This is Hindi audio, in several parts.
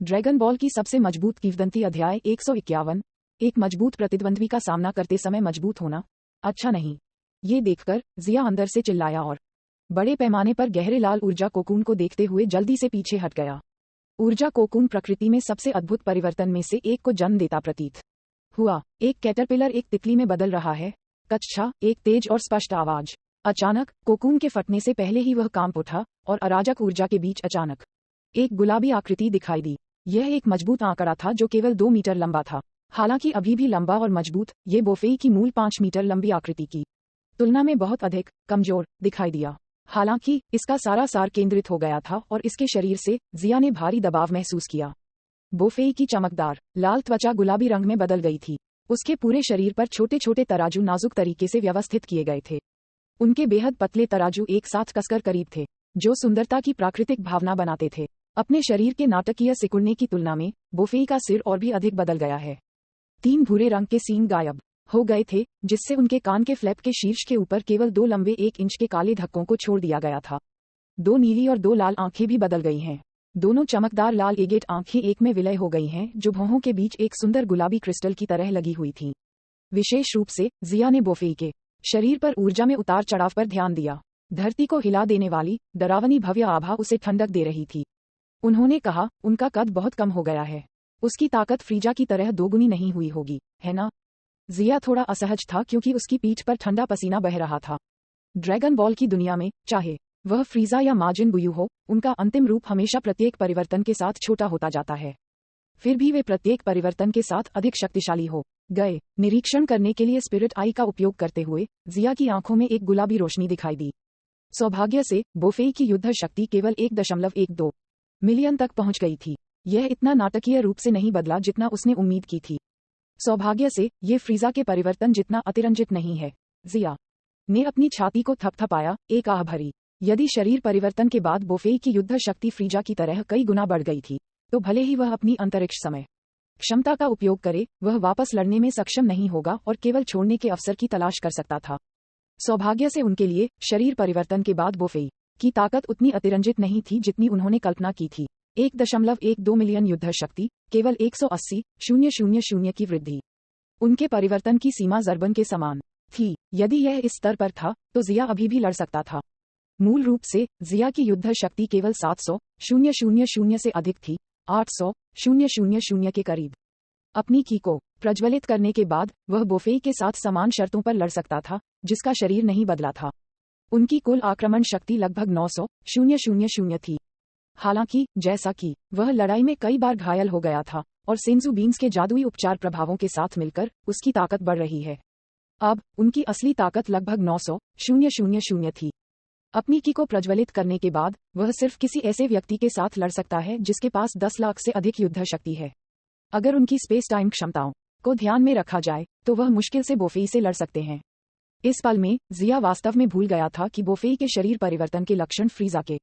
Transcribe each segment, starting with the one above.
ड्रैगन बॉल की सबसे मजबूत किंवदंती अध्याय 151। एक मजबूत प्रतिद्वंद्वी का सामना करते समय मजबूत होना अच्छा नहीं। ये देखकर जिया अंदर से चिल्लाया और बड़े पैमाने पर गहरे लाल ऊर्जा कोकून को देखते हुए जल्दी से पीछे हट गया। ऊर्जा कोकून प्रकृति में सबसे अद्भुत परिवर्तन में से एक को जन्म देता प्रतीत हुआ। एक कैटरपिलर एक तितली में बदल रहा है। कच्छा, एक तेज और स्पष्ट आवाज। अचानक कोकून के फटने से पहले ही वह कांप उठा और अराजक ऊर्जा के बीच अचानक एक गुलाबी आकृति दिखाई दी। यह एक मजबूत आंकड़ा था जो केवल 2 मीटर लंबा था। हालांकि अभी भी लंबा और मजबूत, ये बोफेई की मूल 5 मीटर लंबी आकृति की तुलना में बहुत अधिक कमजोर दिखाई दिया। हालांकि इसका सारा सार केंद्रित हो गया था और इसके शरीर से जिया ने भारी दबाव महसूस किया। बोफेई की चमकदार लाल त्वचा गुलाबी रंग में बदल गई थी। उसके पूरे शरीर पर छोटे छोटे तराजू नाजुक तरीके से व्यवस्थित किए गए थे। उनके बेहद पतले तराजू एक साथ कसकर करीब थे, जो सुंदरता की प्राकृतिक भावना बनाते थे। अपने शरीर के नाटकीय सिकुड़ने की तुलना में बोफेई का सिर और भी अधिक बदल गया है। 3 भूरे रंग के सींग गायब हो गए थे, जिससे उनके कान के फ्लैप के शीर्ष के ऊपर केवल 2 लंबे 1 इंच के काले धक्कों को छोड़ दिया गया था। 2 नीली और 2 लाल आंखें भी बदल गई हैं। दोनों चमकदार लाल एगेट आंखें एक में विलय हो गई हैं, जो भौहों के बीच एक सुंदर गुलाबी क्रिस्टल की तरह लगी हुई थीं। विशेष रूप से जिया ने बोफेई के शरीर पर ऊर्जा में उतार चढ़ाव पर ध्यान दिया। धरती को हिला देने वाली डरावनी भव्य आभा उसे ठंडक दे रही थी। उन्होंने कहा, उनका कद बहुत कम हो गया है। उसकी ताकत फ्रीजा की तरह दोगुनी नहीं हुई होगी, है ना? जिया थोड़ा असहज था क्योंकि उसकी पीठ पर ठंडा पसीना बह रहा था। ड्रैगन बॉल की दुनिया में, चाहे वह फ्रीजा या माजिन बुयू हो, उनका अंतिम रूप हमेशा प्रत्येक परिवर्तन के साथ छोटा होता जाता है। फिर भी वे प्रत्येक परिवर्तन के साथ अधिक शक्तिशाली हो गए। निरीक्षण करने के लिए स्पिरिट आई का उपयोग करते हुए जिया की आंखों में एक गुलाबी रोशनी दिखाई दी। सौभाग्य से बोफेई की युद्ध शक्ति केवल 1.12 मिलियन तक पहुंच गई थी। यह इतना नाटकीय रूप से नहीं बदला जितना उसने उम्मीद की थी। सौभाग्य से ये फ्रीजा के परिवर्तन जितना अतिरंजित नहीं है। जिया ने अपनी छाती को थपथपाया, एक आह भरी। यदि शरीर परिवर्तन के बाद बोफेई की युद्ध शक्ति फ्रीजा की तरह कई गुना बढ़ गई थी, तो भले ही वह अपनी अंतरिक्ष समय क्षमता का उपयोग करे, वह वापस लड़ने में सक्षम नहीं होगा और केवल छोड़ने के अवसर की तलाश कर सकता था। सौभाग्य से उनके लिए शरीर परिवर्तन के बाद बोफेई की ताकत उतनी अतिरंजित नहीं थी जितनी उन्होंने कल्पना की थी। 1.12 मिलियन युद्ध शक्ति, केवल 180,000 की वृद्धि। उनके परिवर्तन की सीमा जर्बन के समान थी। यदि यह इस स्तर पर था, तो जिया अभी भी लड़ सकता था। मूल रूप से जिया की युद्ध शक्ति केवल 700,000 से अधिक थी, 800,000 के करीब। अपनी की को प्रज्वलित करने के बाद वह बोफेई के साथ समान शर्तों पर लड़ सकता था, जिसका शरीर नहीं बदला था। उनकी कुल आक्रमण शक्ति लगभग 900,000 थी। हालांकि जैसा कि वह लड़ाई में कई बार घायल हो गया था और सेंजू बीन्स के जादुई उपचार प्रभावों के साथ मिलकर उसकी ताकत बढ़ रही है। अब उनकी असली ताकत लगभग 900,000 थी। अपनी की को प्रज्वलित करने के बाद वह सिर्फ किसी ऐसे व्यक्ति के साथ लड़ सकता है जिसके पास 10 लाख से अधिक युद्ध शक्ति है। अगर उनकी स्पेस टाइम क्षमताओं को ध्यान में रखा जाए तो वह मुश्किल से बोफेई से लड़ सकते हैं। इस पल में जिया वास्तव में भूल गया था कि बोफेई के शरीर परिवर्तन के लक्षण फ्रीजा के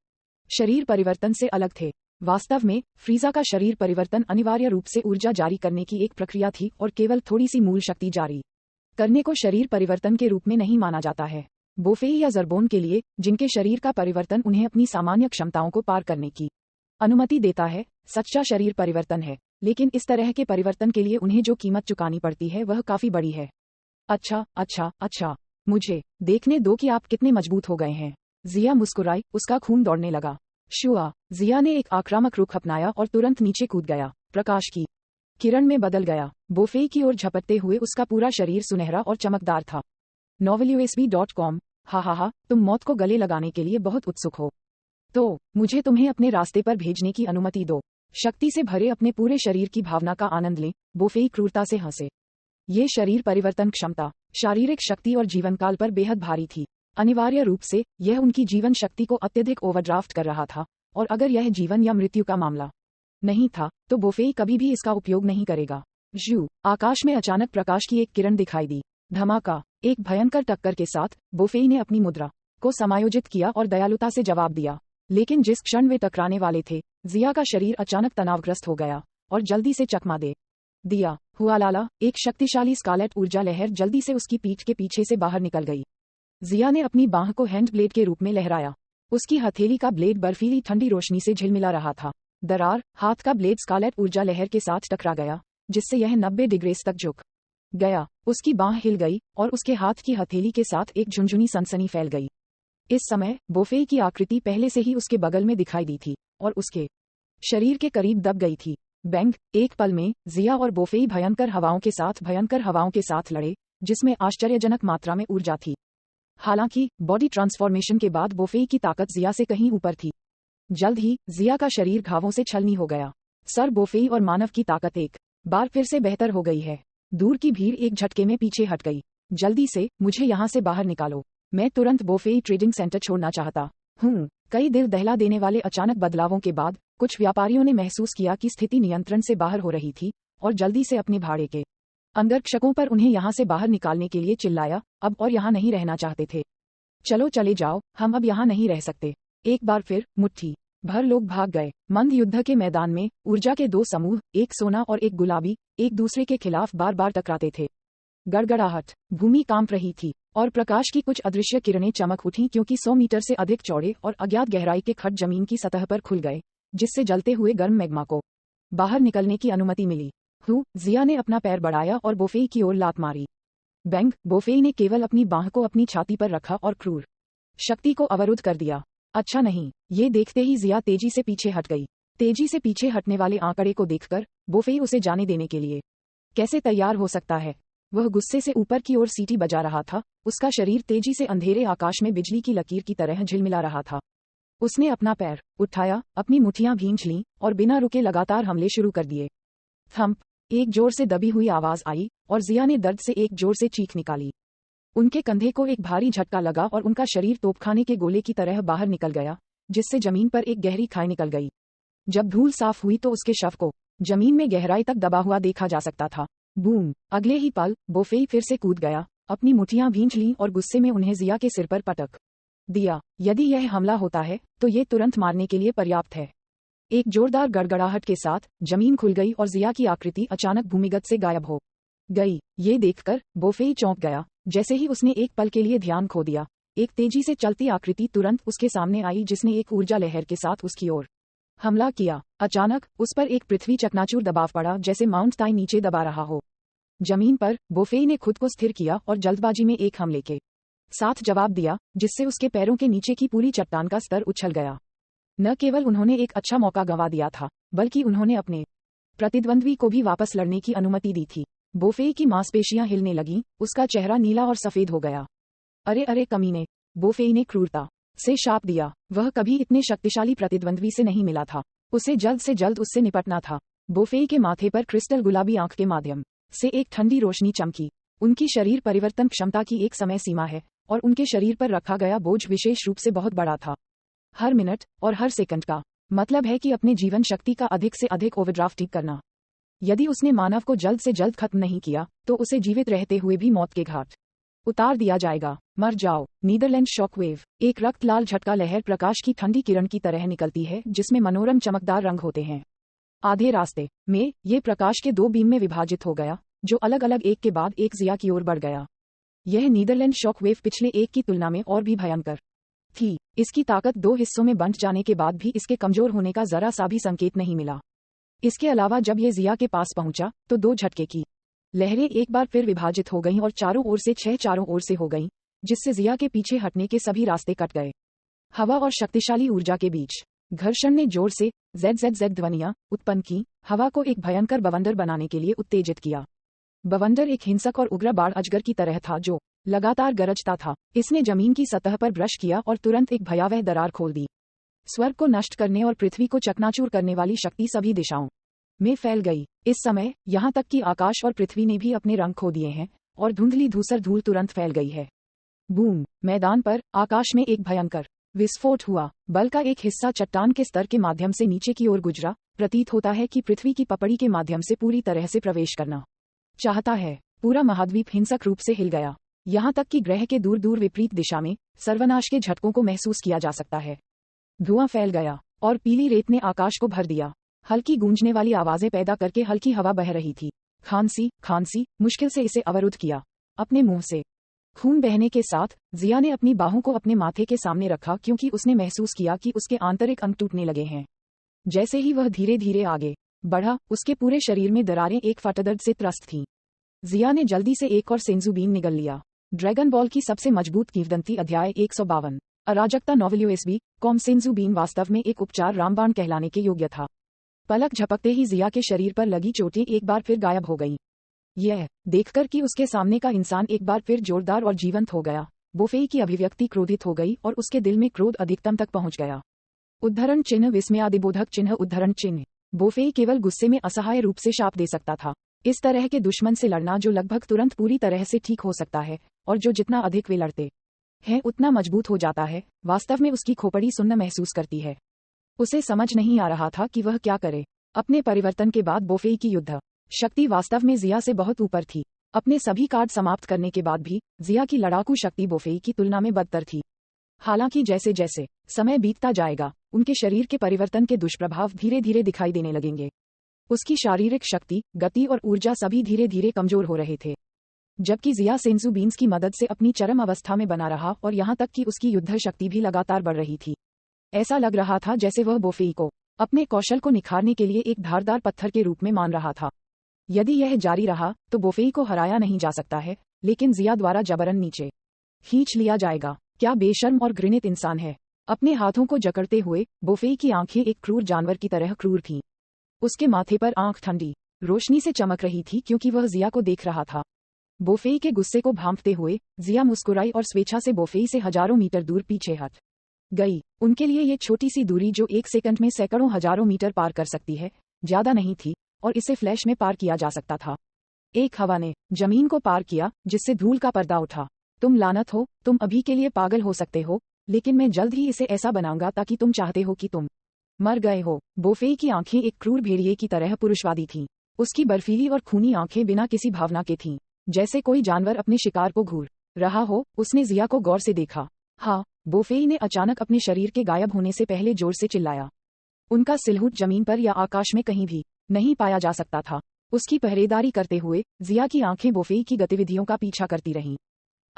शरीर परिवर्तन से अलग थे। वास्तव में फ्रीजा का शरीर परिवर्तन अनिवार्य रूप से ऊर्जा जारी करने की एक प्रक्रिया थी और केवल थोड़ी सी मूल शक्ति जारी करने को शरीर परिवर्तन के रूप में नहीं माना जाता है। बोफेई या जर्बोन के लिए, जिनके शरीर का परिवर्तन उन्हें अपनी सामान्य क्षमताओं को पार करने की अनुमति देता है, सच्चा शरीर परिवर्तन है। लेकिन इस तरह के परिवर्तन के लिए उन्हें जो कीमत चुकानी पड़ती है वह काफी बड़ी है। अच्छा, मुझे देखने दो कि आप कितने मजबूत हो गए हैं। जिया मुस्कुराई, उसका खून दौड़ने लगा। शुआ, जिया ने एक आक्रामक रुख अपनाया और तुरंत नीचे कूद गया। प्रकाश की किरण में बदल गया। बोफेई की ओर झपटते हुए उसका पूरा शरीर सुनहरा और चमकदार था। novelUSB.com। हा, तुम मौत को गले लगाने के लिए बहुत उत्सुक हो, तो मुझे तुम्हें अपने रास्ते पर भेजने की अनुमति दो। शक्ति से भरे अपने पूरे शरीर की भावना का आनंद लें। बोफेई क्रूरता से हंसे। ये शरीर परिवर्तन क्षमता, शारीरिक शक्ति और जीवनकाल पर बेहद भारी थी। अनिवार्य रूप से यह उनकी जीवन शक्ति को अत्यधिक ओवरड्राफ्ट कर रहा था, और अगर यह जीवन या मृत्यु का मामला नहीं था, तो बोफेई कभी भी इसका उपयोग नहीं करेगा। आकाश में अचानक प्रकाश की एक किरण दिखाई दी। धमाका। एक भयंकर टक्कर के साथ बोफेई ने अपनी मुद्रा को समायोजित किया और दयालुता से जवाब दिया। लेकिन जिस क्षण वे टकराने वाले थे, जिया का शरीर अचानक तनावग्रस्त हो गया और जल्दी से चकमा दे दिया। हुआ लाला, एक शक्तिशाली स्कारलेट ऊर्जा लहर जल्दी से उसकी पीठ के पीछे से बाहर निकल गई। जिया ने अपनी बांह को हैंड ब्लेड के रूप में लहराया। उसकी हथेली का ब्लेड बर्फीली ठंडी रोशनी से झिलमिला रहा था। दरार, हाथ का ब्लेड स्कारलेट ऊर्जा लहर के साथ टकरा गया, जिससे यह 90 डिग्री तक झुक गया। उसकी बांह हिल गई और उसके हाथ की हथेली के साथ एक झुनझुनी सनसनी फैल गई। इस समय बोफेई की आकृति पहले से ही उसके बगल में दिखाई दी थी और उसके शरीर के करीब दब गई थी। बैंग, एक पल में जिया और बोफेई भयंकर हवाओं के साथ लड़े, जिसमें आश्चर्यजनक मात्रा में ऊर्जा थी। हालांकि बॉडी ट्रांसफॉर्मेशन के बाद बोफेई की ताकत जिया से कहीं ऊपर थी। जल्द ही जिया का शरीर घावों से छलनी हो गया। सर बोफेई और मानव की ताकत एक बार फिर से बेहतर हो गई है। दूर की भीड़ एक झटके में पीछे हट गई। जल्दी से मुझे यहाँ से बाहर निकालो। मैं तुरंत बोफेई ट्रेडिंग सेंटर छोड़ना चाहता हूँ। कई दिल दहला देने वाले अचानक बदलावों के बाद कुछ व्यापारियों ने महसूस किया कि स्थिति नियंत्रण से बाहर हो रही थी और जल्दी से अपने भाड़े के अंगरक्षकों पर उन्हें यहाँ से बाहर निकालने के लिए चिल्लाया। अब और यहाँ नहीं रहना चाहते थे। चलो चले जाओ, हम अब यहाँ नहीं रह सकते। एक बार फिर मुट्ठी भर लोग भाग गए। मंद युद्ध के मैदान में ऊर्जा के दो समूह, एक सोना और एक गुलाबी, एक दूसरे के खिलाफ बार बार टकराते थे। गड़गड़ाहट, भूमि कांप रही थी और प्रकाश की कुछ अदृश्य किरणें चमक उठीं क्योंकि 100 मीटर से अधिक चौड़े और अज्ञात गहराई के खड्ड जमीन की सतह पर खुल गए, जिससे जलते हुए गर्म मैग्मा को बाहर निकलने की अनुमति मिली। जिया ने अपना पैर बढ़ाया और बोफेई की ओर लात मारी। बैंग, बोफेई ने केवल अपनी बांह को अपनी छाती पर रखा और क्रूर शक्ति को अवरुद्ध कर दिया। अच्छा नहीं। ये देखते ही जिया तेजी से पीछे हट गई। तेजी से पीछे हटने वाले आंकड़े को देखकर बोफेई उसे जाने देने के लिए कैसे तैयार हो सकता है। वह गुस्से से ऊपर की ओर सीटी बजा रहा था। उसका शरीर तेजी से अंधेरे आकाश में बिजली की लकीर की तरह झिलमिला रहा था। उसने अपना पैर उठाया, अपनी मुट्ठियां भींच लीं और बिना रुके लगातार हमले शुरू कर दिए। थंप, एक जोर से दबी हुई आवाज आई और जिया ने दर्द से एक जोर से चीख निकाली। उनके कंधे को एक भारी झटका लगा और उनका शरीर तोपखाने के गोले की तरह बाहर निकल गया, जिससे जमीन पर एक गहरी खाई निकल गई। जब धूल साफ हुई तो उसके शव को जमीन में गहराई तक दबा हुआ देखा जा सकता था। बूम! अगले ही पल बोफेई फिर से कूद गया, अपनी मुट्ठियां भींच लीं और गुस्से में उन्हें जिया के सिर पर पटक दिया। यदि यह हमला होता है तो ये तुरंत मारने के लिए पर्याप्त है। एक जोरदार गड़गड़ाहट के साथ जमीन खुल गई और जिया की आकृति अचानक भूमिगत से गायब हो गई। ये देखकर बोफेई चौंक गया। जैसे ही उसने एक पल के लिए ध्यान खो दिया, एक तेजी से चलती आकृति तुरंत उसके सामने आई जिसने एक ऊर्जा लहर के साथ उसकी ओर हमला किया। अचानक उस पर एक पृथ्वी चकनाचूर दबाव पड़ा, जैसे माउंट ताई नीचे दबा रहा हो। जमीन पर बोफेई ने खुद को स्थिर किया और जल्दबाजी में एक हमले के साथ जवाब दिया, जिससे उसके पैरों के नीचे की पूरी चट्टान का स्तर उछल गया। न केवल उन्होंने एक अच्छा मौका गंवा दिया था, बल्कि उन्होंने अपने प्रतिद्वंद्वी को भी वापस लड़ने की अनुमति दी थी। बोफेई की मांसपेशियां हिलने लगीं, उसका चेहरा नीला और सफेद हो गया। अरे अरे कमीने! बोफेई ने क्रूरता से शाप दिया। वह कभी इतने शक्तिशाली प्रतिद्वंद्वी से नहीं मिला था। उसे जल्द से जल्द उससे निपटना था। बोफेई के माथे पर क्रिस्टल गुलाबी आंख के माध्यम से एक ठंडी रोशनी चमकी। उनकी शरीर परिवर्तन क्षमता की एक समय सीमा है और उनके शरीर पर रखा गया बोझ विशेष रूप से बहुत बड़ा था। हर मिनट और हर सेकंड का मतलब है कि अपने जीवन शक्ति का अधिक से अधिक ओवरड्राफ्टिंग करना। यदि उसने मानव को जल्द से जल्द खत्म नहीं किया तो उसे जीवित रहते हुए भी मौत के घाट उतार दिया जाएगा। मर जाओ। नीदरलैंड शॉकवेव, एक रक्त लाल झटका लहर प्रकाश की ठंडी किरण की तरह निकलती है, जिसमें मनोरम चमकदार रंग होते हैं। आधे रास्ते में ये प्रकाश के दो बीम में विभाजित हो गया, जो अलग अलग एक के बाद एक जिया की ओर बढ़ गया। यह नीदरलैंड शॉकवेव पिछले एक की तुलना में और भी भयंकर थी। इसकी ताकत दो हिस्सों में बंट जाने के बाद भी इसके कमजोर होने का जरा सा भी संकेत नहीं मिला। इसके अलावा जब ये जिया के पास पहुंचा तो दो झटके की लहरें एक बार फिर विभाजित हो गईं और चारों ओर से चारों ओर से हो गईं, जिससे जिया के पीछे हटने के सभी रास्ते कट गए। हवा और शक्तिशाली ऊर्जा के बीच घर्षण ने जोर से ज़ेड ध्वनियां उत्पन्न की, हवा को एक भयंकर बवंडर बनाने के लिए उत्तेजित किया। बवंडर एक हिंसक और उग्र बाढ़ अजगर की तरह था जो लगातार गरजता था। इसने जमीन की सतह पर ब्रश किया और तुरंत एक भयावह दरार खोल दी। स्वर्ग को नष्ट करने और पृथ्वी को चकनाचूर करने वाली शक्ति सभी दिशाओं में फैल गई। इस समय यहाँ तक कि आकाश और पृथ्वी ने भी अपने रंग खो दिए हैं और धुंधली धूसर धूल तुरंत फैल गई है। बूम! मैदान पर आकाश में एक भयंकर विस्फोट हुआ। बल का एक हिस्सा चट्टान के स्तर के माध्यम से नीचे की ओर गुजरा। प्रतीत होता है कि पृथ्वी की पपड़ी के माध्यम से पूरी तरह से प्रवेश करना चाहता है। पूरा महाद्वीप हिंसक रूप से हिल गया। यहाँ तक कि ग्रह के दूर दूर विपरीत दिशा में सर्वनाश के झटकों को महसूस किया जा सकता है। धुआं फैल गया और पीली रेत ने आकाश को भर दिया। हल्की गूंजने वाली आवाजें पैदा करके हल्की हवा बह रही थी। खांसी मुश्किल से इसे अवरुद्ध किया। अपने मुंह से खून बहने के साथ जिया ने अपनी बाहों को अपने माथे के सामने रखा, क्योंकि उसने महसूस किया कि उसके आंतरिक अंग टूटने लगे हैं। जैसे ही वह धीरे धीरे आगे बढ़ा, उसके पूरे शरीर में दरारें एक फटदर्द से त्रस्त थीं। जिया ने जल्दी से एक और सेंजू बीन निगल लिया। ड्रैगन बॉल की सबसे मजबूत किंवदंती अध्याय 152। अराजकता नॉवेल्यूएसबी कॉम सेंजू बीन वास्तव में एक उपचार रामबाण कहलाने के योग्य था। पलक झपकते ही जिया के शरीर पर लगी चोटें एक बार फिर गायब हो गईं। यह देखकर कि उसके सामने का इंसान एक बार फिर जोरदार और जीवंत हो गया, बोफेई की अभिव्यक्ति क्रोधित हो गई और उसके दिल में क्रोध अधिकतम तक पहुंच गया। उद्धरण चिन्ह विस्मयादिबोधक चिन्ह उद्धरण चिन्ह। बोफेई केवल गुस्से में असहाय रूप से शाप दे सकता था। इस तरह के दुश्मन से लड़ना जो लगभग तुरंत पूरी तरह से ठीक हो सकता है, और जो जितना अधिक वे लड़ते हैं उतना मजबूत हो जाता है, वास्तव में उसकी खोपड़ी सुन्न महसूस करती है। उसे समझ नहीं आ रहा था कि वह क्या करे। अपने परिवर्तन के बाद बोफेई की युद्ध शक्ति वास्तव में जिया से बहुत ऊपर थी। अपने सभी कार्ड समाप्त करने के बाद भी जिया की लड़ाकू शक्ति बोफेई की तुलना में बदतर थी। हालांकि जैसे जैसे समय बीतता जाएगा, उनके शरीर के परिवर्तन के दुष्प्रभाव धीरे धीरे दिखाई देने लगेंगे। उसकी शारीरिक शक्ति, गति और ऊर्जा सभी धीरे धीरे कमजोर हो रहे थे, जबकि जिया सेंजू बीन्स की मदद से अपनी चरम अवस्था में बना रहा और यहाँ तक कि उसकी युद्ध शक्ति भी लगातार बढ़ रही थी। ऐसा लग रहा था जैसे वह बोफेई को अपने कौशल को निखारने के लिए एक धारदार पत्थर के रूप में मान रहा था। यदि यह जारी रहा तो बोफेई को हराया नहीं जा सकता है, लेकिन जिया द्वारा जबरन नीचे खींच लिया जाएगा। क्या बेशर्म और घृणित इंसान है। अपने हाथों को जकड़ते हुए बोफेई की आंखें एक क्रूर जानवर की तरह क्रूर थीं। उसके माथे पर आंख ठंडी रोशनी से चमक रही थी क्योंकि वह जिया को देख रहा था। बोफेई के गुस्से को भांपते हुए जिया मुस्कुराई और स्वेच्छा से बोफेई से हजारों मीटर दूर पीछे हट गई। उनके लिए ये छोटी सी दूरी जो एक सेकंड में सैकड़ों हजारों मीटर पार कर सकती है, ज्यादा नहीं थी और इसे फ्लैश में पार किया जा सकता था। एक हवा ने जमीन को पार किया जिससे धूल का पर्दा उठा। तुम लानत हो, तुम अभी के लिए पागल हो सकते हो, लेकिन मैं जल्द ही इसे ऐसा बनाऊंगा ताकि तुम चाहते हो कि तुम मर गए हो। बोफेई की आंखें एक क्रूर भेड़िए की तरह पुरुषवादी थीं। उसकी बर्फीली और खूनी आंखें बिना किसी भावना के थीं, जैसे कोई जानवर अपने शिकार को घूर रहा हो। उसने जिया को गौर से देखा। हाँ, बोफेई ने अचानक अपने शरीर के गायब होने से पहले जोर से चिल्लाया। उनका सिलहुट जमीन पर या आकाश में कहीं भी नहीं पाया जा सकता था। उसकी पहरेदारी करते हुए जिया की आंखें बोफेई की गतिविधियों का पीछा करती रहीं।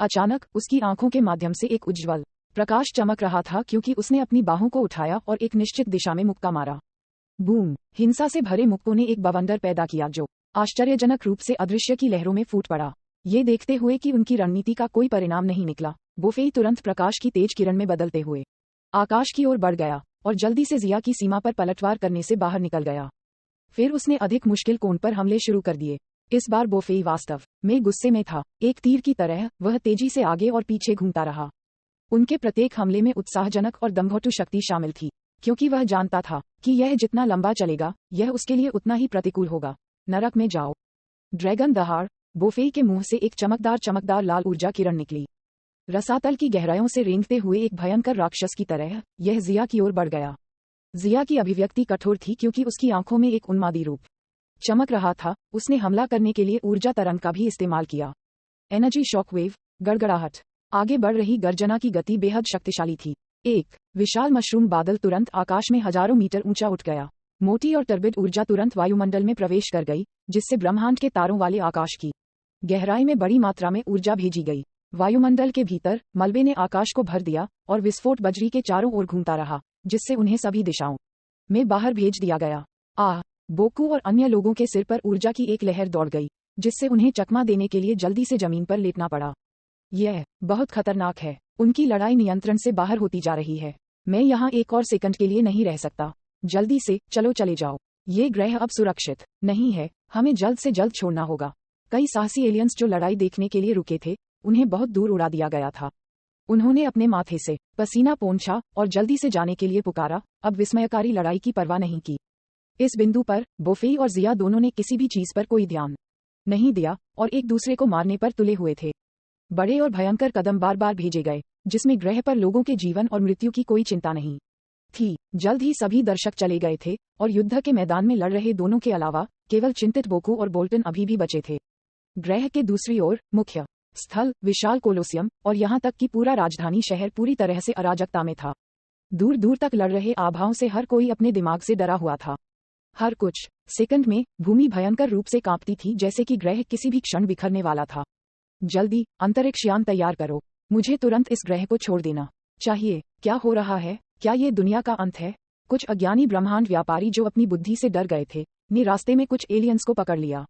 अचानक उसकी आंखों के माध्यम से एक उज्ज्वल प्रकाश चमक रहा था क्योंकि उसने अपनी बाहों को उठाया और एक निश्चित दिशा में मुक्का मारा। बूम! हिंसा से भरे मुक्कों ने एक बवंडर पैदा किया जो आश्चर्यजनक रूप से अदृश्य की लहरों में फूट पड़ा। ये देखते हुए कि उनकी रणनीति का कोई परिणाम नहीं निकला, बोफेई तुरंत प्रकाश की तेज किरण में बदलते हुए आकाश की ओर बढ़ गया और जल्दी से जिया की सीमा पर पलटवार करने से बाहर निकल गया। फिर उसने अधिक मुश्किल कोण पर हमले शुरू कर दिए। इस बार बोफेई वास्तव में गुस्से में था। एक तीर की तरह वह तेजी से आगे और पीछे घूमता रहा। उनके प्रत्येक हमले में उत्साहजनक और दम्भोटू शक्ति शामिल थी, क्योंकि वह जानता था कि यह जितना लंबा चलेगा यह उसके लिए उतना ही प्रतिकूल होगा। नरक में जाओ। ड्रैगन दहाड़। बोफेई के मुंह से एक चमकदार लाल ऊर्जा किरण निकली। रसातल की गहराइयों से रेंगते हुए एक भयंकर राक्षस की तरह यह जिया की ओर बढ़ गया। जिया की अभिव्यक्ति कठोर थी क्योंकि उसकी आंखों में एक उन्मादी रूप चमक रहा था। उसने हमला करने के लिए ऊर्जा तरंग का भी इस्तेमाल किया। Energy shockwave. गड़गड़ाहट। आगे बढ़ रही गर्जना की गति बेहद शक्तिशाली थी। एक विशाल मशरूम बादल तुरंत आकाश में हजारों मीटर ऊंचा उठ गया। मोटी और टर्बिड ऊर्जा तुरंत वायुमंडल में प्रवेश कर गई, जिससे ब्रह्मांड के तारों वाले आकाश की गहराई में बड़ी मात्रा में ऊर्जा भेजी गई। वायुमंडल के भीतर मलबे ने आकाश को भर दिया और विस्फोट बजरी के चारों ओर घूमता रहा, जिससे उन्हें सभी दिशाओं में बाहर भेज दिया गया। बोकू और अन्य लोगों के सिर पर ऊर्जा की एक लहर दौड़ गई, जिससे उन्हें चकमा देने के लिए जल्दी से जमीन पर लेटना पड़ा। यह बहुत खतरनाक है। उनकी लड़ाई नियंत्रण से बाहर होती जा रही है। मैं यहाँ एक और सेकंड के लिए नहीं रह सकता। जल्दी से चले जाओ। ये ग्रह अब सुरक्षित नहीं है। हमें जल्द से जल्द छोड़ना होगा। कई साहसी एलियंस जो लड़ाई देखने के लिए रुके थे, उन्हें बहुत दूर उड़ा दिया गया था। उन्होंने अपने माथे से पसीना पोंछा और जल्दी से जाने के लिए पुकारा। अब विस्मयकारी लड़ाई की परवाह नहीं की। इस बिंदु पर बोफेई और जिया दोनों ने किसी भी चीज पर कोई ध्यान नहीं दिया और एक दूसरे को मारने पर तुले हुए थे। बड़े और भयंकर कदम बार बार भेजे गए, जिसमें ग्रह पर लोगों के जीवन और मृत्यु की कोई चिंता नहीं थी। जल्द ही सभी दर्शक चले गए थे और युद्ध के मैदान में लड़ रहे दोनों के अलावा केवल चिंतित बोकू और बोल्टन अभी भी बचे थे। ग्रह के दूसरी ओर मुख्य स्थल विशाल कोलोसियम और यहाँ तक कि पूरा राजधानी शहर पूरी तरह से अराजकता में था। दूर दूर तक लड़ रहे आभाओं से हर कोई अपने दिमाग से डरा हुआ था। हर कुछ सेकंड में भूमि भयंकर रूप से कांपती थी, जैसे कि ग्रह किसी भी क्षण बिखरने वाला था। जल्दी अंतरिक्ष यान तैयार करो। मुझे तुरंत इस ग्रह को छोड़ देना चाहिए। क्या हो रहा है? क्या ये दुनिया का अंत है? कुछ अज्ञानी ब्रह्मांड व्यापारी जो अपनी बुद्धि से डर गए थे ने रास्ते में कुछ एलियंस को पकड़ लिया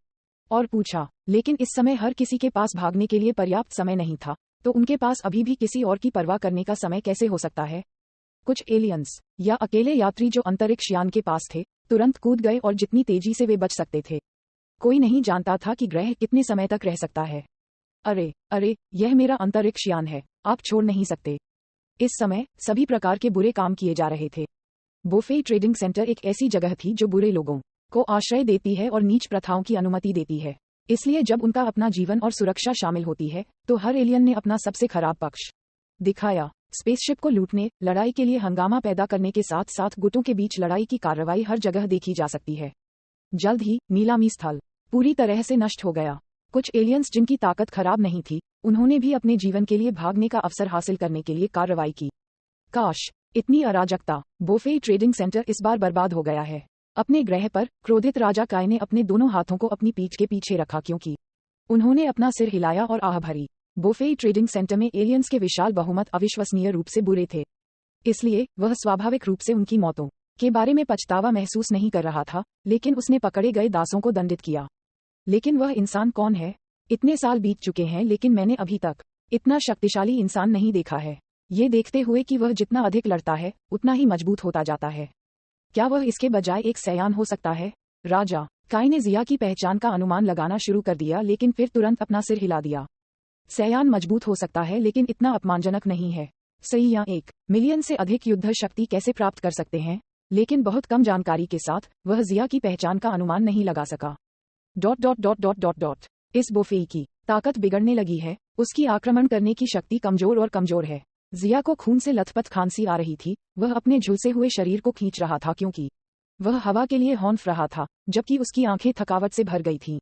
और पूछा, लेकिन इस समय हर किसी के पास भागने के लिए पर्याप्त समय नहीं था, तो उनके पास अभी भी किसी और की परवाह करने का समय कैसे हो सकता है? कुछ एलियंस या अकेले यात्री जो अंतरिक्ष यान के पास थे तुरंत कूद गए और जितनी तेजी से वे बच सकते थे। कोई नहीं जानता था कि ग्रह कितने समय तक रह सकता है। अरे अरे, यह मेरा अंतरिक्ष यान है, आप छोड़ नहीं सकते। इस समय सभी प्रकार के बुरे काम किए जा रहे थे। बोफे ट्रेडिंग सेंटर एक ऐसी जगह थी जो बुरे लोगों को आश्रय देती है और नीच प्रथाओं की अनुमति देती है। इसलिए जब उनका अपना जीवन और सुरक्षा शामिल होती है तो हर एलियन ने अपना सबसे खराब पक्ष दिखाया। स्पेसशिप को लूटने, लड़ाई के लिए हंगामा पैदा करने के साथ साथ गुटों के बीच लड़ाई की कार्रवाई हर जगह देखी जा सकती है। जल्द ही नीलामी स्थल पूरी तरह से नष्ट हो गया। कुछ एलियंस जिनकी ताकत खराब नहीं थी, उन्होंने भी अपने जीवन के लिए भागने का अवसर हासिल करने के लिए कार्रवाई की। काश, इतनी अराजकता! बोफे ट्रेडिंग सेंटर इस बार बर्बाद हो गया है। अपने ग्रह पर क्रोधित राजा काय ने अपने दोनों हाथों को अपनी पीठ के पीछे रखा क्योंकि उन्होंने अपना सिर हिलाया और आह भरी। बोफे ट्रेडिंग सेंटर में एलियंस के विशाल बहुमत अविश्वसनीय रूप से बुरे थे। इसलिए वह स्वाभाविक रूप से उनकी मौतों के बारे में पछतावा महसूस नहीं कर रहा था, लेकिन उसने पकड़े गए दासों को दंडित किया। लेकिन वह इंसान कौन है? इतने साल बीत चुके हैं लेकिन मैंने अभी तक इतना शक्तिशाली इंसान नहीं देखा है। ये देखते हुए कि वह जितना अधिक लड़ता है उतना ही मजबूत होता जाता है। क्या वह इसके बजाय एक सयान हो सकता है? राजा काय ने जिया की पहचान का अनुमान लगाना शुरू कर दिया लेकिन फिर तुरंत अपना सिर हिला दिया। सयान मजबूत हो सकता है लेकिन इतना अपमानजनक नहीं है। सही या 1 मिलियन से अधिक युद्ध शक्ति कैसे प्राप्त कर सकते हैं? लेकिन बहुत कम जानकारी के साथ वह जिया की पहचान का अनुमान नहीं लगा सका। ... इस बोफे की ताकत बिगड़ने लगी है, उसकी आक्रमण करने की शक्ति कमजोर और कमजोर है। जिया को खून से लथपथ खांसी आ रही थी, वह अपने झुलसे हुए शरीर को खींच रहा था क्योंकि वह हवा के लिए हौंफ रहा था, जबकि उसकी आंखें थकावट से भर गई थीं।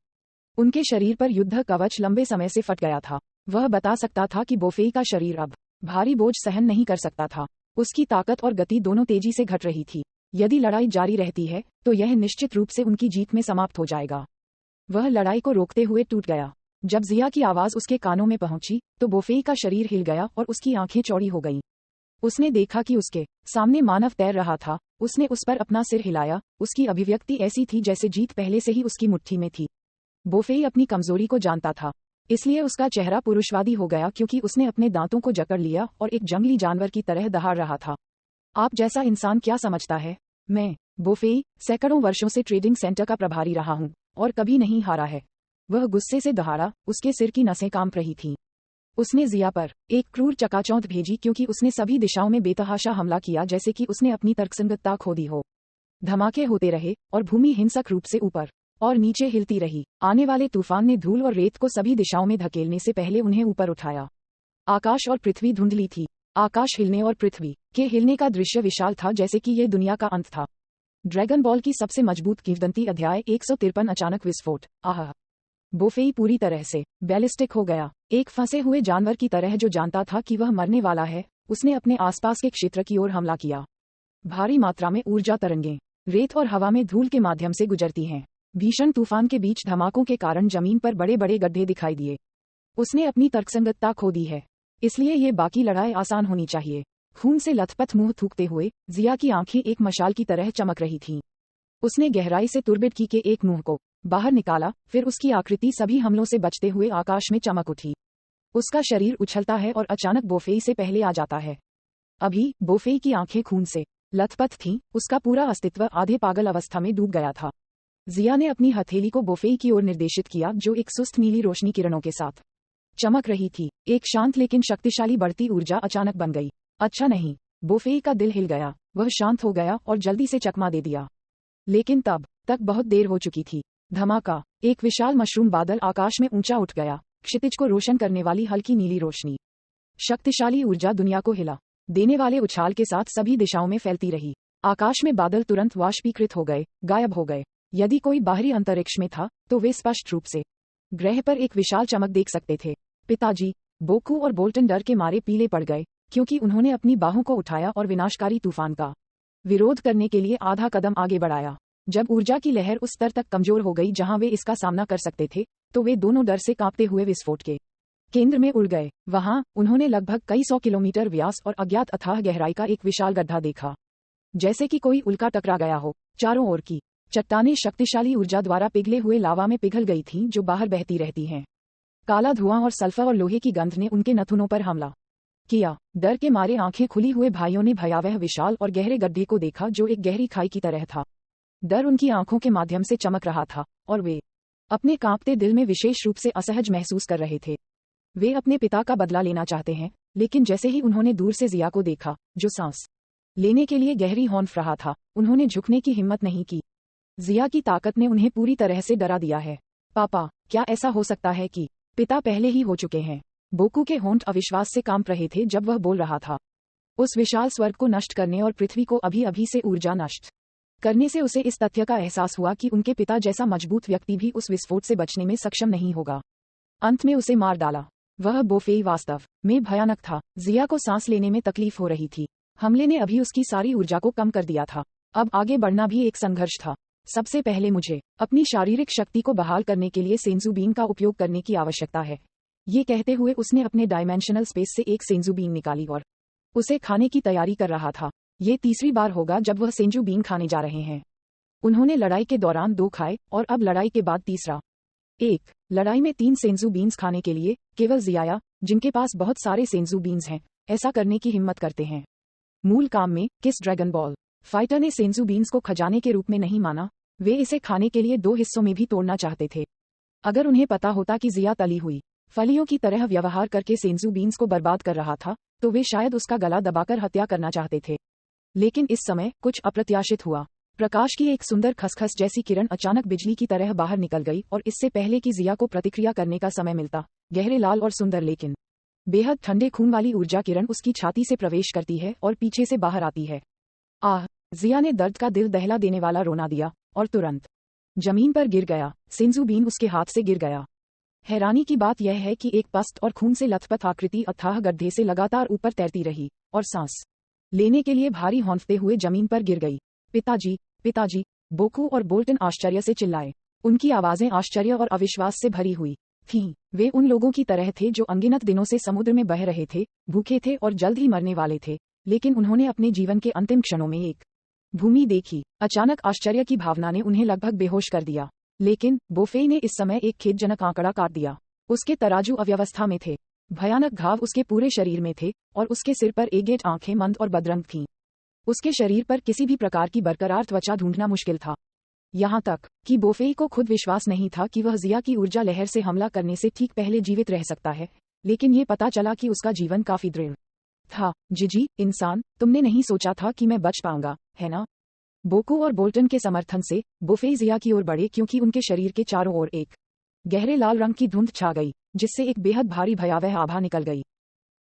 उनके शरीर पर युद्ध कवच लंबे समय से फट गया था। वह बता सकता था कि बोफे का शरीर अब भारी बोझ सहन नहीं कर सकता था। उसकी ताकत और गति दोनों तेजी से घट रही थी। यदि लड़ाई जारी रहती है तो यह निश्चित रूप से उनकी जीत में समाप्त हो जाएगा। वह लड़ाई को रोकते हुए टूट गया। जब जिया की आवाज उसके कानों में पहुंची तो बोफे का शरीर हिल गया और उसकी आंखें चौड़ी हो गईं। उसने देखा कि उसके सामने मानव तैर रहा था। उसने उस पर अपना सिर हिलाया। उसकी अभिव्यक्ति ऐसी थी जैसे जीत पहले से ही उसकी मुट्ठी में थी। बोफे अपनी कमजोरी को जानता था, इसलिए उसका चेहरा पुरुषवादी हो गया क्योंकि उसने अपने दांतों को जकड़ लिया और एक जंगली जानवर की तरह दहाड़ रहा था। आप जैसा इंसान क्या समझता है? मैं बोफे सैकड़ों वर्षों से ट्रेडिंग सेंटर का प्रभारी रहा हूं और कभी नहीं हारा है। वह गुस्से से दहाड़ा। उसके सिर की नसें कांप रही थीं। उसने जिया पर एक क्रूर चकाचौंध भेजी क्योंकि उसने सभी दिशाओं में बेतहाशा हमला किया जैसे कि उसने अपनी तर्कसंगतता खो दी हो। धमाके होते रहे और भूमि हिंसक रूप से ऊपर और नीचे हिलती रही। आने वाले तूफान ने धूल और रेत को सभी दिशाओं में धकेलने से पहले उन्हें ऊपर उठाया। आकाश और पृथ्वी धुंधली थी। आकाश हिलने और पृथ्वी के हिलने का दृश्य विशाल था जैसे कि यह दुनिया का अंत था। ड्रैगन बॉल की सबसे मजबूत किंवदंती अध्याय 153 अचानक विस्फोट। आह! बोफे पूरी तरह से बैलिस्टिक हो गया। एक फंसे हुए जानवर की तरह जो जानता था कि वह मरने वाला है, उसने अपने आसपास के क्षेत्र की ओर हमला किया। भारी मात्रा में ऊर्जा तरंगें रेत और हवा में धूल के माध्यम से गुजरती हैं। भीषण तूफान के बीच धमाकों के कारण जमीन पर बड़े बड़े गड्ढे दिखाई दिए। उसने अपनी तर्कसंगतता खो दी है, इसलिए ये बाकी लड़ाई आसान होनी चाहिए। खून से लथपथ मुंह थूकते हुए जिया की आंखें एक मशाल की तरह चमक रही थीं। उसने गहराई से तुर्बिडकी के एक मुंह को बाहर निकाला, फिर उसकी आकृति सभी हमलों से बचते हुए आकाश में चमक उठी। उसका शरीर उछलता है और अचानक बोफे से पहले आ जाता है। अभी बोफे की आंखें खून से लथपथ थीं, उसका पूरा अस्तित्व आधे पागल अवस्था में डूब गया था। जिया ने अपनी हथेली को बोफे की ओर निर्देशित किया जो एक सुस्त नीली रोशनी किरणों के साथ चमक रही थी। एक शांत लेकिन शक्तिशाली बढ़ती ऊर्जा अचानक बन गई। अच्छा नहीं, बोफे का दिल हिल गया। वह शांत हो गया और जल्दी से चकमा दे दिया। लेकिन तब तक बहुत देर हो चुकी थी। धमाका! एक विशाल मशरूम बादल आकाश में ऊंचा उठ गया। क्षितिज को रोशन करने वाली हल्की नीली रोशनी, शक्तिशाली ऊर्जा दुनिया को हिला देने वाले उछाल के साथ सभी दिशाओं में फैलती रही। आकाश में बादल तुरंत वाष्पीकृत हो गए, गायब हो गए। यदि कोई बाहरी अंतरिक्ष में था तो वे स्पष्ट रूप से ग्रह पर एक विशाल चमक देख सकते थे। पिताजी बोकू और बोल्टन डर के मारे पीले पड़ गए क्योंकि उन्होंने अपनी बाहों को उठाया और विनाशकारी तूफान का विरोध करने के लिए आधा कदम आगे बढ़ाया। जब ऊर्जा की लहर उस स्तर तक कमजोर हो गई जहां वे इसका सामना कर सकते थे, तो वे दोनों डर से कांपते हुए विस्फोट के केंद्र में उड़ गए। वहां उन्होंने लगभग कई 100 किलोमीटर व्यास और अज्ञात अथाह गहराई का एक विशाल गड्ढा देखा। जैसे कि कोई उल्का टकरा गया हो। चारों ओर की चट्टानें शक्तिशाली ऊर्जा द्वारा पिघले हुए लावा में पिघल गई थीं जो बाहर बहती रहती हैं। काला धुआं और सल्फर और लोहे की गंध ने उनके नथुनों पर हमला किया। डर के मारे आंखें खुली हुए भाइयों ने भयावह विशाल और गहरे गड्ढे को देखा जो एक गहरी खाई की तरह था। डर उनकी आंखों के माध्यम से चमक रहा था और वे अपने कांपते दिल में विशेष रूप से असहज महसूस कर रहे थे। वे अपने पिता का बदला लेना चाहते हैं, लेकिन जैसे ही उन्होंने दूर से जिया को देखा जो सांस लेने के लिए गहरी हौंफ रहा था, उन्होंने झुकने की हिम्मत नहीं की। जिया की ताकत ने उन्हें पूरी तरह से डरा दिया है। पापा, क्या ऐसा हो सकता है कि पिता पहले ही हो चुके हैं? बोकू के होंठ अविश्वास से कांप रहे थे जब वह बोल रहा था। उस विशाल स्वर्ग को नष्ट करने और पृथ्वी को अभी अभी से ऊर्जा नष्ट करने से उसे इस तथ्य का एहसास हुआ कि उनके पिता जैसा मजबूत व्यक्ति भी उस विस्फोट से बचने में सक्षम नहीं होगा। अंत में उसे मार डाला। वह बोफेई वास्तव में भयानक था। जिया को सांस लेने में तकलीफ हो रही थी। हमले ने अभी उसकी सारी ऊर्जा को कम कर दिया था। अब आगे बढ़ना भी एक संघर्ष था। सबसे पहले मुझे अपनी शारीरिक शक्ति को बहाल करने के लिए सेंसू बीन का उपयोग करने की आवश्यकता है। ये कहते हुए उसने अपने डायमेंशनल स्पेस से एक सेंसू बीन निकाली और उसे खाने की तैयारी कर रहा था। ये तीसरी बार होगा जब वह सेंसू बीन खाने जा रहे हैं। उन्होंने लड़ाई के दौरान 2 खाए और अब लड़ाई के बाद तीसरा। एक लड़ाई में 3 सेंसू बीन्स खाने के लिए केवल जियाया, जिनके पास बहुत सारे सेंसू बीन्स हैं, ऐसा करने की हिम्मत करते हैं। मूल काम में किस ड्रैगन बॉल फाइटर ने सेंसू बीन्स को खजाने के रूप में नहीं माना। वे इसे खाने के लिए 2 हिस्सों में भी तोड़ना चाहते थे। अगर उन्हें पता होता कि जिया तली हुई फलियों की तरह व्यवहार करके सेंसू बीन्स को बर्बाद कर रहा था, तो वे शायद उसका गला दबाकर हत्या करना चाहते थे। लेकिन इस समय कुछ अप्रत्याशित हुआ। प्रकाश की एक सुंदर खसखस जैसी किरण अचानक बिजली की तरह बाहर निकल गई और इससे पहले कि जिया को प्रतिक्रिया करने का समय मिलता, गहरे लाल और सुंदर लेकिन बेहद ठंडे खून वाली ऊर्जा किरण उसकी छाती से प्रवेश करती है और पीछे से बाहर आती है। आह! जिया ने दर्द का दिल दहला देने वाला रोना दिया और तुरंत जमीन पर गिर गया। सेंसू बीन उसके हाथ से गिर गया। हैरानी की बात यह है कि एक पस्त और खून से लथपथ आकृति अथाह गड्ढे से लगातार ऊपर तैरती रही और सांस लेने के लिए भारी हौंफते हुए जमीन पर गिर गई। पिताजी, पिताजी! बोकू और बोल्टन आश्चर्य से चिल्लाए। उनकी आवाजें आश्चर्य और अविश्वास से भरी हुई थीं। वे उन लोगों की तरह थे जो अनगिनत दिनों से समुद्र में बह रहे थे, भूखे थे और जल्द ही मरने वाले थे, लेकिन उन्होंने अपने जीवन के अंतिम क्षणों में एक भूमि देखी। अचानक आश्चर्य की भावना ने उन्हें लगभग बेहोश कर दिया। लेकिन बोफेई ने इस समय एक खेदजनक आंकड़ा काट दिया। उसके तराजू अव्यवस्था में थे। भयानक घाव उसके पूरे शरीर में थे और उसके सिर पर एगेट आंखें मंद और बदरंग थीं। उसके शरीर पर किसी भी प्रकार की बरकरार त्वचा ढूंढना मुश्किल था। यहाँ तक कि बोफेई को खुद विश्वास नहीं था कि वह जिया की ऊर्जा लहर से हमला करने से ठीक पहले जीवित रह सकता है, लेकिन ये पता चला कि उसका जीवन काफी दृढ़ था। जिजी, इंसान, तुमने नहीं सोचा था कि मैं बच पाऊंगा, है ना? बोकू और बोल्टन के समर्थन से बोफेई जिया की ओर बढ़े क्योंकि उनके शरीर के चारों ओर एक गहरे लाल रंग की धुंध छा गई, जिससे एक बेहद भारी भयावह आभा निकल गई।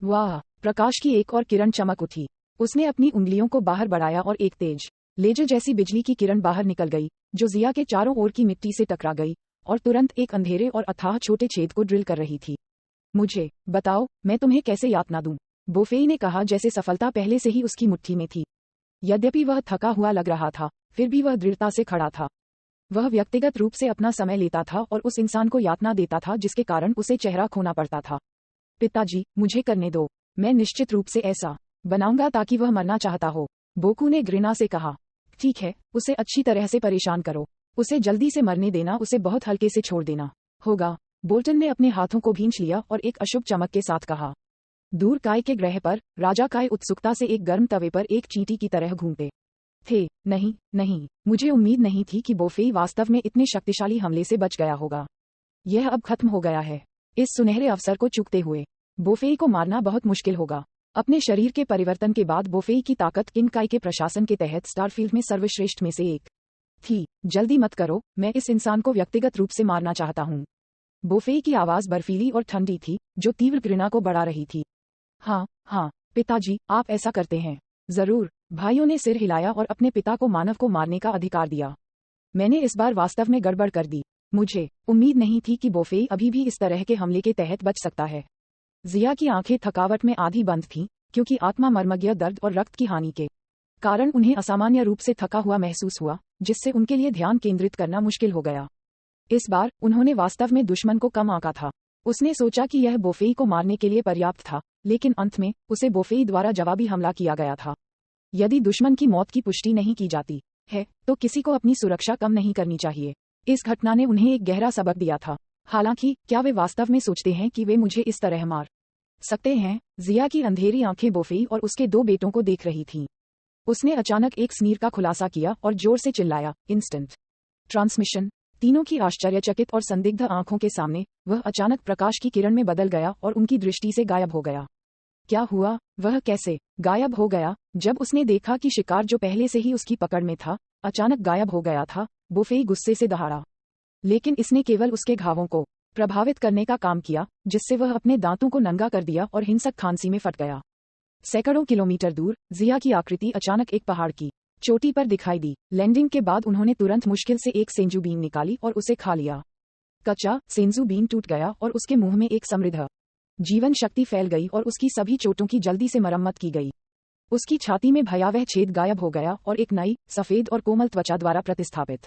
वाह! प्रकाश की एक और किरण चमक उठी। उसने अपनी उंगलियों को बाहर बढ़ाया और एक तेज लेजर जैसी बिजली की किरण बाहर निकल गई, जो जिया के चारों ओर की मिट्टी से टकरा गई और तुरंत एक अंधेरे और अथाह छोटे छेद को ड्रिल कर रही थी। मुझे बताओ, मैं तुम्हें कैसे यातना दूं? बोफेई ने कहा, जैसे सफलता पहले से ही उसकी मुट्ठी में थी। यद्यपि वह थका हुआ लग रहा था, फिर भी वह दृढ़ता से खड़ा था। वह व्यक्तिगत रूप से अपना समय लेता था और उस इंसान को यातना देता था जिसके कारण उसे चेहरा खोना पड़ता था। पिताजी, मुझे करने दो। मैं निश्चित रूप से ऐसा बनाऊंगा ताकि वह मरना चाहता हो। बोकू ने घृणा से कहा। ठीक है, उसे अच्छी तरह से परेशान करो। उसे जल्दी से मरने देना, उसे बहुत हल्के से छोड़ देना होगा। बोल्टन ने अपने हाथों को भींच लिया और एक अशुभ चमक के साथ कहा। दूर काय के ग्रह पर राजा काय उत्सुकता से एक गर्म तवे पर एक चींटी की तरह घूमते थे। नहीं, नहीं, मुझे उम्मीद नहीं थी कि बोफेई वास्तव में इतने शक्तिशाली हमले से बच गया होगा। यह अब खत्म हो गया है। इस सुनहरे अवसर को चूकते हुए बोफेई को मारना बहुत मुश्किल होगा। अपने शरीर के परिवर्तन के बाद बोफेई की ताकत किंग काय के प्रशासन के तहत स्टारफील्ड में सर्वश्रेष्ठ में से एक थी। जल्दी मत करो, मैं इस इंसान को व्यक्तिगत रूप से मारना चाहता हूँ। बोफेई की आवाज बर्फीली और ठंडी थी, जो तीव्र घृणा को बढ़ा रही थी। हाँ, हाँ, पिताजी, आप ऐसा करते हैं। जरूर। भाइयों ने सिर हिलाया और अपने पिता को मानव को मारने का अधिकार दिया। मैंने इस बार वास्तव में गड़बड़ कर दी। मुझे उम्मीद नहीं थी कि बोफेई अभी भी इस तरह के हमले के तहत बच सकता है। जिया की आंखें थकावट में आधी बंद थीं, क्योंकि आत्मा मर्मज्ञ दर्द और रक्त की हानि के कारण उन्हें असामान्य रूप से थका हुआ महसूस हुआ, जिससे उनके लिए ध्यान केंद्रित करना मुश्किल हो गया। इस बार उन्होंने वास्तव में दुश्मन को कम आंका था। उसने सोचा कि यह बोफेई को मारने के लिए पर्याप्त था, लेकिन अंत में उसे बोफेई द्वारा जवाबी हमला किया गया था। यदि दुश्मन की मौत की पुष्टि नहीं की जाती है तो किसी को अपनी सुरक्षा कम नहीं करनी चाहिए। इस घटना ने उन्हें एक गहरा सबक दिया था। हालांकि क्या वे वास्तव में सोचते हैं कि वे मुझे इस तरह मार सकते हैं? जिया की अंधेरी आंखें बोफेई और उसके 2 बेटों को देख रही थीं। उसने अचानक एक स्नीर का खुलासा किया और जोर से चिल्लाया, इंस्टेंट ट्रांसमिशन। तीनों की आश्चर्यचकित और संदिग्ध आंखों के सामने वह अचानक प्रकाश की किरण में बदल गया और उनकी दृष्टि से गायब हो गया। क्या हुआ? वह कैसे गायब हो गया? जब उसने देखा कि शिकार जो पहले से ही उसकी पकड़ में था अचानक गायब हो गया था, बोफेई गुस्से से दहाड़ा। लेकिन इसने केवल उसके घावों को प्रभावित करने का काम किया, जिससे वह अपने दांतों को नंगा कर दिया और हिंसक खांसी में फट गया। सैकड़ों किलोमीटर दूर जिया की आकृति अचानक एक पहाड़ की चोटी पर दिखाई दी। लैंडिंग के बाद उन्होंने तुरंत मुश्किल से एक सेंजू बीन निकाली और उसे खा लिया। कच्चा सेंजू बीन टूट गया और उसके मुंह में एक समृद्ध जीवन शक्ति फैल गई और उसकी सभी चोटों की जल्दी से मरम्मत की गई। उसकी छाती में भयावह छेद गायब हो गया और एक नई सफेद और कोमल त्वचा द्वारा प्रतिस्थापित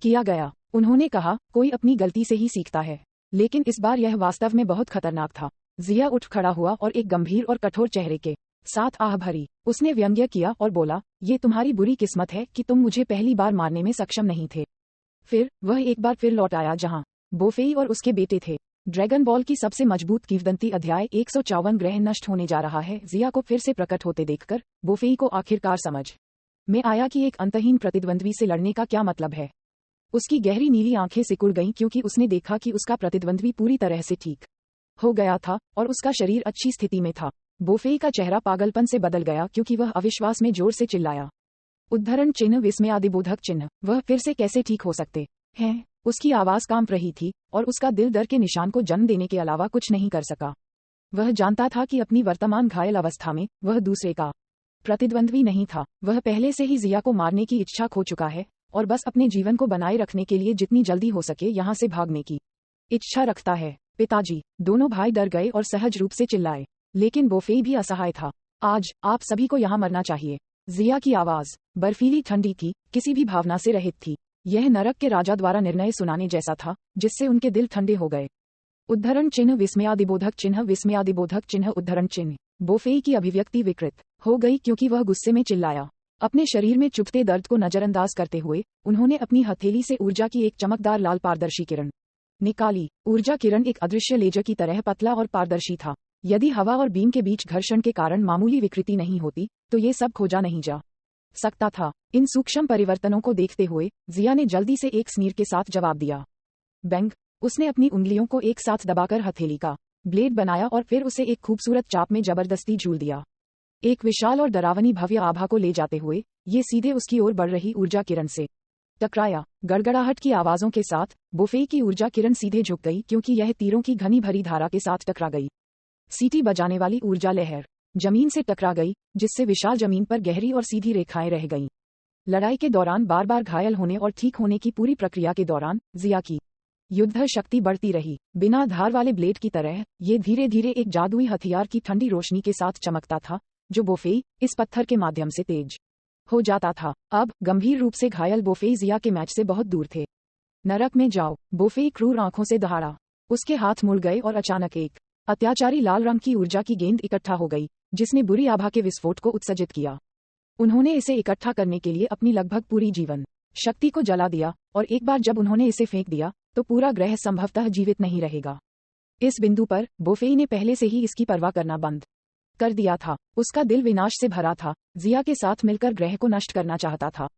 किया गया। उन्होंने कहा, कोई अपनी गलती से ही सीखता है, लेकिन इस बार यह वास्तव में बहुत खतरनाक था। जिया उठ खड़ा हुआ और एक गंभीर और कठोर चेहरे के साथ आह भरी उसने व्यंग्य किया और बोला, ये तुम्हारी बुरी किस्मत है कि तुम मुझे पहली बार मारने में सक्षम नहीं थे। फिर वह एक बार फिर लौट आया जहां बोफेई और उसके बेटे थे। ड्रैगन बॉल की सबसे मजबूत किंवदंती अध्याय 154 ग्रह नष्ट होने जा रहा है। जिया को फिर से प्रकट होते देखकर बोफेई को आखिरकार समझ में आया कि एक अंतहीन प्रतिद्वंद्वी से लड़ने का क्या मतलब है। उसकी गहरी नीली आंखें सिकुड़ गईं क्योंकि उसने देखा कि उसका प्रतिद्वंद्वी पूरी तरह से ठीक हो गया था और उसका शरीर अच्छी स्थिति में था। बोफेई का चेहरा पागलपन से बदल गया क्योंकि वह अविश्वास में जोर से चिल्लाया, उद्धरण चिन्ह विस्मयादिबोधक चिन्ह, वह फिर से कैसे ठीक हो सकते हैं? उसकी आवाज कांप रही थी और उसका दिल डर के निशान को जन्म देने के अलावा कुछ नहीं कर सका। वह जानता था कि अपनी वर्तमान घायल अवस्था में वह दूसरे का प्रतिद्वंद्वी नहीं था। वह पहले से ही जिया को मारने की इच्छा खो चुका है और बस अपने जीवन को बनाए रखने के लिए जितनी जल्दी हो सके यहाँ से भागने की इच्छा रखता है। पिताजी! दोनों भाई डर गए और सहज रूप से चिल्लाए, लेकिन बोफेई भी असहाय था। आज आप सभी को यहाँ मरना चाहिए। जिया की आवाज बर्फीली ठंडी थी, किसी भी भावना से रहित थी। यह नरक के राजा द्वारा निर्णय सुनाने जैसा था, जिससे उनके दिल ठंडे हो गए। उद्धरण चिन्ह विस्मयादिबोधक चिन्ह, विस्मयादिबोधक चिन्ह, उद्धरण चिन्ह। बोफेई की अभिव्यक्ति विकृत हो गई क्योंकि वह गुस्से में चिल्लाया। अपने शरीर में चुभते दर्द को नजरअंदाज करते हुए उन्होंने अपनी हथेली से ऊर्जा की एक चमकदार लाल पारदर्शी किरण निकाली। ऊर्जा किरण एक अदृश्य लेजर की तरह पतला और पारदर्शी था। यदि हवा और बीम के बीच घर्षण के कारण मामूली विकृति नहीं होती तो ये सब खोजा नहीं जा सकता था। इन सूक्ष्म परिवर्तनों को देखते हुए जिया ने जल्दी से एक स्नीर के साथ जवाब दिया, बैंग। उसने अपनी उंगलियों को एक साथ दबाकर हथेली का ब्लेड बनाया और फिर उसे एक खूबसूरत चाप में जबरदस्ती झूल दिया। एक विशाल और डरावनी भव्य आभा को ले जाते हुए ये सीधे उसकी ओर बढ़ रही ऊर्जा किरण से टकराया। गड़गड़ाहट की आवाजों के साथ बोफेई की ऊर्जा किरण सीधे झुक गई क्योंकि यह तीरों की घनी भरी धारा के साथ टकरा गई। सीटी बजाने वाली ऊर्जा लहर जमीन से टकरा गई, जिससे विशाल जमीन पर गहरी और सीधी रेखाएं रह गईं। लड़ाई के दौरान बार बार घायल होने और ठीक होने की पूरी प्रक्रिया के दौरान जिया की युद्ध शक्ति बढ़ती रही। बिना धार वाले ब्लेड की तरह ये धीरे धीरे एक जादुई हथियार की ठंडी रोशनी के साथ चमकता था, जो बोफेई इस पत्थर के माध्यम से तेज हो जाता था। अब गंभीर रूप से घायल बोफेई जिया के मैच से बहुत दूर थे। नरक में जाओ! बोफेई क्रूर आंखों से दहाड़ा। उसके हाथ मुड़ गए और अचानक एक अत्याचारी लाल रंग की ऊर्जा की गेंद इकट्ठा हो गई, जिसने बुरी आभा के विस्फोट को उत्सर्जित किया। उन्होंने इसे इकट्ठा करने के लिए अपनी लगभग पूरी जीवन शक्ति को जला दिया और एक बार जब उन्होंने इसे फेंक दिया तो पूरा ग्रह संभवतः जीवित नहीं रहेगा। इस बिंदु पर बोफेई ने पहले से ही इसकी परवाह करना बंद कर दिया था। उसका दिल विनाश से भरा था। जिया के साथ मिलकर ग्रह को नष्ट करना चाहता था।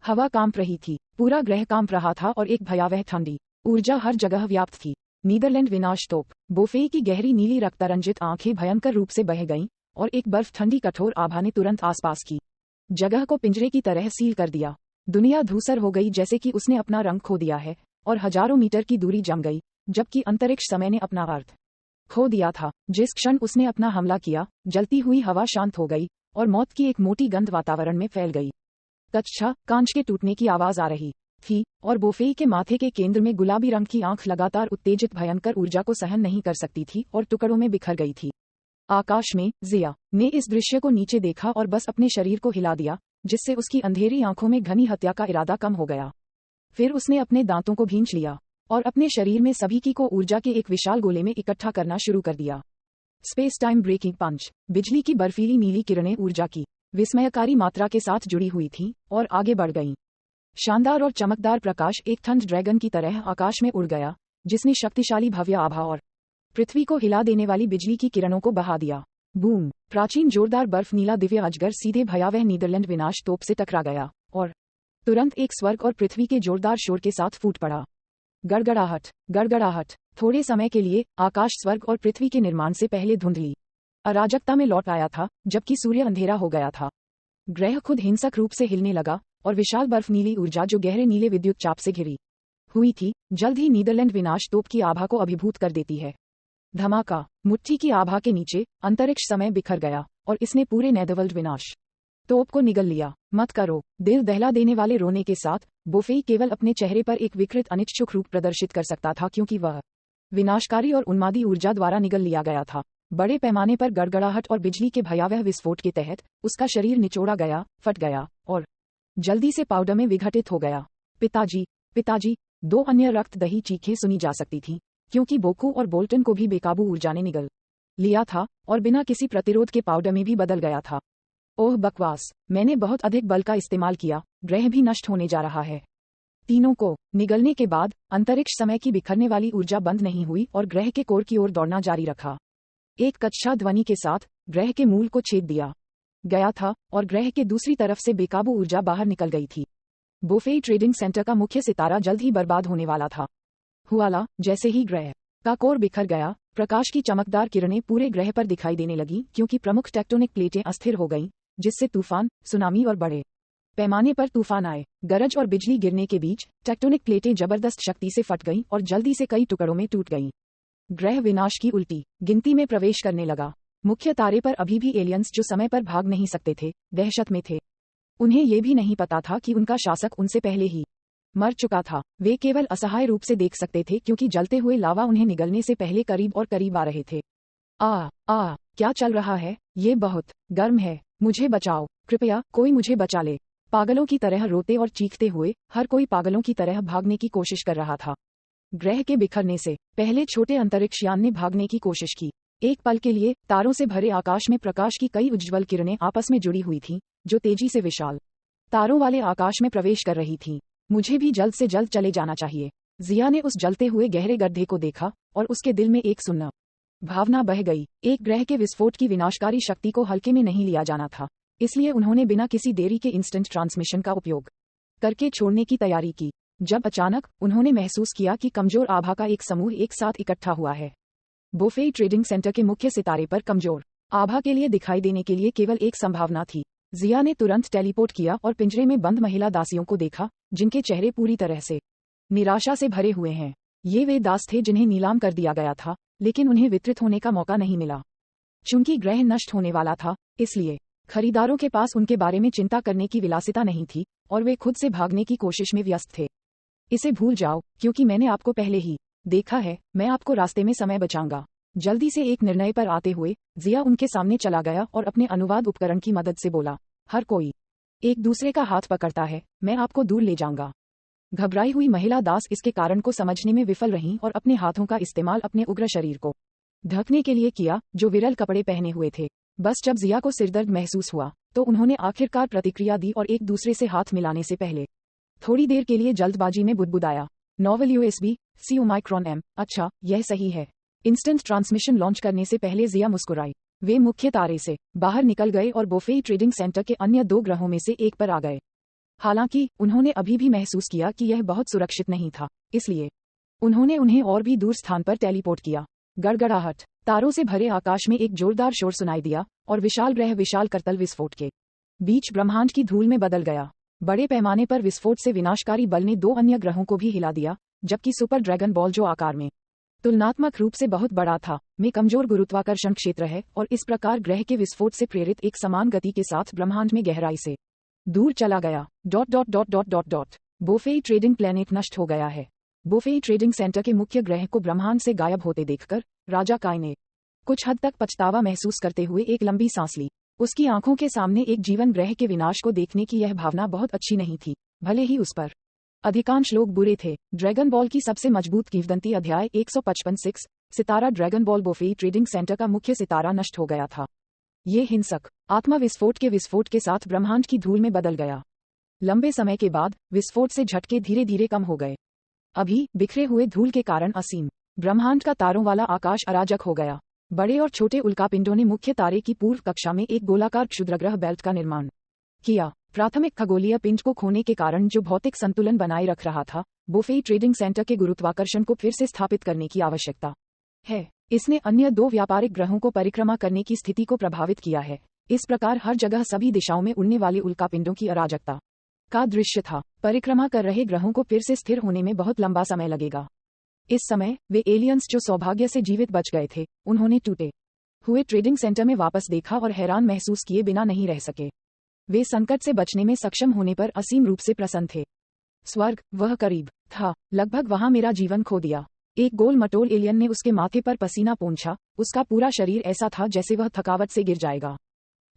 हवा कांप रही थी, पूरा ग्रह कांप रहा था और एक भयावह ठंडी ऊर्जा हर जगह व्याप्त थी। नीदरलैंड विनाश तोप। बोफेई की गहरी नीली रक्तरंजित आंखें भयंकर रूप से बह गईं और एक बर्फ ठंडी कठोर आभा ने तुरंत आसपास की जगह को पिंजरे की तरह सील कर दिया। दुनिया धूसर हो गई जैसे कि उसने अपना रंग खो दिया है और हजारों मीटर की दूरी जम गई, जबकि अंतरिक्ष समय ने अपना अर्थ खो दिया था। जिस क्षण उसने अपना हमला किया, जलती हुई हवा शांत हो गई और मौत की एक मोटी गंध वातावरण में फैल गई। कच्छा कांच के टूटने की आवाज आ रही थी और बोफेई के माथे के केंद्र में गुलाबी रंग की आंख लगातार उत्तेजित भयंकर ऊर्जा को सहन नहीं कर सकती थी और टुकड़ों में बिखर गई थी। आकाश में जिया ने इस दृश्य को नीचे देखा और बस अपने शरीर को हिला दिया, जिससे उसकी अंधेरी आंखों में घनी हत्या का इरादा कम हो गया। फिर उसने अपने दांतों को भींच लिया और अपने शरीर में सभी की को ऊर्जा के एक विशाल गोले में इकट्ठा करना शुरू कर दिया। स्पेस टाइम ब्रेकिंग पंच। बिजली की बर्फीली नीली किरणें ऊर्जा की विस्मयकारी मात्रा के साथ जुड़ी हुई थीं और आगे बढ़ गईं। शानदार और चमकदार प्रकाश एक थंड ड्रैगन की तरह आकाश में उड़ गया, जिसने शक्तिशाली भव्य आभा और पृथ्वी को हिला देने वाली बिजली की किरणों को बहा दिया। बूम! प्राचीन जोरदार बर्फ नीला दिव्य अजगर सीधे भयावह नीदरलैंड विनाश तोप से टकरा गया और तुरंत एक स्वर्ग और पृथ्वी के जोरदार शोर के साथ फूट पड़ा। गड़गड़ाहट, गड़गड़ाहट। थोड़े समय के लिए आकाश स्वर्ग और पृथ्वी के निर्माण से पहले धुंधली अराजकता में लौट आया था, जबकि सूर्य अंधेरा हो गया था। ग्रह खुद हिंसक रूप से हिलने लगा और विशाल बर्फ नीली ऊर्जा जो गहरे नीले विद्युत चाप से घिरी हुई थी, जल्द ही नीदरलैंड विनाश तोप की आभा को अभिभूत कर देती है। धमाका! मुट्ठी की आभा के नीचे अंतरिक्ष समय बिखर गया और इसने पूरे नेदरवर्ल्ड विनाश तोप को निगल लिया। मत करो! दिल दहला देने वाले रोने के साथ बोफेई केवल अपने चेहरे पर एक विकृत अनिच्छुक रूप प्रदर्शित कर सकता था, क्योंकि वह विनाशकारी और उन्मादी ऊर्जा द्वारा निगल लिया गया था। बड़े पैमाने पर गड़गड़ाहट और बिजली के भयावह विस्फोट के तहत उसका शरीर निचोड़ा गया, फट गया और जल्दी से पाउडर में विघटित हो गया। पिताजी, पिताजी! दो अन्य रक्त दही चीखें सुनी जा सकती थीं, क्योंकि बोकू और बोल्टन को भी बेकाबू ऊर्जा ने निगल लिया था और बिना किसी प्रतिरोध के पाउडर में भी बदल गया था। ओह बकवास! मैंने बहुत अधिक बल का इस्तेमाल किया, ग्रह भी नष्ट होने जा रहा है। तीनों को निगलने के बाद अंतरिक्ष समय की बिखरने वाली ऊर्जा बंद नहीं हुई और ग्रह के कोर की ओर दौड़ना जारी रखा। एक कच्चा ध्वनि के साथ ग्रह के मूल को छेद दिया गया था और ग्रह के दूसरी तरफ से बेकाबू ऊर्जा बाहर निकल गई थी। बोफेई ट्रेडिंग सेंटर का मुख्य सितारा जल्द ही बर्बाद होने वाला था। हुआला! जैसे ही ग्रह का कोर बिखर गया, प्रकाश की चमकदार किरणें पूरे ग्रह पर दिखाई देने लगी, क्योंकि प्रमुख टेक्टोनिक प्लेटें अस्थिर हो गईं, जिससे तूफान, सुनामी और बड़े पैमाने पर तूफान आए। गरज और बिजली गिरने के बीच टेक्टोनिक प्लेटें जबरदस्त शक्ति से फट गईं और जल्दी से कई टुकड़ों में टूट गईं। ग्रह विनाश की उल्टी गिनती में प्रवेश करने लगा। मुख्य तारे पर अभी भी एलियंस जो समय पर भाग नहीं सकते थे, दहशत में थे। उन्हें ये भी नहीं पता था कि उनका शासक उनसे पहले ही मर चुका था। वे केवल असहाय रूप से देख सकते थे, क्योंकि जलते हुए लावा उन्हें निगलने से पहले करीब और करीब आ रहे थे। क्या चल रहा है? ये बहुत गर्म है। मुझे बचाओ, कृपया कोई मुझे बचा ले। पागलों की तरह रोते और चीखते हुए हर कोई पागलों की तरह भागने की कोशिश कर रहा था। ग्रह के बिखरने से पहले छोटे अंतरिक्ष यान ने भागने की कोशिश की। एक पल के लिए तारों से भरे आकाश में प्रकाश की कई उज्ज्वल किरणें आपस में जुड़ी हुई थीं, जो तेजी से विशाल तारों वाले आकाश में प्रवेश कर रही थीं। मुझे भी जल्द से जल्द चले जाना चाहिए। जिया ने उस जलते हुए गहरे गड्ढे को देखा और उसके दिल में एक सुन्न भावना बह गई। एक ग्रह के विस्फोट की विनाशकारी शक्ति को हल्के में नहीं लिया जाना था, इसलिए उन्होंने बिना किसी देरी के इंस्टेंट ट्रांसमिशन का उपयोग करके छोड़ने की तैयारी की। जब अचानक उन्होंने महसूस किया कि कमजोर आभा का एक समूह एक साथ इकट्ठा हुआ है। बोफेई ट्रेडिंग सेंटर के मुख्य सितारे पर कमजोर आभा के लिए दिखाई देने के लिए केवल एक संभावना थी। जिया ने तुरंत टेलीपोर्ट किया और पिंजरे में बंद महिला दासियों को देखा, जिनके चेहरे पूरी तरह से निराशा से भरे हुए हैं। ये वे दास थे जिन्हें नीलाम कर दिया गया था, लेकिन उन्हें वितरित होने का मौका नहीं मिला। चूंकि ग्रह नष्ट होने वाला था, इसलिए खरीदारों के पास उनके बारे में चिंता करने की विलासिता नहीं थी और वे खुद से भागने की कोशिश में व्यस्त थे। इसे भूल जाओ, क्योंकि मैंने आपको पहले ही देखा है। मैं आपको रास्ते में समय बचाऊंगा। जल्दी से एक निर्णय पर आते हुए जिया उनके सामने चला गया और अपने अनुवाद उपकरण की मदद से बोला, हर कोई एक दूसरे का हाथ पकड़ता है, मैं आपको दूर ले जाऊंगा। घबराई हुई महिला दास इसके कारण को समझने में विफल रहीं और अपने हाथों का इस्तेमाल अपने उग्र शरीर को ढकने के लिए किया, जो विरल कपड़े पहने हुए थे। बस जब जिया को सिरदर्द महसूस हुआ, तो उन्होंने आखिरकार प्रतिक्रिया दी और एक दूसरे से हाथ मिलाने से पहले थोड़ी देर के लिए जल्दबाजी में बुदबुदाया, novel USB C Omicron M। अच्छा, यह सही है। इंस्टेंट ट्रांसमिशन लॉन्च करने से पहले जिया मुस्कुराई। वे मुख्य तारे से बाहर निकल गए और बोफेई ट्रेडिंग सेंटर के अन्य 2 ग्रहों में से एक पर आ गए। हालांकि उन्होंने अभी भी महसूस किया कि यह बहुत सुरक्षित नहीं था, इसलिए उन्होंने उन्हें और भी दूर स्थान पर टेलीपोर्ट किया। गड़गड़ाहट, तारों से भरे आकाश में एक जोरदार शोर सुनाई दिया और विशाल ग्रह विशाल करतल विस्फोट के बीच ब्रह्मांड की धूल में बदल गया। बड़े पैमाने पर विस्फोट से विनाशकारी बल ने 2 अन्य ग्रहों को भी हिला दिया, जबकि सुपर ड्रैगन बॉल, जो आकार में तुलनात्मक रूप से बहुत बड़ा था, में कमजोर गुरुत्वाकर्षण क्षेत्र है और इस प्रकार ग्रह के विस्फोट से प्रेरित एक समान गति के साथ ब्रह्मांड में गहराई से दूर चला गया। बोफेई ट्रेडिंग प्लेनेट नष्ट हो गया है। बोफेई ट्रेडिंग सेंटर के मुख्य ग्रह को ब्रह्मांड से गायब होते देखकर राजा काय ने कुछ हद तक पछतावा महसूस करते हुए एक लंबी सांस ली। उसकी आंखों के सामने एक जीवन ग्रह के विनाश को देखने की यह भावना बहुत अच्छी नहीं थी, भले ही उस पर अधिकांश लोग बुरे थे। ड्रैगन बॉल की सबसे मजबूत किंवदंती अध्याय 155 सितारा ड्रैगन बॉल। बोफेई ट्रेडिंग सेंटर का मुख्य सितारा नष्ट हो गया था। ये हिंसक आत्मविस्फोट के विस्फोट के साथ ब्रह्मांड की धूल में बदल गया। लंबे समय के बाद विस्फोट से झटके धीरे धीरे कम हो गए। अभी बिखरे हुए धूल के कारण असीम ब्रह्मांड का तारों वाला आकाश अराजक हो गया। बड़े और छोटे उल्कापिंडों ने मुख्य तारे की पूर्व कक्षा में एक गोलाकार क्षुद्रग्रह बेल्ट का निर्माण किया। प्राथमिक खगोलीय पिंड को खोने के कारण जो भौतिक संतुलन बनाए रख रहा था, बोफे ट्रेडिंग सेंटर के गुरुत्वाकर्षण को फिर से स्थापित करने की आवश्यकता है। इसने अन्य 2 व्यापारिक ग्रहों को परिक्रमा करने की स्थिति को प्रभावित किया है। इस प्रकार हर जगह सभी दिशाओं में उड़ने वाले उल्कापिंडों की अराजकता का दृश्य था। परिक्रमा कर रहे ग्रहों को फिर से स्थिर होने में बहुत लंबा समय लगेगा। इस समय वे एलियंस जो सौभाग्य से जीवित बच गए थे, उन्होंने टूटे हुए ट्रेडिंग सेंटर में वापस देखा और हैरान महसूस किए बिना नहीं रह सके। वे संकट से बचने में सक्षम होने पर असीम रूप से प्रसन्न थे। स्वर्ग वह करीब था, लगभग वहां मेरा जीवन खो दिया। एक गोल मटोल एलियन ने उसके माथे पर पसीना पोंछा। उसका पूरा शरीर ऐसा था जैसे वह थकावट से गिर जाएगा।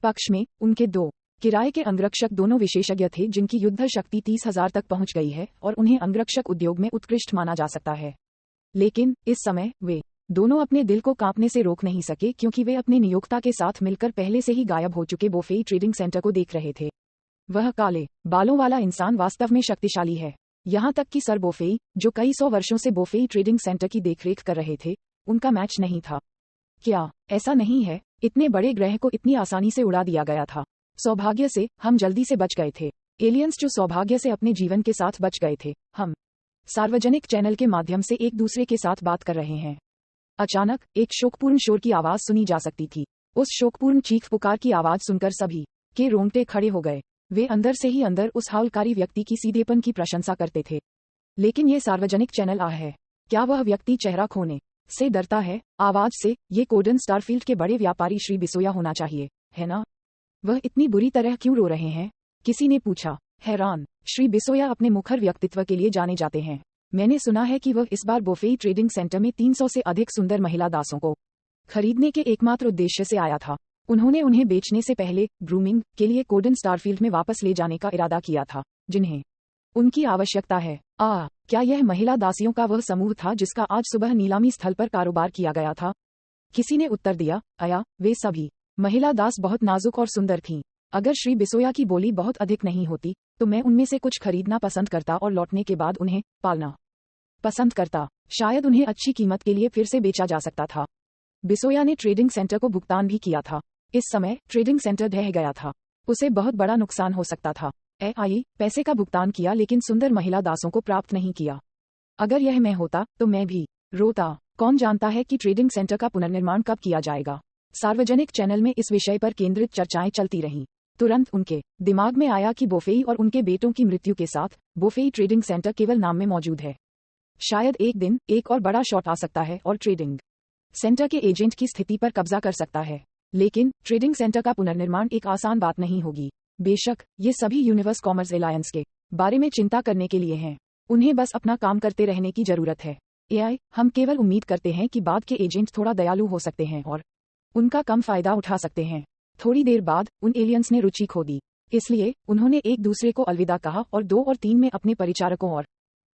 पक्ष में उनके 2 किराए के अंगरक्षक दोनों विशेषज्ञ थे जिनकी युद्ध शक्ति 30,000 तक पहुंच गई है और उन्हें अंगरक्षक उद्योग में उत्कृष्ट माना जा सकता है। लेकिन इस समय वे दोनों अपने दिल को कांपने से रोक नहीं सके, क्योंकि वे अपने नियोक्ता के साथ मिलकर पहले से ही गायब हो चुके बोफे ट्रेडिंग सेंटर को देख रहे थे। वह काले बालों वाला इंसान वास्तव में शक्तिशाली है। यहाँ तक कि सर बोफे, जो कई 100 वर्षों से बोफे ट्रेडिंग सेंटर की देखरेख कर रहे थे, उनका मैच नहीं था। क्या ऐसा नहीं है? इतने बड़े ग्रह को इतनी आसानी से उड़ा दिया गया था। सौभाग्य से हम जल्दी से बच गए थे। एलियंस जो सौभाग्य से अपने जीवन के साथ बच गए थे। हम सार्वजनिक चैनल के माध्यम से एक दूसरे के साथ बात कर रहे हैं। अचानक एक शोकपूर्ण शोर की आवाज सुनी जा सकती थी। उस शोकपूर्ण चीख पुकार की आवाज सुनकर सभी के रोंगटे खड़े हो गए। वे अंदर से ही अंदर उस हाउलकारी व्यक्ति की सीधेपन की प्रशंसा करते थे। लेकिन ये सार्वजनिक चैनल है। क्या वह व्यक्ति चेहरा खोने से डरता है? आवाज से ये कोडन स्टारफील्ड के बड़े व्यापारी श्री बिसोया होना चाहिए, है ना? वह इतनी बुरी तरह क्यों रो रहे हैं? किसी ने पूछा। हैरान, श्री बिसोया अपने मुखर व्यक्तित्व के लिए जाने जाते हैं। मैंने सुना है कि वह इस बार बोफे ट्रेडिंग सेंटर में 300 से अधिक सुंदर महिला दासों को खरीदने के एकमात्र उद्देश्य से आया था। उन्होंने उन्हें बेचने से पहले ग्रूमिंग के लिए कोडन स्टारफील्ड में वापस ले जाने का इरादा किया था, जिन्हें उनकी आवश्यकता है। क्या यह महिला दासियों का वह समूह था जिसका आज सुबह नीलामी स्थल पर कारोबार किया गया था? किसी ने उत्तर दिया, वे सभी महिला दास बहुत नाजुक और सुंदर थीं। अगर श्री बिसोया की बोली बहुत अधिक नहीं होती, तो मैं उनमें से कुछ खरीदना पसंद करता और लौटने के बाद उन्हें पालना पसंद करता। शायद उन्हें अच्छी कीमत के लिए फिर से बेचा जा सकता था। बिसोया ने ट्रेडिंग सेंटर को भुगतान भी किया था। इस समय ट्रेडिंग सेंटर ढह गया था। उसे बहुत बड़ा नुकसान हो सकता था। पैसे का भुगतान किया लेकिन सुंदर महिला दासों को प्राप्त नहीं किया। अगर यह मैं होता तो मैं भी रोता। कौन जानता है कि ट्रेडिंग सेंटर का पुनर्निर्माण कब किया जाएगा? सार्वजनिक चैनल में इस विषय पर केंद्रित चर्चाएं चलती रहीं। तुरंत उनके दिमाग में आया कि बोफे और उनके बेटों की मृत्यु के साथ बोफे ट्रेडिंग सेंटर केवल नाम में मौजूद है। शायद एक दिन एक और बड़ा शॉट आ सकता है और ट्रेडिंग सेंटर के एजेंट की स्थिति पर कब्जा कर सकता है। लेकिन ट्रेडिंग सेंटर का पुनर्निर्माण एक आसान बात नहीं होगी। बेशक ये सभी यूनिवर्स कॉमर्स एलायंस के बारे में चिंता करने के लिए हैं। उन्हें बस अपना काम करते रहने की जरूरत है। हम केवल उम्मीद करते हैं कि बाद के एजेंट थोड़ा दयालु हो सकते हैं और उनका कम फायदा उठा सकते हैं। थोड़ी देर बाद उन एलियंस ने रुचि खो दी, इसलिए उन्होंने एक दूसरे को अलविदा कहा और 2 और 3 में अपने परिचारकों और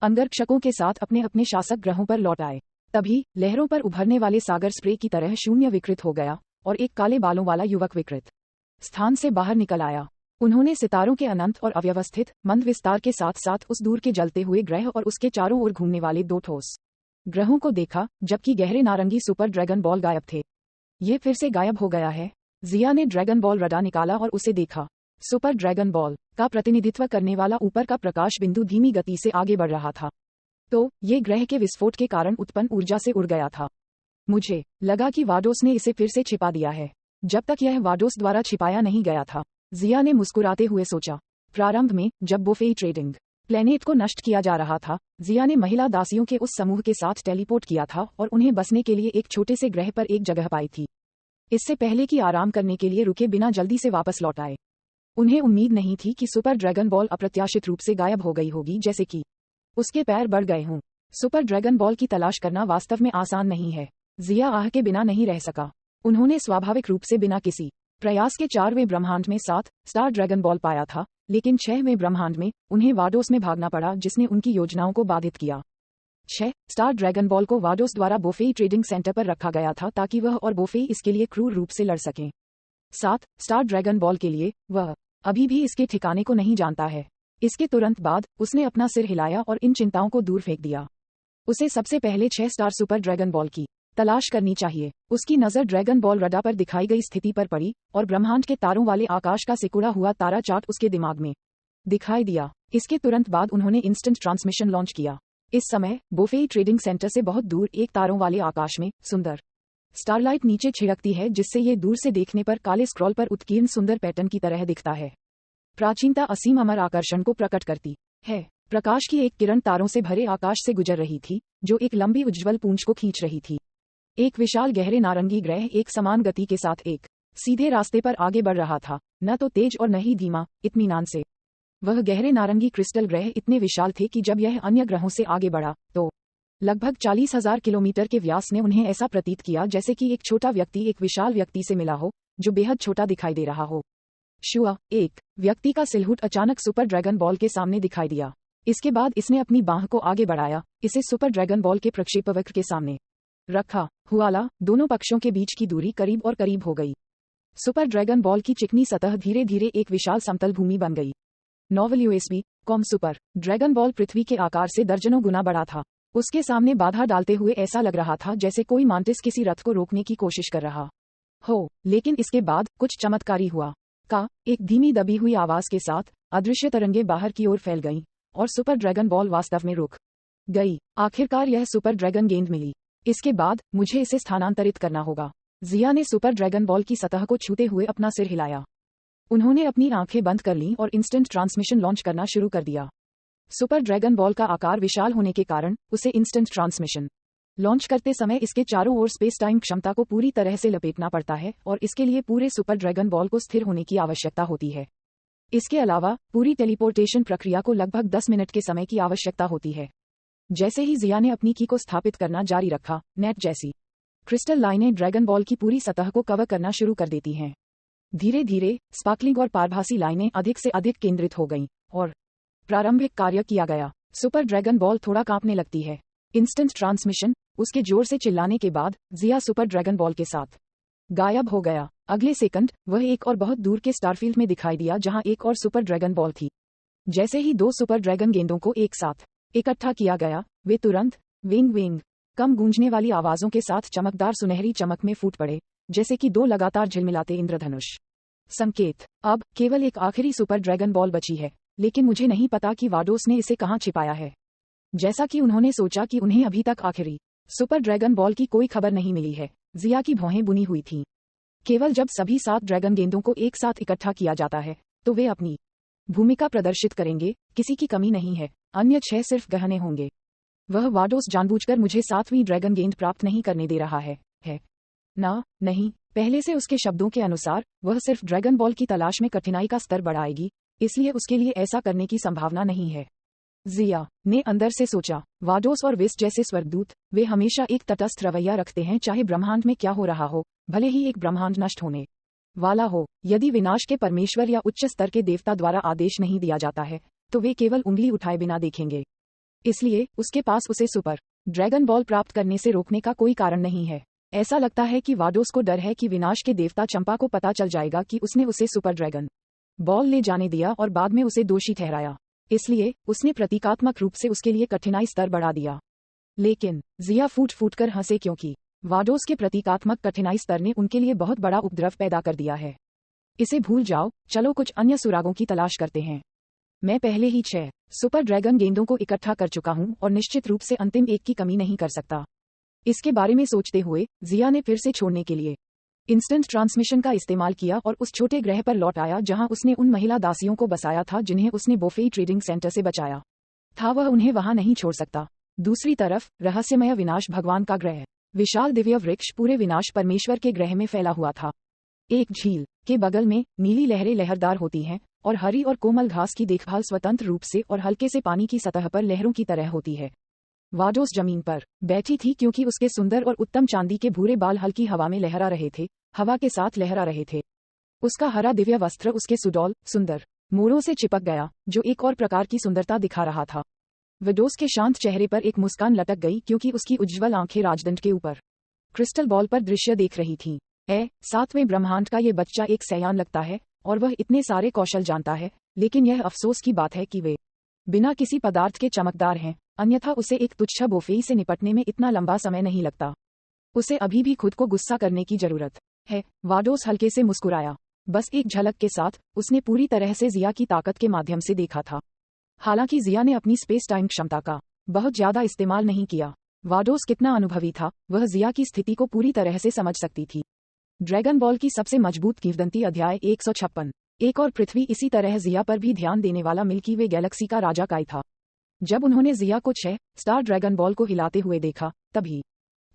अंगरक्षकों के साथ अपने अपने शासक ग्रहों पर लौट आए। तभी लहरों पर उभरने वाले सागर स्प्रे की तरह शून्य विकृत हो गया और एक काले बालों वाला युवक विकृत स्थान से बाहर निकल आया। उन्होंने सितारों के अनंत और अव्यवस्थित मंद विस्तार के साथ साथ उस दूर के जलते हुए ग्रह और उसके चारों ओर घूमने वाले 2 ठोस ग्रहों को देखा, जबकि गहरे नारंगी सुपर ड्रैगन बॉल गायब थे। ये फिर से गायब हो गया है। जिया ने ड्रैगन बॉल रडा निकाला और उसे देखा। सुपर ड्रैगन बॉल का प्रतिनिधित्व करने वाला ऊपर का प्रकाश बिंदु धीमी गति से आगे बढ़ रहा था। तो ये ग्रह के विस्फोट के कारण उत्पन्न ऊर्जा से उड़ गया था। मुझे लगा कि वाडोस ने इसे फिर से छिपा दिया है, जब तक यह वाडोस द्वारा छिपाया नहीं गया था। जिया ने मुस्कुराते हुए सोचा। प्रारंभ में जब बोफे ट्रेडिंग प्लेनेट को नष्ट किया जा रहा था, जिया ने महिला दासियों के उस समूह के साथ टेलीपोर्ट किया था और उन्हें बसने के लिए एक छोटे से ग्रह पर एक जगह पाई थी। इससे पहले कि आराम करने के लिए रुके बिना जल्दी से वापस लौट आए। उन्हें उम्मीद नहीं थी कि सुपर ड्रैगन बॉल अप्रत्याशित रूप से गायब हो गई होगी, जैसे कि उसके पैर बढ़ गए हों। सुपर ड्रैगन बॉल की तलाश करना वास्तव में आसान नहीं है। जिया आह के बिना नहीं रह सका। उन्होंने स्वाभाविक रूप से बिना किसी प्रयास के 4वें ब्रह्मांड में 7 स्टार ड्रैगन बॉल पाया था, लेकिन 6वें ब्रह्मांड में उन्हें वाडोस में भागना पड़ा, जिसने उनकी योजनाओं को बाधित किया। 6 स्टार ड्रैगन बॉल को वाडोस द्वारा बोफे ट्रेडिंग सेंटर पर रखा गया था ताकि वह और बोफे इसके लिए क्रूर रूप से लड़ सकें। 7 स्टार ड्रैगन बॉल के लिए वह अभी भी इसके ठिकाने को नहीं जानता है। इसके तुरंत बाद उसने अपना सिर हिलाया और इन चिंताओं को दूर फेंक दिया। उसे सबसे पहले 6 स्टार सुपर ड्रैगन बॉल की तलाश करनी चाहिए। उसकी नज़र ड्रैगन बॉल रडार पर दिखाई गई स्थिति पर पड़ी और ब्रह्मांड के तारों वाले आकाश का सिकुड़ा हुआ तारा चार्ट उसके दिमाग में दिखाई दिया। इसके तुरंत बाद उन्होंने इंस्टेंट ट्रांसमिशन लॉन्च किया। इस समय बोफेई ट्रेडिंग सेंटर से बहुत दूर एक तारों वाले आकाश में सुंदर स्टारलाइट नीचे छिड़कती है, जिससे ये दूर से देखने पर काले स्क्रॉल पर उत्कीर्ण सुंदर पैटर्न की तरह दिखता है। प्राचीनता असीम अमर आकर्षण को प्रकट करती है। प्रकाश की एक किरण तारों से भरे आकाश से गुजर रही थी, जो एक लंबी उज्ज्वल पूंछ को खींच रही थी। एक विशाल गहरे नारंगी ग्रह एक समान गति के साथ एक सीधे रास्ते पर आगे बढ़ रहा था, न तो तेज और न ही धीमा, इत्मीनान से। वह गहरे नारंगी क्रिस्टल ग्रह इतने विशाल थे कि जब यह अन्य ग्रहों से आगे बढ़ा तो लगभग 40,000 किलोमीटर के व्यास ने उन्हें ऐसा प्रतीत किया जैसे कि एक छोटा व्यक्ति एक विशाल व्यक्ति से मिला हो, जो बेहद छोटा दिखाई दे रहा हो। शुआ, एक व्यक्ति का सिलहुट अचानक सुपर ड्रैगन बॉल के सामने दिखाई दिया। इसके बाद इसने अपनी बाह को आगे बढ़ाया, इसे सुपर ड्रैगन बॉल के प्रक्षेपवक्र के सामने रखा। हुआला, दोनों पक्षों के बीच की दूरी करीब और करीब हो गई। सुपर ड्रैगन बॉल की चिकनी सतह धीरे धीरे एक विशाल समतल भूमि बन गई। Novel USB com super dragon ball पृथ्वी के आकार से दर्जनों गुना बड़ा था। उसके सामने बाधा डालते हुए ऐसा लग रहा था जैसे कोई मांटिस किसी रथ को रोकने की कोशिश कर रहा हो। लेकिन इसके बाद कुछ चमत्कारी हुआ। एक धीमी दबी हुई आवाज के साथ अदृश्य तरंगे बाहर की ओर फैल गईं और सुपर ड्रैगन बॉल वास्तव में रुक गई। आखिरकार यह सुपर ड्रैगन गेंद मिली। इसके बाद मुझे इसे स्थानांतरित करना होगा। जिया ने सुपर ड्रैगन बॉल की सतह को छूते हुए अपना सिर हिलाया। उन्होंने अपनी आंखें बंद कर लीं और इंस्टेंट ट्रांसमिशन लॉन्च करना शुरू कर दिया। सुपर ड्रैगन बॉल का आकार विशाल होने के कारण उसे इंस्टेंट ट्रांसमिशन लॉन्च करते समय इसके चारों ओर स्पेस टाइम क्षमता को पूरी तरह से लपेटना पड़ता है और इसके लिए पूरे सुपर ड्रैगन बॉल को स्थिर होने की आवश्यकता होती है। इसके अलावा पूरी टेलीपोर्टेशन प्रक्रिया को लगभग 10 मिनट के समय की आवश्यकता होती है। जैसे ही जिया ने अपनी की को स्थापित करना जारी रखा, नेट जैसी क्रिस्टल लाइनें ड्रैगन बॉल की पूरी सतह को कवर करना शुरू कर देती हैं। धीरे धीरे स्पार्कलिंग और पारभासी लाइनें अधिक से अधिक केंद्रित हो गईं और प्रारंभिक कार्य किया गया। सुपर ड्रैगन बॉल थोड़ा कांपने लगती है। इंस्टेंट ट्रांसमिशन, उसके जोर से चिल्लाने के बाद जिया सुपर ड्रैगन बॉल के साथ गायब हो गया। अगले सेकंड वह एक और बहुत दूर के स्टारफील्ड में दिखाई दिया जहां एक और सुपर ड्रैगन बॉल थी। जैसे ही 2 सुपर ड्रैगन गेंदों को एक साथ इकट्ठा किया गया, वे तुरंत विंग विंग कम गूंजने वाली आवाजों के साथ चमकदार सुनहरी चमक में फूट पड़े, जैसे कि 2 लगातार झिलमिलाते इंद्रधनुष। संकेत, अब केवल एक आखिरी सुपर ड्रैगन बॉल बची है, लेकिन मुझे नहीं पता कि वाडोस ने इसे कहां छिपाया है। जैसा कि उन्होंने सोचा कि उन्हें अभी तक आखिरी सुपर ड्रैगन बॉल की कोई खबर नहीं मिली है। जिया की भौहें बुनी हुई थीं। केवल जब सभी 7 ड्रैगन गेंदों को एक साथ इकट्ठा किया जाता है तो वे अपनी भूमिका प्रदर्शित करेंगे। किसी की कमी नहीं है, अन्य 6 सिर्फ गहने होंगे। वह वाडोस जानबूझकर मुझे 7वीं ड्रैगन गेंद प्राप्त नहीं करने दे रहा है ना? नहीं। पहले से उसके शब्दों के अनुसार वह सिर्फ ड्रैगन बॉल की तलाश में कठिनाई का स्तर बढ़ाएगी, इसलिए उसके लिए ऐसा करने की संभावना नहीं है। जिया ने अंदर से सोचा। वाडोस और विस जैसे स्वर्गदूत, वे हमेशा एक तटस्थ रवैया रखते हैं चाहे ब्रह्मांड में क्या हो रहा हो, भले ही एक ब्रह्मांड नष्ट होने वाला हो। यदि विनाश के परमेश्वर या उच्च स्तर के देवता द्वारा आदेश नहीं दिया जाता है तो वे केवल उंगली उठाए बिना देखेंगे। इसलिए उसके पास उसे सुपर ड्रैगन बॉल प्राप्त करने से रोकने का कोई कारण नहीं है। ऐसा लगता है कि वाडोस को डर है कि विनाश के देवता चंपा को पता चल जाएगा कि उसने उसे सुपर ड्रैगन बॉल ले जाने दिया और बाद में उसे दोषी ठहराया, इसलिए उसने प्रतीकात्मक रूप से उसके लिए कठिनाई स्तर बढ़ा दिया। लेकिन जिया फूट फूट कर हंसे, क्योंकि वाडोस के प्रतीकात्मक कठिनाई स्तर ने उनके लिए बहुत बड़ा उपद्रव पैदा कर दिया है। इसे भूल जाओ, चलो कुछ अन्य सुरागों की तलाश करते हैं। मैं पहले ही 6 सुपर ड्रैगन गेंदों को इकट्ठा कर चुका हूं और निश्चित रूप से अंतिम एक की कमी नहीं कर सकता। इसके बारे में सोचते हुए जिया ने फिर से छोड़ने के लिए इंस्टेंट ट्रांसमिशन का इस्तेमाल किया और उस छोटे ग्रह पर लौट आया जहां उसने उन महिला दासियों को बसाया था जिन्हें उसने बोफेई ट्रेडिंग सेंटर से बचाया था। वह उन्हें वहां नहीं छोड़ सकता। दूसरी तरफ रहस्यमय विनाश भगवान का ग्रह, विशाल दिव्य वृक्ष पूरे विनाश परमेश्वर के ग्रह में फैला हुआ था। एक झील के बगल में नीली लहरें लहरदार होती हैं और हरी और कोमल घास की देखभाल स्वतंत्र रूप से और हल्के से पानी की सतह पर लहरों की तरह होती है। वाडोस जमीन पर बैठी थी क्योंकि उसके सुंदर और उत्तम चांदी के भूरे बाल हल्की हवा में लहरा रहे थे, हवा के साथ लहरा रहे थे। उसका हरा दिव्य वस्त्र उसके सुडौल सुंदर मोड़ों से चिपक गया, जो एक और प्रकार की सुंदरता दिखा रहा था। वाडोस के शांत चेहरे पर एक मुस्कान लटक गई क्योंकि उसकी उज्ज्वल आंखें राजदंड के ऊपर क्रिस्टल बॉल पर दृश्य देख रही थीं। सातवें ब्रह्मांड का ये बच्चा एक सयान लगता है और वह इतने सारे कौशल जानता है, लेकिन यह अफसोस की बात है कि वे बिना किसी पदार्थ के चमकदार हैं, अन्यथा उसे एक तुच्छ बोफेई से निपटने में इतना लंबा समय नहीं लगता। उसे अभी भी खुद को गुस्सा करने की जरूरत है। वाडोस हल्के से मुस्कुराया। बस एक झलक के साथ उसने पूरी तरह से जिया की ताकत के माध्यम से देखा था। हालांकि जिया ने अपनी स्पेस टाइम क्षमता का बहुत ज्यादा इस्तेमाल नहीं किया। वाडोस कितना अनुभवी था, वह जिया की स्थिति को पूरी तरह से समझ सकती थी। ड्रैगन बॉल की सबसे मजबूत किंवदंती अध्याय 156। एक और पृथ्वी इसी तरह जिया पर भी ध्यान देने वाला मिल्की वे गैलेक्सी का राजा काई था। जब उन्होंने जिया को 6 स्टार ड्रैगन बॉल को हिलाते हुए देखा, तभी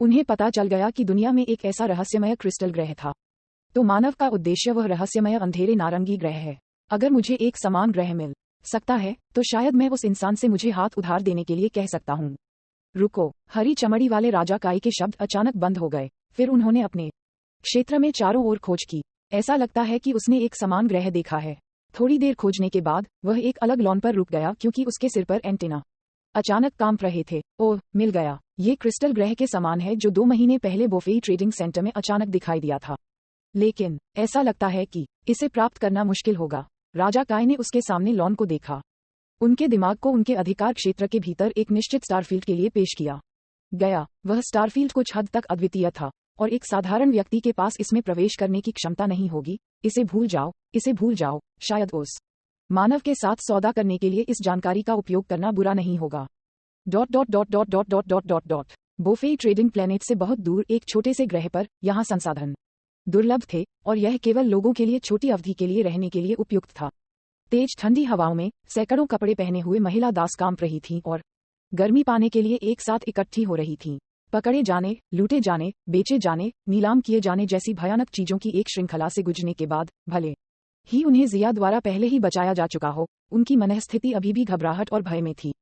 उन्हें पता चल गया कि दुनिया में एक ऐसा रहस्यमय क्रिस्टल ग्रह था। तो मानव का उद्देश्य वह रहस्यमय अंधेरे नारंगी ग्रह है। अगर मुझे एक समान ग्रह मिल सकता है तो शायद मैं उस इंसान से मुझे हाथ उधार देने के लिए कह सकता हूँ। रुको, हरी चमड़ी वाले राजा काई के शब्द अचानक बंद हो गए। फिर उन्होंने अपने क्षेत्र में चारों ओर खोज की। ऐसा लगता है कि उसने एक समान ग्रह देखा है। थोड़ी देर खोजने के बाद वह एक अलग लॉन पर रुक गया क्योंकि उसके सिर पर एंटेना अचानक कांप रहे थे। ओह, मिल गया। ये क्रिस्टल ग्रह के समान है जो 2 महीने पहले बोफेई ट्रेडिंग सेंटर में अचानक दिखाई दिया था। लेकिन ऐसा लगता है कि इसे प्राप्त करना मुश्किल होगा। राजा काई ने उसके सामने लॉन को देखा। उनके दिमाग को उनके अधिकार क्षेत्र के भीतर एक निश्चित स्टारफील्ड के लिए पेश किया गया। वह स्टारफील्ड कुछ हद तक अद्वितीय था और एक साधारण व्यक्ति के पास इसमें प्रवेश करने की क्षमता नहीं होगी। इसे भूल जाओ, इसे भूल जाओ। शायद उस मानव के साथ सौदा करने के लिए इस जानकारी का उपयोग करना बुरा नहीं होगा। बोफेई ट्रेडिंग प्लेनेट से बहुत दूर एक छोटे से ग्रह पर यहाँ संसाधन दुर्लभ थे और यह केवल लोगों के लिए छोटी अवधि के लिए रहने के लिए उपयुक्त था। तेज ठंडी हवाओं में सैकड़ों कपड़े पहने हुए महिला दास कांप रही थीं और गर्मी पाने के लिए एक साथ इकट्ठी हो रही थीं। पकड़े जाने, लूटे जाने, बेचे जाने, नीलाम किए जाने जैसी भयानक चीजों की एक श्रृंखला से गुजरने के बाद भले ही उन्हें जिया द्वारा पहले ही बचाया जा चुका हो, उनकी मनःस्थिति अभी भी घबराहट और भय में थी।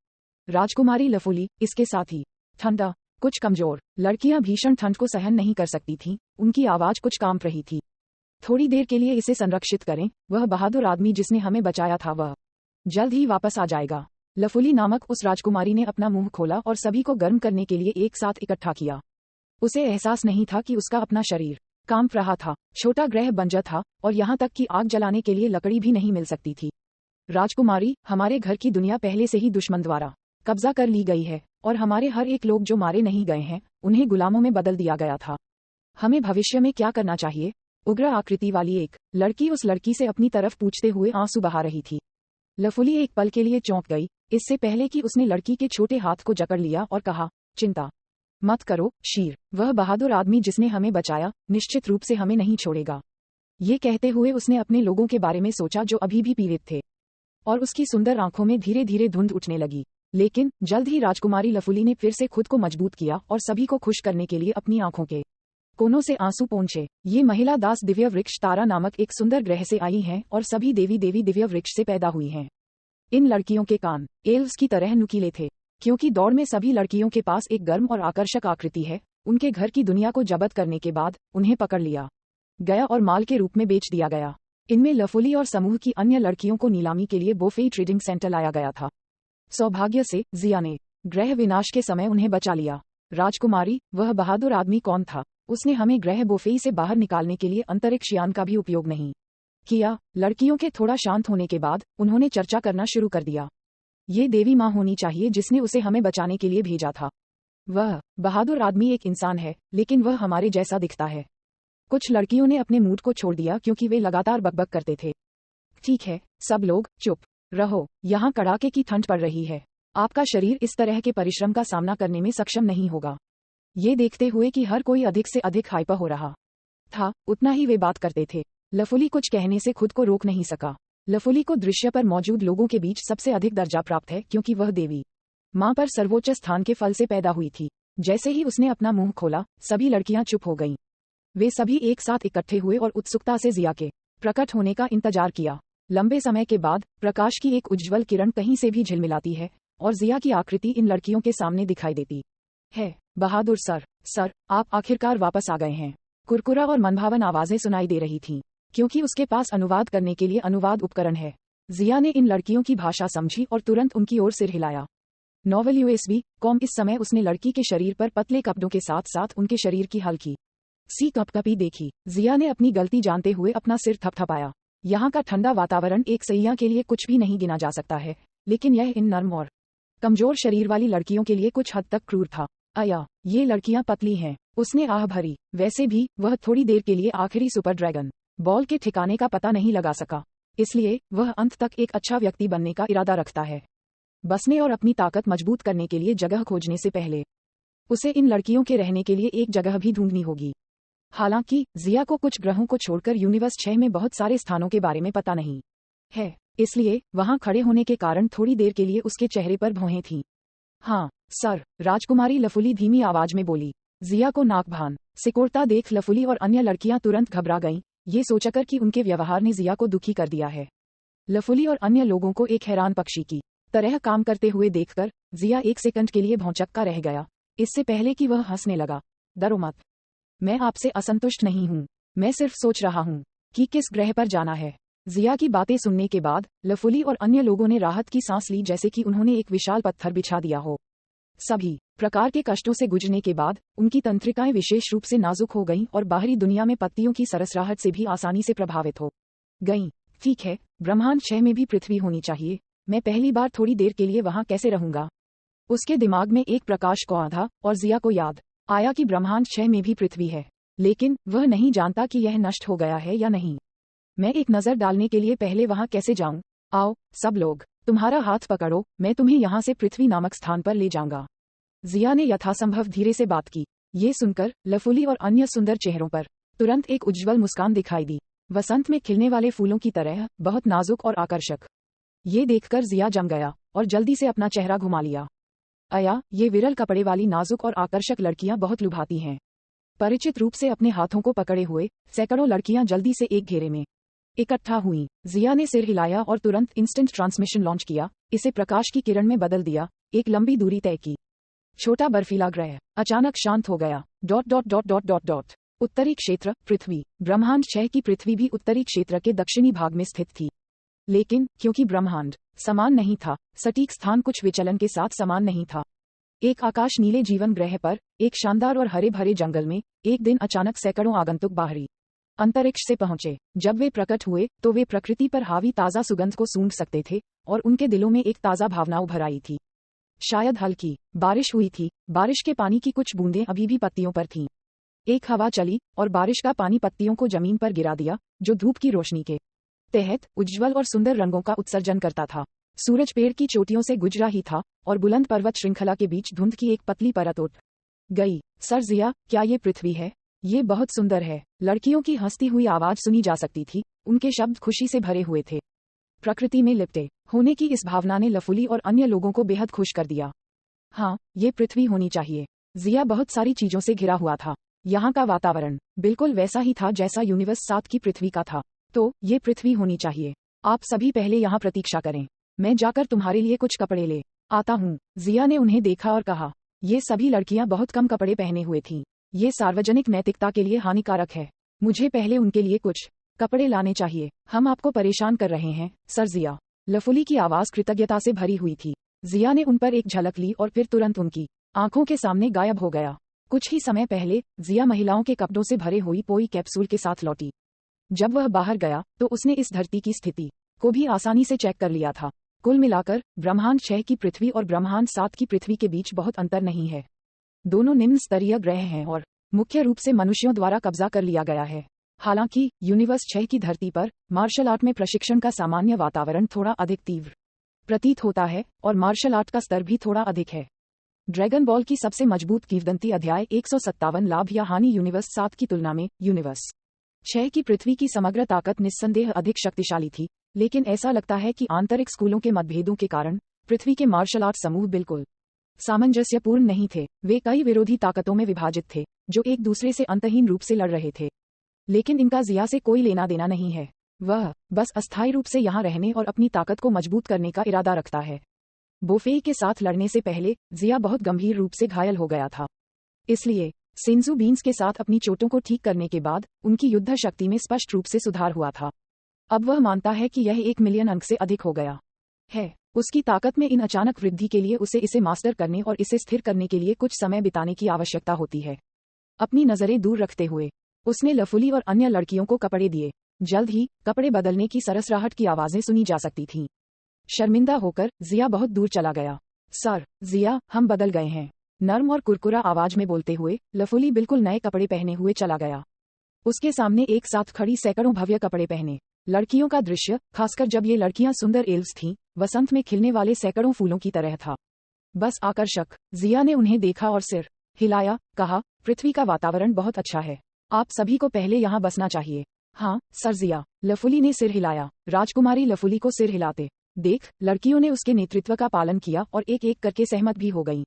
राजकुमारी लफुली, इसके साथ ही ठंडा, कुछ कमजोर लड़कियां भीषण ठंड को सहन नहीं कर सकती थीं। उनकी आवाज कुछ कांप रही थी। थोड़ी देर के लिए इसे संरक्षित करें। वह बहादुर आदमी जिसने हमें बचाया था वह जल्द ही वापस आ जाएगा। लफुली नामक उस राजकुमारी ने अपना मुंह खोला और सभी को गर्म करने के लिए एक साथ इकट्ठा किया। उसे एहसास नहीं था कि उसका अपना शरीर कांप रहा था। छोटा ग्रह बंजर था और यहाँ तक कि आग जलाने के लिए लकड़ी भी नहीं मिल सकती थी। राजकुमारी, हमारे घर की दुनिया पहले से ही दुश्मन द्वारा कब्जा कर ली गई है और हमारे हर एक लोग जो मारे नहीं गए हैं उन्हें गुलामों में बदल दिया गया था। हमें भविष्य में क्या करना चाहिए? उग्र आकृति वाली एक लड़की उस लड़की से अपनी तरफ पूछते हुए आंसू बहा रही थी। लफुली एक पल के लिए चौंक गई, इससे पहले कि उसने लड़की के छोटे हाथ को जकड़ लिया और कहा, चिंता मत करो शीर, वह बहादुर आदमी जिसने हमें बचाया निश्चित रूप से हमें नहीं छोड़ेगा। ये कहते हुए उसने अपने लोगों के बारे में सोचा जो अभी भी पीड़ित थे और उसकी सुंदर आंखों में धीरे धीरे धुंध उठने लगी। लेकिन जल्द ही राजकुमारी लफुली ने फिर से खुद को मजबूत किया और सभी को खुश करने के लिए अपनी आंखों के कोनों से आंसू पोंछे। ये महिला दास दिव्य वृक्ष तारा नामक एक सुंदर ग्रह से आई हैं और सभी देवी दिव्य वृक्ष से पैदा हुई हैं। इन लड़कियों के कान एल्व्स की तरह नुकीले थे। क्योंकि दौड़ में सभी लड़कियों के पास एक गर्म और आकर्षक आकृति है, उनके घर की दुनिया को जब्त करने के बाद उन्हें पकड़ लिया गया और माल के रूप में बेच दिया गया। इनमें लफुली और समूह की अन्य लड़कियों को नीलामी के लिए बोफेई ट्रेडिंग सेंटर लाया गया था। सौभाग्य से जिया ने ग्रह विनाश के समय उन्हें बचा लिया। राजकुमारी, वह बहादुर आदमी कौन था? उसने हमें ग्रह बोफेई से बाहर निकालने के लिए अंतरिक्ष यान का भी उपयोग नहीं किया। लड़कियों के थोड़ा शांत होने के बाद उन्होंने चर्चा करना शुरू कर दिया। ये देवी माँ होनी चाहिए जिसने उसे हमें बचाने के लिए भेजा था। वह बहादुर आदमी एक इंसान है, लेकिन वह हमारे जैसा दिखता है। कुछ लड़कियों ने अपने मूड को छोड़ दिया क्योंकि वे लगातार बकबक करते थे। ठीक है, सब लोग चुप रहो, यहाँ कड़ाके की ठंड पड़ रही है। आपका शरीर इस तरह के परिश्रम का सामना करने में सक्षम नहीं होगा। ये देखते हुए कि हर कोई अधिक से अधिक हाइपर हो रहा था, उतना ही वे बात करते थे। लफुली कुछ कहने से खुद को रोक नहीं सका। लफुली को दृश्य पर मौजूद लोगों के बीच सबसे अधिक दर्जा प्राप्त है क्योंकि वह देवी माँ पर सर्वोच्च स्थान के फल से पैदा हुई थी। जैसे ही उसने अपना मुंह खोला, सभी लड़कियां चुप हो गईं। वे सभी एक साथ इकट्ठे हुए और उत्सुकता से जिया के प्रकट होने का इंतजार किया। लंबे समय के बाद प्रकाश की एक उज्ज्वल किरण कहीं से भी झिलमिलाती है और जिया की आकृति इन लड़कियों के सामने दिखाई देती है। बहादुर सर, आप आखिरकार वापस आ गए हैं। कुरकुरा और मनभावन आवाजें सुनाई दे रही थीं, क्योंकि उसके पास अनुवाद करने के लिए अनुवाद उपकरण है। जिया ने इन लड़कियों की भाषा समझी और तुरंत उनकी ओर सिर हिलाया। Novel USB.com। इस समय उसने लड़की के शरीर पर पतले कपड़ों के साथ साथ उनके शरीर की हल्की सी कपकपी देखी। जिया ने अपनी गलती जानते हुए अपना सिर थपथपाया। यहाँ का ठंडा वातावरण एक सैया के लिए कुछ भी नहीं गिना जा सकता है, लेकिन यह इन नर्म और कमजोर शरीर वाली लड़कियों के लिए कुछ हद तक क्रूर था। अया, ये लड़कियां पतली हैं, उसने आह भरी। वैसे भी वह थोड़ी देर के लिए आखिरी सुपर ड्रैगन बॉल के ठिकाने का पता नहीं लगा सका, इसलिए वह अंत तक एक अच्छा व्यक्ति बनने का इरादा रखता है। बसने और अपनी ताकत मजबूत करने के लिए जगह खोजने से पहले उसे इन लड़कियों के रहने के लिए एक जगह भी ढूंढनी होगी। हालांकि जिया को कुछ ग्रहों को छोड़कर यूनिवर्स 6 में बहुत सारे स्थानों के बारे में पता नहीं है, इसलिए वहां खड़े होने के कारण थोड़ी देर के लिए उसके चेहरे पर भौहें थीं। हाँ सर, राजकुमारी लफुली धीमी आवाज में बोली। जिया को नाकभान सिकोड़ता देख लफुली और अन्य लड़कियां तुरंत घबरा गईं, ये सोचकर कि उनके व्यवहार ने जिया को दुखी कर दिया है। लफुली और अन्य लोगों को एक हैरान पक्षी की तरह काम करते हुए देखकर जिया एक सेकंड के लिए भौंचक्का रह गया, इससे पहले कि वह हंसने लगा। डरो मत, मैं आपसे असंतुष्ट नहीं हूँ, मैं सिर्फ सोच रहा हूँ कि किस ग्रह पर जाना है। जिया की बातें सुनने के बाद लफुली और अन्य लोगों ने राहत की सांस ली, जैसे कि उन्होंने एक विशाल पत्थर बिछा दिया हो। सभी प्रकार के कष्टों से गुजरने के बाद उनकी तंत्रिकाएं विशेष रूप से नाजुक हो गईं और बाहरी दुनिया में पत्तियों की सरसराहट से भी आसानी से प्रभावित हो गईं। ठीक है, ब्रह्मांड 6 में भी पृथ्वी होनी चाहिए, मैं पहली बार थोड़ी देर के लिए वहां कैसे रहूंगा। उसके दिमाग में एक प्रकाश को आधा और जिया को याद आया कि ब्रह्मांड 6 में भी पृथ्वी है, लेकिन वह नहीं जानता कि यह नष्ट हो गया है या नहीं। मैं एक नजर डालने के लिए पहले वहां कैसे जाऊं? आओ सब लोग, तुम्हारा हाथ पकड़ो, मैं तुम्हें यहाँ से पृथ्वी नामक स्थान पर ले जाऊंगा। जिया ने यथासंभव धीरे से बात की। ये सुनकर लफुली और अन्य सुंदर चेहरों पर तुरंत एक उज्ज्वल मुस्कान दिखाई दी, वसंत में खिलने वाले फूलों की तरह, बहुत नाजुक और आकर्षक। ये देखकर जिया जम गया और जल्दी से अपना चेहरा घुमा लिया। अया, ये विरल कपड़े वाली नाजुक और आकर्षक लड़कियां बहुत लुभाती हैं। परिचित रूप से अपने हाथों को पकड़े हुए सैकड़ों लड़कियां जल्दी से एक घेरे में इकट्ठा हुईं। जिया ने सिर हिलाया और तुरंत इंस्टेंट ट्रांसमिशन लॉन्च किया, इसे प्रकाश की किरण में बदल दिया। एक लंबी दूरी तय की। छोटा बर्फीला ग्रह अचानक शांत हो गया। ... उत्तरी क्षेत्र पृथ्वी। ब्रह्मांड 6 की पृथ्वी भी उत्तरी क्षेत्र के दक्षिणी भाग में स्थित थी, लेकिन क्योंकि ब्रह्मांड समान नहीं था, सटीक स्थान कुछ विचलन के साथ समान नहीं था। एक आकाश नीले जीवन ग्रह पर एक शानदार और हरे भरे जंगल में एक दिन अचानक सैकड़ों आगंतुक बाहरी अंतरिक्ष से पहुंचे। जब वे प्रकट हुए तो वे प्रकृति पर हावी ताजा सुगंध को सूंघ सकते थे और उनके दिलों में एक ताजा भावना उभर आई थी। शायद हल्की बारिश हुई थी, बारिश के पानी की कुछ बूंदें अभी भी पत्तियों पर थीं। एक हवा चली और बारिश का पानी पत्तियों को जमीन पर गिरा दिया, जो धूप की रोशनी के तहत उज्ज्वल और सुंदर रंगों का उत्सर्जन करता था। सूरज पेड़ की चोटियों से गुजरा ही था और बुलंद पर्वत श्रृंखला के बीच धुंध की एक पतली परत उठ गई। सर जिया, क्या ये पृथ्वी है? ये बहुत सुंदर है। लड़कियों की हंसती हुई आवाज सुनी जा सकती थी, उनके शब्द खुशी से भरे हुए थे। प्रकृति में लिपटे होने की इस भावना ने लफुली और अन्य लोगों को बेहद खुश कर दिया। हाँ, ये पृथ्वी होनी चाहिए। जिया बहुत सारी चीजों से घिरा हुआ था। यहाँ का वातावरण बिल्कुल वैसा ही था जैसा यूनिवर्स 7 की पृथ्वी का था। तो ये पृथ्वी होनी चाहिए। आप सभी पहले यहाँ प्रतीक्षा करें, मैं जाकर तुम्हारे लिए कुछ कपड़े ले आता हूँ। जिया ने उन्हें देखा और कहा। ये सभी लड़कियां बहुत कम कपड़े पहने हुए थीं। ये सार्वजनिक नैतिकता के लिए हानिकारक है। मुझे पहले उनके लिए कुछ कपड़े लाने चाहिए। हम आपको परेशान कर रहे हैं, सर जिया। लफुली की आवाज कृतज्ञता से भरी हुई थी। जिया ने उन पर एक झलक ली और फिर तुरंत उनकी आंखों के सामने गायब हो गया। कुछ ही समय पहले जिया महिलाओं के कपड़ों से भरे हुई पोई कैप्सूल के साथ लौटी। जब वह बाहर गया तो उसने इस धरती की स्थिति को भी आसानी से चेक कर लिया था। कुल मिलाकर ब्रह्मांड 6 की पृथ्वी और ब्रह्मांड 7 की पृथ्वी के बीच बहुत अंतर नहीं है। दोनों निम्न स्तरीय ग्रह हैं और मुख्य रूप से मनुष्यों द्वारा कब्जा कर लिया गया है। हालांकि यूनिवर्स 6 की धरती पर मार्शल आर्ट में प्रशिक्षण का सामान्य वातावरण थोड़ा अधिक तीव्र प्रतीत होता है और मार्शल आर्ट का स्तर भी थोड़ा अधिक है। ड्रैगन बॉल की सबसे मजबूत किंवदंती अध्याय 157 लाभ या हानि। यूनिवर्स 7 की तुलना में यूनिवर्स 6 की पृथ्वी की समग्र ताकत निस्संदेह अधिक शक्तिशाली थी, लेकिन ऐसा लगता है कि आंतरिक स्कूलों के मतभेदों के कारण पृथ्वी के मार्शल आर्ट समूह बिल्कुल सामंजस्यपूर्ण नहीं थे। वे कई विरोधी ताकतों में विभाजित थे जो एक दूसरे से अंतहीन रूप से लड़ रहे थे। लेकिन इनका जिया से कोई लेना देना नहीं है। वह बस अस्थायी रूप से यहाँ रहने और अपनी ताकत को मजबूत करने का इरादा रखता है। बोफेई के साथ लड़ने से पहले जिया बहुत गंभीर रूप से घायल हो गया था, इसलिए सेंजू बीन्स के साथ अपनी चोटों को ठीक करने के बाद उनकी युद्ध शक्ति में स्पष्ट रूप से सुधार हुआ था। अब वह मानता है कि यह 1 मिलियन अंक से अधिक हो गया है। उसकी ताकत में इन अचानक वृद्धि के लिए उसे इसे मास्टर करने और इसे स्थिर करने के लिए कुछ समय बिताने की आवश्यकता होती है। अपनी नजरें दूर रखते हुए उसने लफुली और अन्य लड़कियों को कपड़े दिए। जल्द ही कपड़े बदलने की सरसराहट की आवाजें सुनी जा सकती थीं। शर्मिंदा होकर जिया बहुत दूर चला गया। सर, जिया, हम बदल गए हैं, नर्म और कुरकुरा आवाज में बोलते हुए लफुली बिल्कुल नए कपड़े पहने हुए चला गया। उसके सामने एक साथ खड़ी सैकड़ों भव्य कपड़े पहने लड़कियों का दृश्य, खासकर जब ये लड़कियां सुंदर एल्व्स थीं, वसंत में खिलने वाले सैकड़ों फूलों की तरह था। बस आकर्षक। जिया ने उन्हें देखा और सिर हिलाया, कहा, पृथ्वी का वातावरण बहुत अच्छा है, आप सभी को पहले यहाँ बसना चाहिए। हाँ सर जिया, लफुली ने सिर हिलाया। राजकुमारी लफुली को सिर हिलाते देख लड़कियों ने उसके नेतृत्व का पालन किया और एक एक करके सहमत भी हो गईं।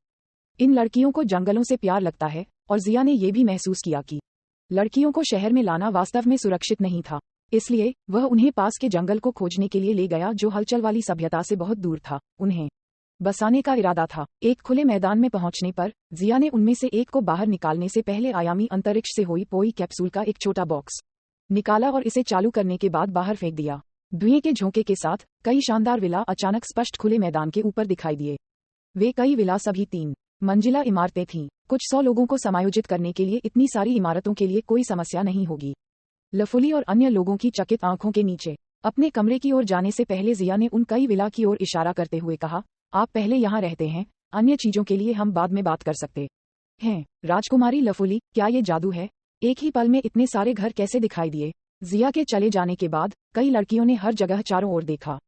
इन लड़कियों को जंगलों से प्यार लगता है और जिया ने ये भी महसूस किया कि लड़कियों को शहर में लाना वास्तव में सुरक्षित नहीं था। इसलिए वह उन्हें पास के जंगल को खोजने के लिए ले गया जो हलचल वाली सभ्यता से बहुत दूर था। उन्हें बसाने का इरादा था। एक खुले मैदान में पहुंचने पर जिया ने उनमें से एक को बाहर निकालने से पहले आयामी अंतरिक्ष से हुई पोई कैप्सूल का एक छोटा बॉक्स निकाला और इसे चालू करने के बाद बाहर फेंक दिया। धुएं के झोंके के साथ कई शानदार विला अचानक स्पष्ट खुले मैदान के ऊपर दिखाई दिए। वे कई विला सभी 3 मंजिला इमारतें थीं। कुछ 100 लोगों को समायोजित करने के लिए इतनी सारी इमारतों के लिए कोई समस्या नहीं होगी। लफुली और अन्य लोगों की चकित आंखों के नीचे अपने कमरे की ओर जाने से पहले जिया ने उन कई विला की ओर इशारा करते हुए कहा, आप पहले यहाँ रहते हैं, अन्य चीजों के लिए हम बाद में बात कर सकते हैं। राजकुमारी लफुली, क्या ये जादू है? एक ही पल में इतने सारे घर कैसे दिखाई दिए? जिया के चले जाने के बाद कई लड़कियों ने हर जगह चारों ओर देखा।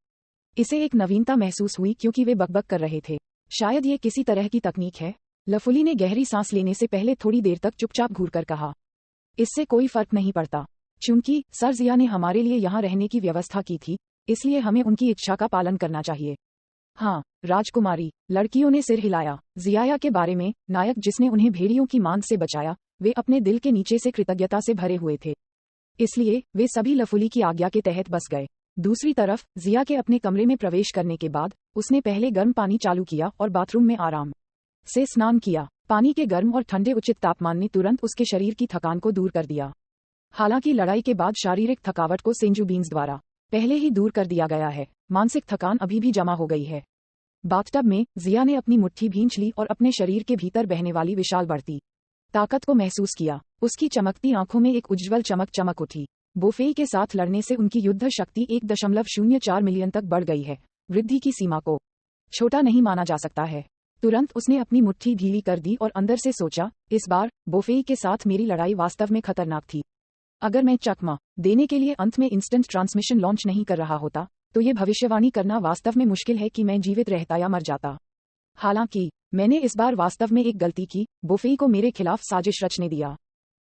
इसे एक नवीनता महसूस हुई क्योंकि वे बकबक कर रहे थे। शायद ये किसी तरह की तकनीक है। लफुली ने गहरी सांस लेने से पहले थोड़ी देर तक चुपचाप घूरकर कहा, इससे कोई फर्क नहीं पड़ता। चूंकि सर जिया ने हमारे लिए यहाँ रहने की व्यवस्था की थी, इसलिए हमें उनकी इच्छा का पालन करना चाहिए। हाँ राजकुमारी, लड़कियों ने सिर हिलाया। जियाया के बारे में, नायक जिसने उन्हें भेड़ियों की मांद से बचाया, वे अपने दिल के नीचे से कृतज्ञता से भरे हुए थे। इसलिए वे सभी लफुली की आज्ञा के तहत बस गए। दूसरी तरफ जिया के अपने कमरे में प्रवेश करने के बाद उसने पहले गर्म पानी चालू किया और बाथरूम में आराम से स्नान किया। पानी के गर्म और ठंडे उचित तापमान ने तुरंत उसके शरीर की थकान को दूर कर दिया। हालांकि लड़ाई के बाद शारीरिक थकावट को सेंजू बीन्स द्वारा पहले ही दूर कर दिया गया है, मानसिक थकान अभी भी जमा हो गई है। बाथटब में जिया ने अपनी मुट्ठी भींच ली और अपने शरीर के भीतर बहने वाली विशाल बढ़ती ताकत को महसूस किया। उसकी चमकती आंखों में एक उज्ज्वल चमक चमक उठी। बोफेई के साथ लड़ने से उनकी युद्ध शक्ति 1.04 मिलियन तक बढ़ गई है। वृद्धि की सीमा को छोटा नहीं माना जा सकता है। तुरंत उसने अपनी मुट्ठी ढीली कर दी और अंदर से सोचा, इस बार बोफेई के साथ मेरी लड़ाई वास्तव में खतरनाक थी। अगर मैं चकमा देने के लिए अंत में इंस्टेंट ट्रांसमिशन लॉन्च नहीं कर रहा होता, तो ये भविष्यवाणी करना वास्तव में मुश्किल है कि मैं जीवित रहता या मर जाता। हालांकि मैंने इस बार वास्तव में एक गलती की, बोफेई को मेरे खिलाफ साजिश रचने दिया।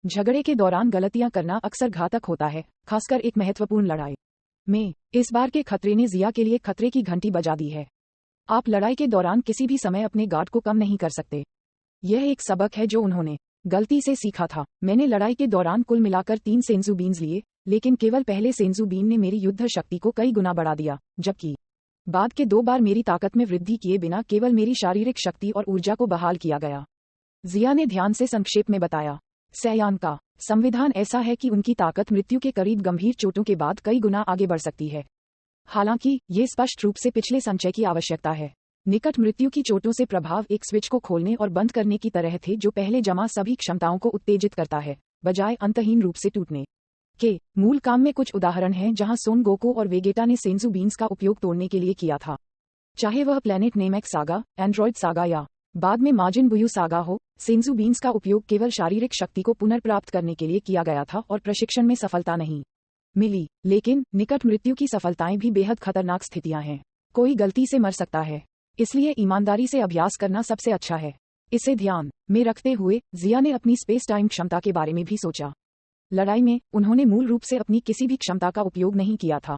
झगड़े के दौरान गलतियां करना अक्सर घातक होता है, खासकर एक महत्वपूर्ण लड़ाई में। इस बार के खतरे ने जिया के लिए खतरे की घंटी बजा दी है। आप लड़ाई के दौरान किसी भी समय अपने गार्ड को कम नहीं कर सकते। यह एक सबक है जो उन्होंने गलती से सीखा था। मैंने लड़ाई के दौरान कुल मिलाकर 3 सेंजू बीन्स लिए, लेकिन केवल पहले सेंजू बीन ने मेरी युद्ध शक्ति को कई गुना बढ़ा दिया, जबकि बाद के 2 बार मेरी ताकत में वृद्धि किए बिना केवल मेरी शारीरिक शक्ति और ऊर्जा को बहाल किया गया। जिया ने ध्यान से संक्षेप में बताया। सयान का संविधान ऐसा है कि उनकी ताकत मृत्यु के करीब गंभीर चोटों के बाद कई गुना आगे बढ़ सकती है। हालांकि ये स्पष्ट रूप से पिछले संचय की आवश्यकता है। निकट मृत्यु की चोटों से प्रभाव एक स्विच को खोलने और बंद करने की तरह थे जो पहले जमा सभी क्षमताओं को उत्तेजित करता है, बजाय अंतहीन रूप से टूटने के। मूल काम में कुछ उदाहरण हैं जहां सोन गोकू और वेगेटा ने सेंजू बीन्स का उपयोग तोड़ने के लिए किया था, चाहे वह प्लेनेट नेमेक्स सागा, एंड्रॉयड सागा या बाद में माजिन बुयू सागा हो। सेंजू बीन्स का उपयोग केवल शारीरिक शक्ति को पुनर्प्राप्त करने के लिए किया गया था और प्रशिक्षण में सफलता नहीं मिली। लेकिन निकट मृत्यु की सफलताएं भी बेहद खतरनाक स्थितियां हैं। कोई गलती से मर सकता है, इसलिए ईमानदारी से अभ्यास करना सबसे अच्छा है। इसे ध्यान में रखते हुए जिया ने अपनी स्पेस टाइम क्षमता के बारे में भी सोचा। लड़ाई में उन्होंने मूल रूप से अपनी किसी भी क्षमता का उपयोग नहीं किया था।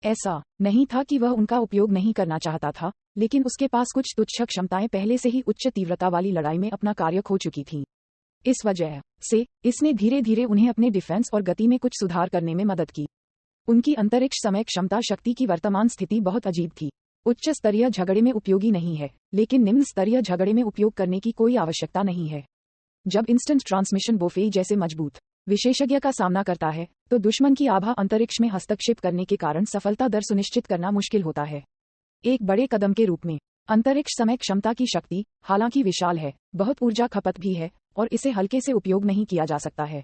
ऐसा नहीं था कि वह उनका उपयोग नहीं करना चाहता था, लेकिन उसके पास कुछ तुच्छ क्षमताएं पहले से ही उच्च तीव्रता वाली लड़ाई में अपना कार्य खो चुकी थीं। इस वजह से इसने धीरे धीरे उन्हें अपने डिफेंस और गति में कुछ सुधार करने में मदद की। उनकी अंतरिक्ष समय क्षमता शक्ति की वर्तमान स्थिति बहुत अजीब थी। उच्च स्तरीय झगड़े में उपयोगी नहीं है, लेकिन निम्न स्तरीय झगड़े में उपयोग करने की कोई आवश्यकता नहीं है। जब इंस्टेंट ट्रांसमिशन बोफेई जैसे मजबूत विशेषज्ञ का सामना करता है, तो दुश्मन की आभा अंतरिक्ष में हस्तक्षेप करने के कारण सफलता दर सुनिश्चित करना मुश्किल होता है। एक बड़े कदम के रूप में अंतरिक्ष समय क्षमता की शक्ति, हालांकि विशाल है, बहुत ऊर्जा खपत भी है, और इसे हल्के से उपयोग नहीं किया जा सकता है।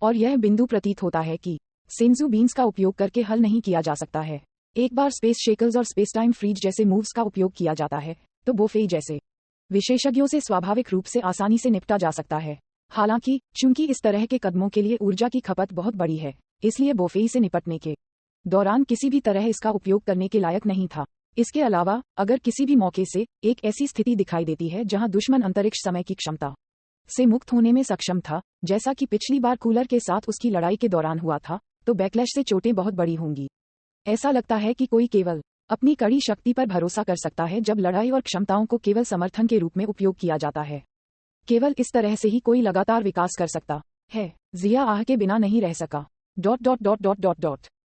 और यह बिंदु प्रतीत होता है कि सेंजू बीन्स का उपयोग करके हल नहीं किया जा सकता है। एक बार स्पेस शेकल्स और स्पेस टाइम फ्रीज जैसे मूव्स का उपयोग किया जाता है तो बोफेई जैसे विशेषज्ञों से स्वाभाविक रूप से आसानी से निपटा जा सकता है। हालांकि चूंकि इस तरह के कदमों के लिए ऊर्जा की खपत बहुत बड़ी है, इसलिए बोफेई से निपटने के दौरान किसी भी तरह इसका उपयोग करने के लायक नहीं था। इसके अलावा अगर किसी भी मौके से एक ऐसी स्थिति दिखाई देती है जहां दुश्मन अंतरिक्ष समय की क्षमता से मुक्त होने में सक्षम था, जैसा कि पिछली बार कूलर के साथ उसकी लड़ाई के दौरान हुआ था, तो बैकलैश से चोटें बहुत बड़ी होंगी। ऐसा लगता है कि कोई केवल अपनी कड़ी शक्ति पर भरोसा कर सकता है जब लड़ाई और क्षमताओं को केवल समर्थन के रूप में उपयोग किया जाता है। केवल इस तरह से ही कोई लगातार विकास कर सकता है। जिया आह के बिना नहीं रह सका। ...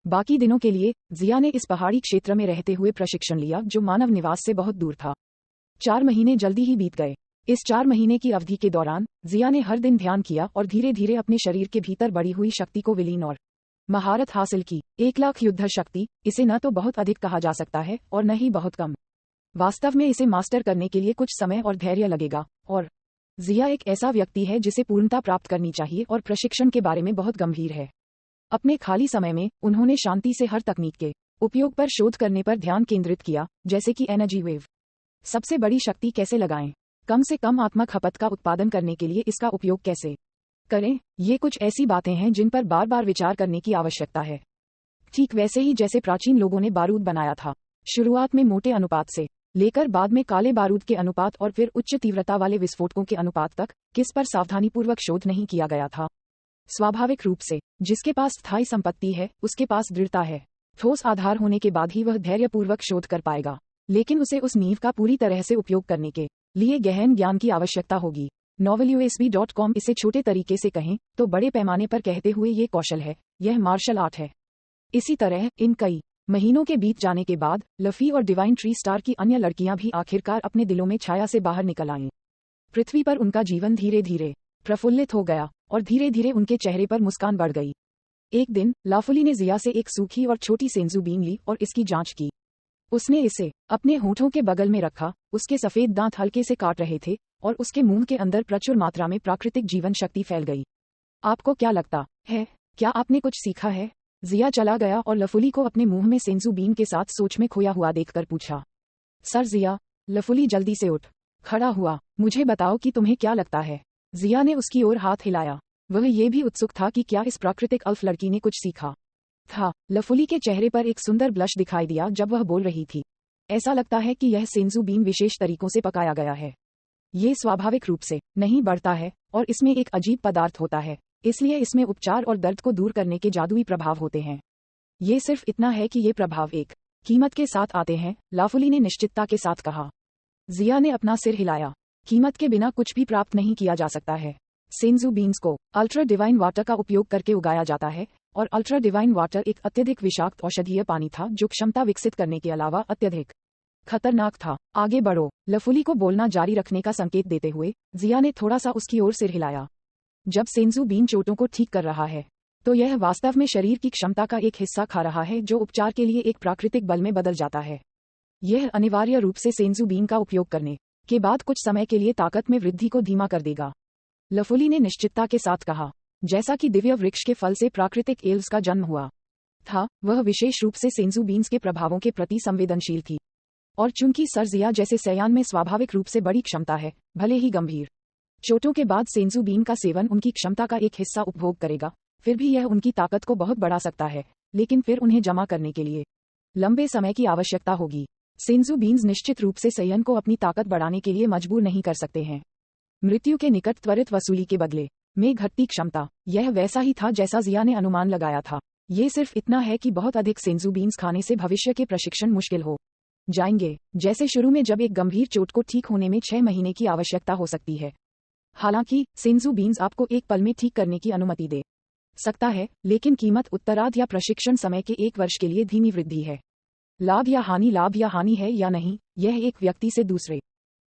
बाकी दिनों के लिए जिया ने इस पहाड़ी क्षेत्र में रहते हुए प्रशिक्षण लिया जो मानव निवास से बहुत दूर था। 4 महीने जल्दी ही बीत गए। इस 4 महीने की अवधि के दौरान जिया ने हर दिन ध्यान किया और धीरे धीरे अपने शरीर के भीतर बढ़ी हुई शक्ति को विलीन और महारत हासिल की। 1 लाख युद्ध शक्ति, इसे न तो बहुत अधिक कहा जा सकता है और न ही बहुत कम। वास्तव में इसे मास्टर करने के लिए कुछ समय और धैर्य लगेगा, और जिया एक ऐसा व्यक्ति है जिसे पूर्णता प्राप्त करनी चाहिए और प्रशिक्षण के बारे में बहुत गंभीर है। अपने खाली समय में उन्होंने शांति से हर तकनीक के उपयोग पर शोध करने पर ध्यान केंद्रित किया, जैसे कि एनर्जी वेव सबसे बड़ी शक्ति कैसे लगाएं, कम से कम आत्मा खपत का उत्पादन करने के लिए इसका उपयोग कैसे करें। ये कुछ ऐसी बातें हैं जिन पर बार बार विचार करने की आवश्यकता है। ठीक वैसे ही जैसे प्राचीन लोगों ने बारूद बनाया था, शुरुआत में मोटे अनुपात से लेकर बाद में काले बारूद के अनुपात और फिर उच्च तीव्रता वाले विस्फोटकों के अनुपात तक, किस पर सावधानीपूर्वक शोध नहीं किया गया था। स्वाभाविक रूप से जिसके पास स्थायी संपत्ति है उसके पास दृढ़ता है। ठोस आधार होने के बाद ही वह धैर्यपूर्वक शोध कर पाएगा, लेकिन उसे उस नींव का पूरी तरह से उपयोग करने के लिए गहन ज्ञान की आवश्यकता होगी। novelUSB.com इसे छोटे तरीके से कहें तो बड़े पैमाने पर कहते हुए ये कौशल है, यह मार्शल आर्ट है। इसी तरह इन कई महीनों के बीत जाने के बाद लफी और डिवाइन ट्री स्टार की अन्य लड़कियां भी आखिरकार अपने दिलों में छाया से बाहर निकल आईं। पृथ्वी पर उनका जीवन धीरे धीरे प्रफुल्लित हो गया और धीरे धीरे उनके चेहरे पर मुस्कान बढ़ गई। एक दिन लाफुली ने जिया से एक सूखी और छोटी सेंजू बीन ली और इसकी जांच की। उसने इसे अपने होठों के बगल में रखा। उसके सफेद दांत हल्के से काट रहे थे और उसके मुंह के अंदर प्रचुर मात्रा में प्राकृतिक जीवन शक्ति फैल गई। आपको क्या लगता है, क्या आपने कुछ सीखा है? जिया चला गया और लफुली को अपने मुंह में सेंजू बीन के साथ सोच में खोया हुआ देखकर पूछा। सर जिया। लफुली जल्दी से उठ खड़ा हुआ। मुझे बताओ कि तुम्हें क्या लगता है? जिया ने उसकी ओर हाथ हिलाया। वह ये भी उत्सुक था कि क्या इस प्राकृतिक अल्फ लड़की ने कुछ सीखा था। लफुली के चेहरे पर एक सुंदर ब्लश दिखाई दिया जब वह बोल रही थी। ऐसा लगता है कि यह सेंजू बीन विशेष तरीकों से पकाया गया है। ये स्वाभाविक रूप से नहीं बढ़ता है और इसमें एक अजीब पदार्थ होता है, इसलिए इसमें उपचार और दर्द को दूर करने के जादुई प्रभाव होते हैं। ये सिर्फ इतना है कि ये प्रभाव एक कीमत के साथ आते हैं, लाफुली ने निश्चितता के साथ कहा। जिया ने अपना सिर हिलाया। कीमत के बिना कुछ भी प्राप्त नहीं किया जा सकता है। सेंजू बीन्स को अल्ट्रा डिवाइन वाटर का उपयोग करके उगाया जाता है और अल्ट्रा डिवाइन वाटर एक अत्यधिक विषाक्त औषधीय पानी था जो क्षमता विकसित करने के अलावा अत्यधिक खतरनाक था। आगे बढ़ो। लफुली को बोलना जारी रखने का संकेत देते हुए जिया ने थोड़ा सा उसकी ओर सिर हिलाया। जब सेंजू बीन चोटों को ठीक कर रहा है तो यह वास्तव में शरीर की क्षमता का एक हिस्सा खा रहा है जो उपचार के लिए एक प्राकृतिक बल में बदल जाता है। यह अनिवार्य रूप से सेंजू बीन का उपयोग करने के बाद कुछ समय के लिए ताकत में वृद्धि को धीमा कर देगा। लफुली ने निश्चितता के साथ कहा। जैसा कि दिव्य वृक्ष के फल से प्राकृतिक एल्स का जन्म हुआ था, वह विशेष रूप से सेंजू बीन्स के प्रभावों के प्रति संवेदनशील थी। और चूंकि सर जिया जैसे सयान में स्वाभाविक रूप से बड़ी क्षमता है, भले ही गंभीर चोटों के बाद सेंजू बीन का सेवन उनकी क्षमता का एक हिस्सा उपभोग करेगा, फिर भी यह उनकी ताकत को बहुत बढ़ा सकता है, लेकिन फिर उन्हें जमा करने के लिए लंबे समय की आवश्यकता होगी। सेंजू बीन्स निश्चित रूप से सयन को अपनी ताकत बढ़ाने के लिए मजबूर नहीं कर सकते हैं। मृत्यु के निकट त्वरित वसूली के बदले में घटती क्षमता, यह वैसा ही था जैसा जिया ने अनुमान लगाया था। ये सिर्फ इतना है कि बहुत अधिक सेंजू बीन्स खाने से भविष्य के प्रशिक्षण मुश्किल हो जाएंगे, जैसे शुरू में जब एक गंभीर चोट को ठीक होने में 6 महीने की आवश्यकता हो सकती है। हालांकि सेंजू बीन्स आपको एक पल में ठीक करने की अनुमति दे सकता है, लेकिन कीमत उत्तरार्ध या प्रशिक्षण समय के 1 वर्ष के लिए धीमी वृद्धि है। लाभ या हानि है या नहीं, यह एक व्यक्ति से दूसरे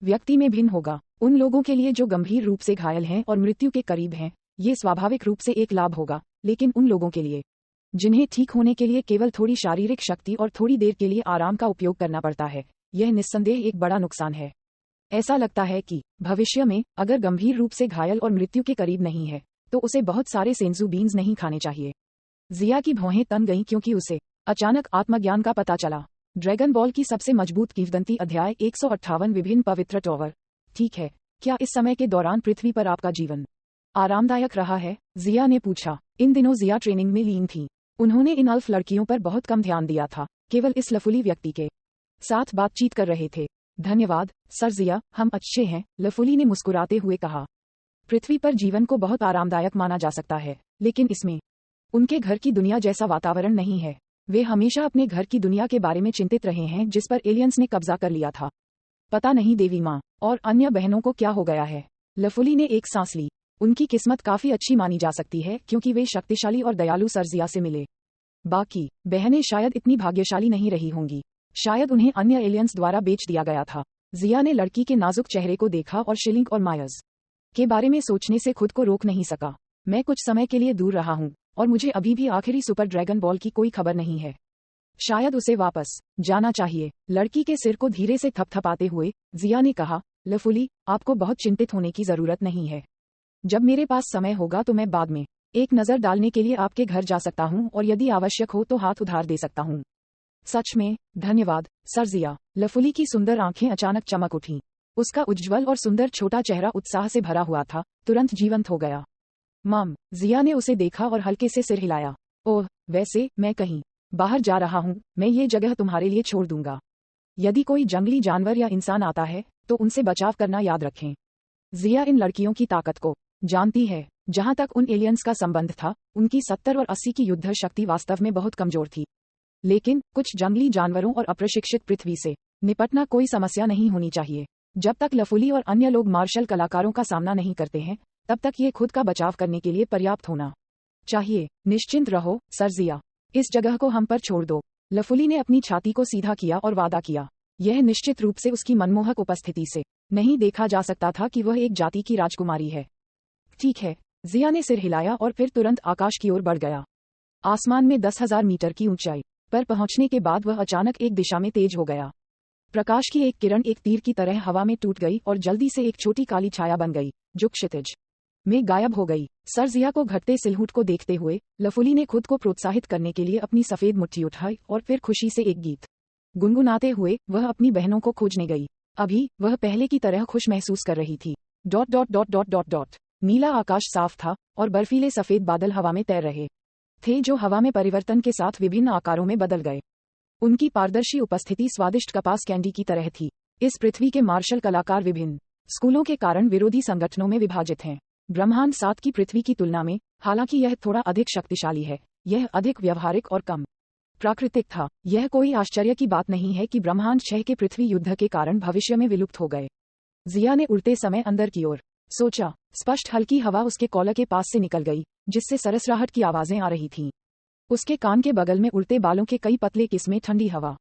व्यक्ति में भिन्न होगा। उन लोगों के लिए जो गंभीर रूप से घायल हैं और मृत्यु के करीब हैं, ये स्वाभाविक रूप से एक लाभ होगा, लेकिन उन लोगों के लिए जिन्हें ठीक होने के लिए केवल थोड़ी शारीरिक शक्ति और थोड़ी देर के लिए आराम का उपयोग करना पड़ता है, यह निस्संदेह एक बड़ा नुकसान है। ऐसा लगता है कि भविष्य में अगर गंभीर रूप से घायल और मृत्यु के करीब नहीं है तो उसे बहुत सारे सेंसू बीन्स नहीं खाने चाहिए। जिया की भौहें तन गईं क्योंकि उसे अचानक आत्मज्ञान का पता चला। ड्रैगन बॉल की सबसे मजबूत किंवदंती अध्याय 158 विभिन्न पवित्र टॉवर। ठीक है, क्या इस समय के दौरान पृथ्वी पर आपका जीवन आरामदायक रहा है? जिया ने पूछा। इन दिनों जिया ट्रेनिंग में लीन थी। उन्होंने इन अल्फ लड़कियों पर बहुत कम ध्यान दिया था, केवल इस लफुली व्यक्ति के साथ बातचीत कर रहे थे। धन्यवाद सर जिया, हम अच्छे हैं, लफुली ने मुस्कुराते हुए कहा। पृथ्वी पर जीवन को बहुत आरामदायक माना जा सकता है, लेकिन इसमें उनके घर की दुनिया जैसा वातावरण नहीं है। वे हमेशा अपने घर की दुनिया के बारे में चिंतित रहे हैं जिस पर एलियंस ने कब्जा कर लिया था। पता नहीं देवी माँ और अन्य बहनों को क्या हो गया है। लफुली ने एक सांस ली। उनकी किस्मत काफी अच्छी मानी जा सकती है क्योंकि वे शक्तिशाली और दयालु सर जिया से मिले। बाकी बहनें शायद इतनी भाग्यशाली नहीं रही होंगी। शायद उन्हें अन्य एलियंस द्वारा बेच दिया गया था। जिया ने लड़की के नाजुक चेहरे को देखा और शिलिंग और मायर्स के बारे में सोचने से खुद को रोक नहीं सका। मैं कुछ समय के लिए दूर रहा हूँ और मुझे अभी भी आखिरी सुपर ड्रैगन बॉल की कोई खबर नहीं है। शायद उसे वापस जाना चाहिए। लड़की के सिर को धीरे से थपथपाते हुए जिया ने कहा, लफुली, आपको बहुत चिंतित होने की जरूरत नहीं है। जब मेरे पास समय होगा तो मैं बाद में एक नज़र डालने के लिए आपके घर जा सकता हूँ और यदि आवश्यक हो तो हाथ उधार दे सकता हूँ। सच में, धन्यवाद सर जिया। लफुली की सुंदर आंखें अचानक चमक उठीं। उसका उज्ज्वल और सुंदर छोटा चेहरा उत्साह से भरा हुआ था, तुरंत जीवंत हो गया। माम, जिया ने उसे देखा और हल्के से सिर हिलाया। ओह, वैसे मैं कहीं बाहर जा रहा हूँ, मैं ये जगह तुम्हारे लिए छोड़ दूंगा। यदि कोई जंगली जानवर या इंसान आता है तो उनसे बचाव करना याद रखें। जिया इन लड़कियों की ताकत को जानती है। जहां तक उन एलियंस का संबंध था, उनकी 70 और 80 की युद्ध शक्ति वास्तव में बहुत कमजोर थी। लेकिन कुछ जंगली जानवरों और अप्रशिक्षित पृथ्वी से निपटना कोई समस्या नहीं होनी चाहिए। जब तक लफुली और अन्य लोग मार्शल कलाकारों का सामना नहीं करते हैं, तब तक ये खुद का बचाव करने के लिए पर्याप्त होना चाहिए। निश्चिंत रहो सर जिया, इस जगह को हम पर छोड़ दो। लफुली ने अपनी छाती को सीधा किया और वादा किया। यह निश्चित रूप से उसकी मनमोहक उपस्थिति से नहीं देखा जा सकता था कि वह एक जाति की राजकुमारी है। ठीक है, जिया ने सिर हिलाया और फिर तुरंत आकाश की ओर बढ़ गया। आसमान में 10,000 मीटर की ऊंचाई पर पहुंचने के बाद वह अचानक एक दिशा में तेज हो गया। प्रकाश की एक किरण एक तीर की तरह हवा में टूट गई और जल्दी से एक छोटी काली छाया बन गई, जो क्षितिज में गायब हो गई। सर जिया को घटते सिलहुट को देखते हुए लफुली ने खुद को प्रोत्साहित करने के लिए अपनी सफेद मुट्ठी उठाई और फिर खुशी से एक गीत गुनगुनाते हुए वह अपनी बहनों को खोजने गई। अभी वह पहले की तरह खुश महसूस कर रही थी। Dot dot dot dot dot dot. नीला आकाश साफ था और बर्फीले सफेद बादल हवा में तैर रहे थे, जो हवा में परिवर्तन के साथ विभिन्न आकारों में बदल गए। उनकी पारदर्शी उपस्थिति स्वादिष्ट कपास कैंडी की तरह थी। इस पृथ्वी के मार्शल कलाकार विभिन्न स्कूलों के कारण विरोधी संगठनों में विभाजित हैं। ब्रह्मांड 7 की पृथ्वी की तुलना में हालांकि यह थोड़ा अधिक शक्तिशाली है, यह अधिक व्यवहारिक और कम प्राकृतिक था। यह कोई आश्चर्य की बात नहीं है कि ब्रह्मांड 6 के पृथ्वी युद्ध के कारण भविष्य में विलुप्त हो गए। जिया ने उड़ते समय अंदर की ओर सोचा। स्पष्ट हल्की हवा उसके कॉलर के पास से निकल गई, जिससे सरसराहट की आवाजें आ रही थीं। उसके कान के बगल में उड़ते बालों के कई पतले किस्में ठंडी हवा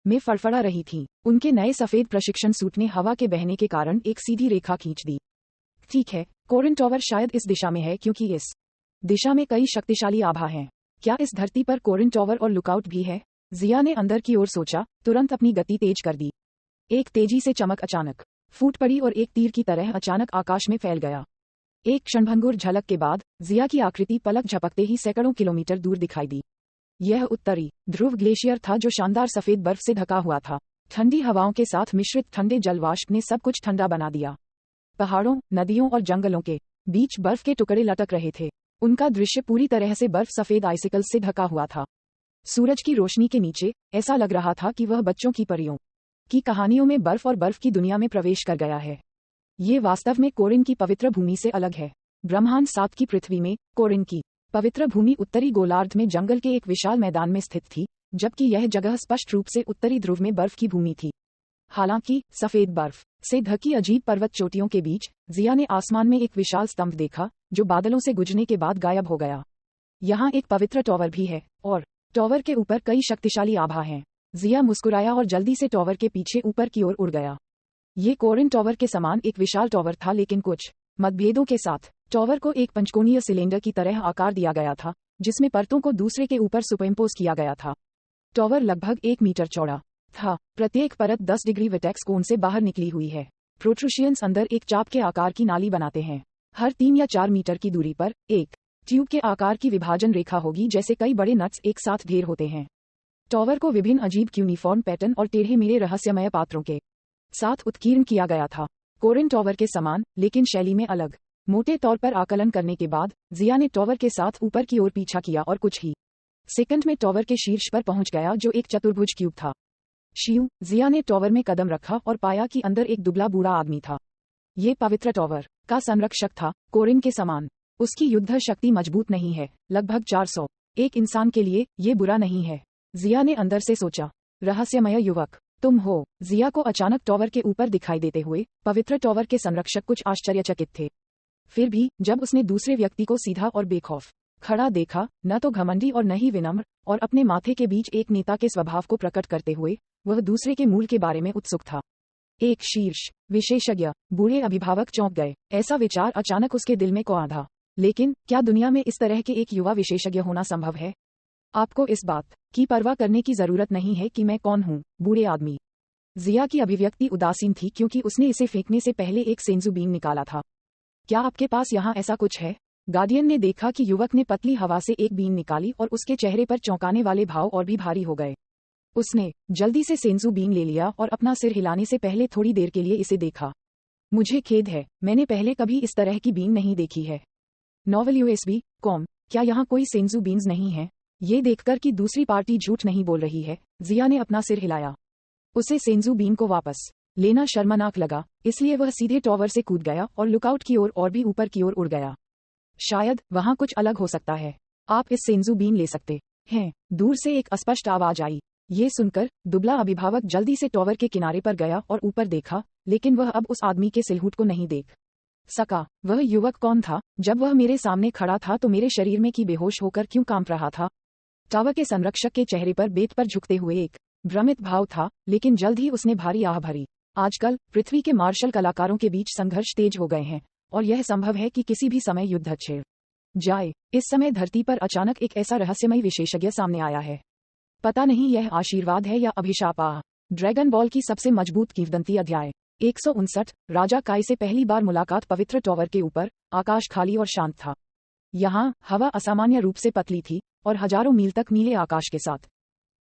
में फड़फड़ा रही थीं। उनके नए सफेद प्रशिक्षण सूट ने हवा के बहने के कारण एक सीधी रेखा खींच दी। ठीक है, कोरिन टॉवर शायद इस दिशा में है क्योंकि इस दिशा में कई शक्तिशाली आभा हैं। क्या इस धरती पर कोरिन टॉवर और लुकआउट भी है? जिया ने अंदर की ओर सोचा, तुरंत अपनी गति तेज कर दी। एक तेजी से चमक अचानक फूट पड़ी और एक तीर की तरह अचानक आकाश में फैल गया। एक क्षणभंगुर झलक के बाद जिया की आकृति पलक झपकते ही सैकड़ों किलोमीटर दूर दिखाई दी। यह उत्तरी ध्रुव ग्लेशियर था जो शानदार सफेद बर्फ से ढका हुआ था। ठंडी हवाओं के साथ मिश्रित ठंडे जलवाष्प ने सब कुछ ठंडा बना दिया। पहाड़ों, नदियों और जंगलों के बीच बर्फ के टुकड़े लटक रहे थे। उनका दृश्य पूरी तरह से बर्फ सफेद आइसिकल्स से ढका हुआ था। सूरज की रोशनी के नीचे ऐसा लग रहा था कि वह बच्चों की परियों की कहानियों में बर्फ और बर्फ की दुनिया में प्रवेश कर गया है। ये वास्तव में कोरिन की पवित्र भूमि से अलग है। ब्रह्मांड 7 की पृथ्वी में कोरिन की पवित्र भूमि उत्तरी गोलार्ध में जंगल के एक विशाल मैदान में स्थित थी, जबकि यह जगह स्पष्ट रूप से उत्तरी ध्रुव में बर्फ की भूमि थी। हालांकि सफेद बर्फ से ढकी अजीब पर्वत चोटियों के बीच जिया ने आसमान में एक विशाल स्तंभ देखा, जो बादलों से गुजरने के बाद गायब हो गया। यहाँ एक पवित्र टॉवर भी है और टॉवर के ऊपर कई शक्तिशाली आभा हैं। जिया मुस्कुराया और जल्दी से टॉवर के पीछे ऊपर की ओर उड़ गया। ये कोरिन टॉवर के समान एक विशाल टॉवर था, लेकिन कुछ मतभेदों के साथ टॉवर को एक पंचकोणीय सिलेंडर की तरह आकार दिया गया था, जिसमें परतों को दूसरे के ऊपर सुपरइम्पोज किया गया था। टॉवर लगभग 1 मीटर चौड़ा था। प्रत्येक परत 10 डिग्री वर्टेक्स कोण से बाहर निकली हुई है। प्रोट्रूशियंस अंदर एक चाप के आकार की नाली बनाते हैं। हर 3 या 4 मीटर की दूरी पर एक ट्यूब के आकार की विभाजन रेखा होगी, जैसे कई बड़े नट्स एक साथ ढेर होते हैं। टॉवर को विभिन्न अजीब यूनिफॉर्म पैटर्न और टेढ़े मेढ़े रहस्यमय पात्रों के साथ उत्कीर्ण किया गया था। कोरिन टॉवर के समान लेकिन शैली में अलग। मोटे तौर पर आकलन करने के बाद जिया ने टॉवर के साथ ऊपर की ओर पीछा किया और कुछ ही सेकंड में टॉवर के शीर्ष पर पहुंच गया, जो एक चतुर्भुज क्यूब था। शिव जिया ने टॉवर में कदम रखा और पाया कि अंदर एक दुबला बूढ़ा आदमी था। ये पवित्र टॉवर का संरक्षक था, कोरिन के समान। उसकी युद्ध शक्ति मजबूत नहीं है, लगभग 400। एक इंसान के लिए ये बुरा नहीं है, जिया ने अंदर से सोचा। रहस्यमय युवक तुम हो? जिया को अचानक टॉवर के ऊपर दिखाई देते हुए पवित्र टॉवर के संरक्षक कुछ आश्चर्यचकित थे। फिर भी जब उसने दूसरे व्यक्ति को सीधा और बेखौफ खड़ा देखा, न तो घमंडी और न ही विनम्र, और अपने माथे के बीच एक नेता के स्वभाव को प्रकट करते हुए, वह दूसरे के मूल के बारे में उत्सुक था। एक शीर्ष विशेषज्ञ बूढ़े अभिभावक चौंक गए। ऐसा विचार अचानक उसके दिल में को आधा। लेकिन क्या दुनिया में इस तरह के एक युवा विशेषज्ञ होना संभव है? आपको इस बात की परवाह करने की जरूरत नहीं है कि मैं कौन हूँ, बूढ़े आदमी। जिया की अभिव्यक्ति उदासीन थी क्योंकि उसने इसे फेंकने से पहले एक सेंजू बीन निकाला था। क्या आपके पास यहाँ ऐसा कुछ है? गार्डियन ने देखा कि युवक ने पतली हवा से एक बीन निकाली और उसके चेहरे पर चौंकाने वाले भाव और भी भारी हो गए। उसने जल्दी से सेंजू बीन ले लिया और अपना सिर हिलाने से पहले थोड़ी देर के लिए इसे देखा। मुझे खेद है, मैंने पहले कभी इस तरह की बीन नहीं देखी है। नॉवल यूएसबी कॉम, क्या यहाँ कोई सेंजू बीन्स नहीं है? ये देखकर कि दूसरी पार्टी झूठ नहीं बोल रही है, जिया ने अपना सिर हिलाया। उसे सेंजू बीन को वापस लेना शर्मनाक लगा, इसलिए वह सीधे टॉवर से कूद गया और लुकआउट की ओर और भी ऊपर की ओर उड़ गया। शायद वहाँ कुछ अलग हो सकता है। आप इस सेंजू बीन ले सकते हैं। दूर से एक अस्पष्ट आवाज आई। ये सुनकर दुबला अभिभावक जल्दी से टॉवर के किनारे पर गया और ऊपर देखा, लेकिन वह अब उस आदमी के सिलहूट को नहीं देख सका। वह युवक कौन था? जब वह मेरे सामने खड़ा था तो मेरे शरीर में की बेहोश होकर क्यों कांप रहा था? टावर के संरक्षक के चेहरे पर बेत पर झुकते हुए एक भ्रमित भाव था, लेकिन जल्द ही उसने भारी आह भरी। आजकल पृथ्वी के मार्शल कलाकारों के बीच संघर्ष तेज हो गए हैं और यह संभव है कि किसी भी समय युद्ध छिड़ जाए। इस समय धरती पर अचानक एक ऐसा रहस्यमय विशेषज्ञ सामने आया है। पता नहीं यह आशीर्वाद है या अभिशाप। ड्रैगन बॉल की सबसे मजबूत किंवदंती अध्याय 159। राजा काई से पहली बार मुलाकात। पवित्र टॉवर के ऊपर आकाश खाली और शांत था। यहाँ हवा असामान्य रूप से पतली थी और हजारों मील तक नीले आकाश के साथ,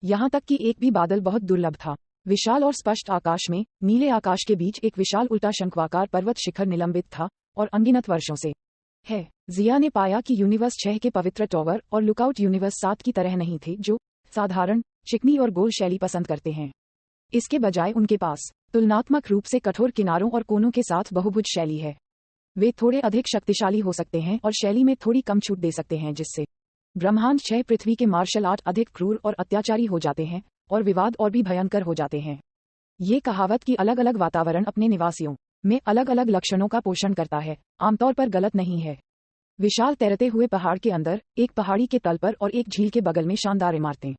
यहाँ तक कि एक भी बादल बहुत दुर्लभ था। विशाल और स्पष्ट आकाश में नीले आकाश के बीच एक विशाल उल्टा शंक्वाकार पर्वत शिखर निलंबित था और अनगिनत वर्षों से है। जिया ने पाया कि यूनिवर्स 6 के पवित्र टॉवर और लुकआउट यूनिवर्स 7 की तरह नहीं थे, जो साधारण, चिकनी और गोल शैली पसंद करते हैं। इसके बजाय उनके पास तुलनात्मक रूप से कठोर किनारों और कोनों के साथ बहुभुज शैली है। वे थोड़े अधिक शक्तिशाली हो सकते हैं और शैली में थोड़ी कम छूट दे सकते हैं, जिससे ब्रह्मांड 6 पृथ्वी के मार्शल आर्ट अधिक क्रूर और अत्याचारी हो जाते हैं और विवाद और भी भयंकर हो जाते हैं। ये कहावत कि अलग अलग वातावरण अपने निवासियों में अलग अलग लक्षणों का पोषण करता है, आमतौर पर गलत नहीं है। विशाल तैरते हुए पहाड़ के अंदर, एक पहाड़ी के तल पर और एक झील के बगल में शानदार इमारतें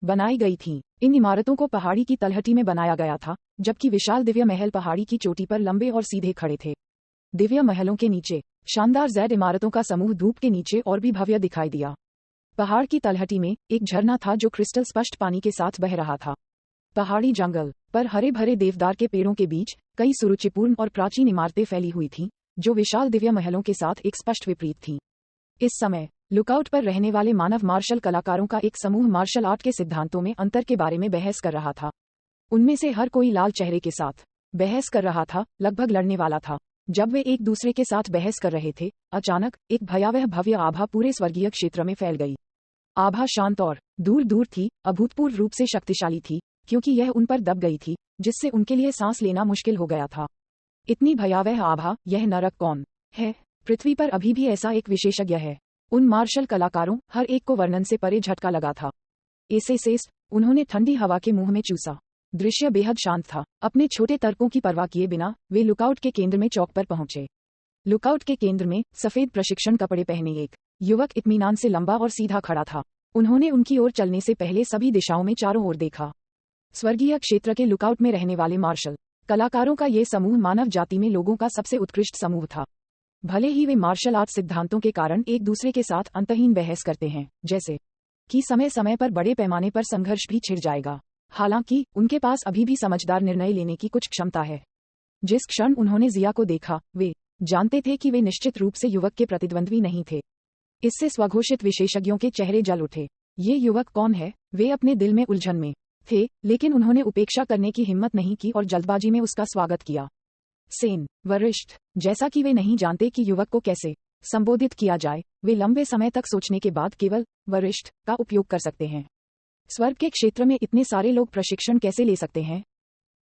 बनाई गई थीं। इन इमारतों को पहाड़ी की तलहटी में बनाया गया था, जबकि विशाल दिव्य महल पहाड़ी की चोटी पर लंबे और सीधे खड़े थे। दिव्य महलों के नीचे शानदार जैड इमारतों का समूह धूप के नीचे और भी भव्य दिखाई दिया। पहाड़ की तलहटी में एक झरना था जो क्रिस्टल स्पष्ट पानी के साथ बह रहा था। पहाड़ी जंगल पर हरे भरे देवदार के पेड़ों के बीच कई सुरुचिपूर्ण और प्राचीन इमारतें फैली हुई थीं, जो विशाल दिव्य महलों के साथ एक स्पष्ट विपरीत थीं। इस समय लुकआउट पर रहने वाले मानव मार्शल कलाकारों का एक समूह मार्शल आर्ट के सिद्धांतों में अंतर के बारे में बहस कर रहा था। उनमें से हर कोई लाल चेहरे के साथ बहस कर रहा था, लगभग लड़ने वाला था। जब वे एक दूसरे के साथ बहस कर रहे थे, अचानक एक भयावह भव्य आभा पूरे स्वर्गीय क्षेत्र में फैल गई। आभा शांत और दूर दूर थी, अभूतपूर्व रूप से शक्तिशाली थी, क्योंकि यह उन पर दब गई थी, जिससे उनके लिए सांस लेना मुश्किल हो गया था। इतनी भयावह आभा, यह नरक कौन है? पृथ्वी पर अभी भी ऐसा एक विशेषज्ञ है। उन मार्शल कलाकारों हर एक को वर्णन से परे झटका लगा था। ऐसे उन्होंने ठंडी हवा के मुंह में चूसा। दृश्य बेहद शांत था। अपने छोटे तर्कों की परवाह किए बिना वे लुकआउट के केंद्र में चौक पर पहुंचे। लुकआउट के केंद्र में सफेद प्रशिक्षण कपड़े पहने एक युवक इत्मीनान से लंबा और सीधा खड़ा था। उन्होंने उनकी ओर चलने से पहले सभी दिशाओं में चारों ओर देखा। स्वर्गीय क्षेत्र के लुकआउट में रहने वाले मार्शल कलाकारों का ये समूह मानव जाति में लोगों का सबसे उत्कृष्ट समूह था। भले ही वे मार्शल आर्ट सिद्धांतों के कारण एक दूसरे के साथ अंतहीन बहस करते हैं, जैसे कि समय समय पर बड़े पैमाने पर संघर्ष भी छिड़ जाएगा, हालांकि उनके पास अभी भी समझदार निर्णय लेने की कुछ क्षमता है। जिस क्षण उन्होंने जिया को देखा, वे जानते थे कि वे निश्चित रूप से युवक के प्रतिद्वंद्वी नहीं थे। इससे स्वघोषित विशेषज्ञों के चेहरे जल उठे। ये युवक कौन है? वे अपने दिल में उलझन में थे, लेकिन उन्होंने उपेक्षा करने की हिम्मत नहीं की और जल्दबाजी में उसका स्वागत किया। सेन, वरिष्ठ। जैसा कि वे नहीं जानते कि युवक को कैसे संबोधित किया जाए, वे लंबे समय तक सोचने के बाद केवल वरिष्ठ का उपयोग कर सकते हैं। स्वर्ग के क्षेत्र में इतने सारे लोग प्रशिक्षण कैसे ले सकते हैं?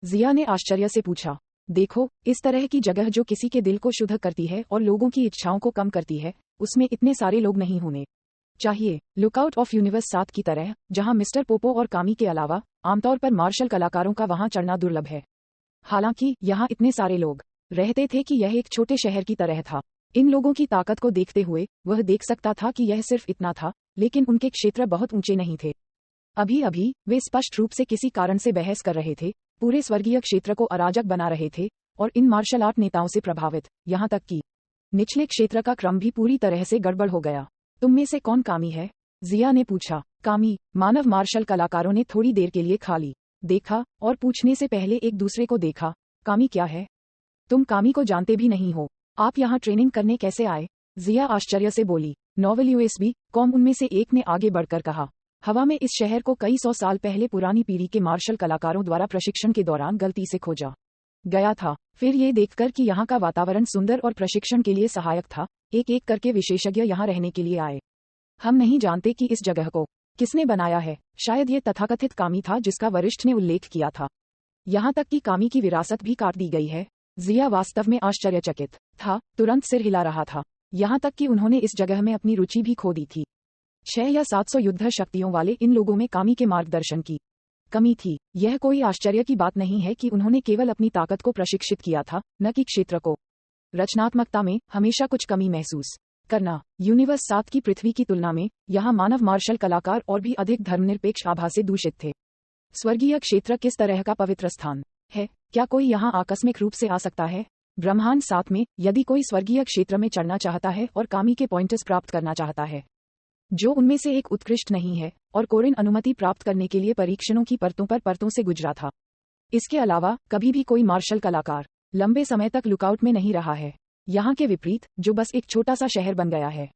जिया ने आश्चर्य से पूछा। देखो, इस तरह की जगह जो किसी के दिल को शुद्ध करती है और लोगों की इच्छाओं को कम करती है, उसमें इतने सारे लोग नहीं होने चाहिए। लुकआउट ऑफ यूनिवर्स 7 की तरह, जहां मिस्टर पोपो और कामी के अलावा आमतौर पर मार्शल कलाकारों का वहां चढ़ना दुर्लभ है। हालांकि यहां इतने सारे लोग रहते थे कि यह एक छोटे शहर की तरह था। इन लोगों की ताकत को देखते हुए वह देख सकता था कि यह सिर्फ इतना था, लेकिन उनके क्षेत्र बहुत ऊंचे नहीं थे। अभी अभी वे स्पष्ट रूप से किसी कारण से बहस कर रहे थे, पूरे स्वर्गीय क्षेत्र को अराजक बना रहे थे और इन मार्शल आर्ट नेताओं से प्रभावित, यहाँ तक कि निचले क्षेत्र का क्रम भी पूरी तरह से गड़बड़ हो गया। तुम में से कौन कामी है? जिया ने पूछा। कामी, मानव मार्शल कलाकारों ने थोड़ी देर के लिए खाली देखा और पूछने से पहले एक दूसरे को देखा। कामी क्या है? तुम कामी को जानते भी नहीं हो। आप यहाँ ट्रेनिंग करने कैसे आए? जिया आश्चर्य से बोली। नोवेल यूएसबी कॉम, उनमें से एक ने आगे बढ़कर कहा। हवा में इस शहर को कई 100 साल पहले पुरानी पीढ़ी के मार्शल कलाकारों द्वारा प्रशिक्षण के दौरान गलती से खोजा गया था। फिर ये देखकर कि यहाँ का वातावरण सुंदर और प्रशिक्षण के लिए सहायक था, एक एक करके विशेषज्ञ यहाँ रहने के लिए आए। हम नहीं जानते कि इस जगह को किसने बनाया है। शायद ये तथाकथित कामी था जिसका वरिष्ठ ने उल्लेख किया था। यहाँ तक कि कामी की विरासत भी काट दी गई है। जिया वास्तव में आश्चर्यचकित था, तुरंत सिर हिला रहा था। यहाँ तक कि उन्होंने इस जगह में अपनी रुचि भी खो दी थी। 6 या 700 युद्ध शक्तियों वाले इन लोगों में कामी के मार्गदर्शन की कमी थी। यह कोई आश्चर्य की बात नहीं है कि उन्होंने केवल अपनी ताकत को प्रशिक्षित किया था, न कि क्षेत्र को। रचनात्मकता में हमेशा कुछ कमी महसूस करना। यूनिवर्स 7 की पृथ्वी की तुलना में यहाँ मानव मार्शल कलाकार और भी अधिक धर्मनिरपेक्ष आभा से दूषित थे। स्वर्गीय क्षेत्र किस तरह का पवित्र स्थान है? क्या कोई यहाँ आकस्मिक रूप से आ सकता है? ब्रह्मांड 7 में यदि कोई स्वर्गीय क्षेत्र में चढ़ना चाहता है और कामी के पॉइंट्स प्राप्त करना चाहता है, जो उनमें से एक उत्कृष्ट नहीं है, और कोरिन अनुमति प्राप्त करने के लिए परीक्षणों की परतों से गुजरा था। इसके अलावा कभी भी कोई मार्शल कलाकार लंबे समय तक लुकआउट में नहीं रहा है। यहाँ के विपरीत, जो बस एक छोटा सा शहर बन गया है।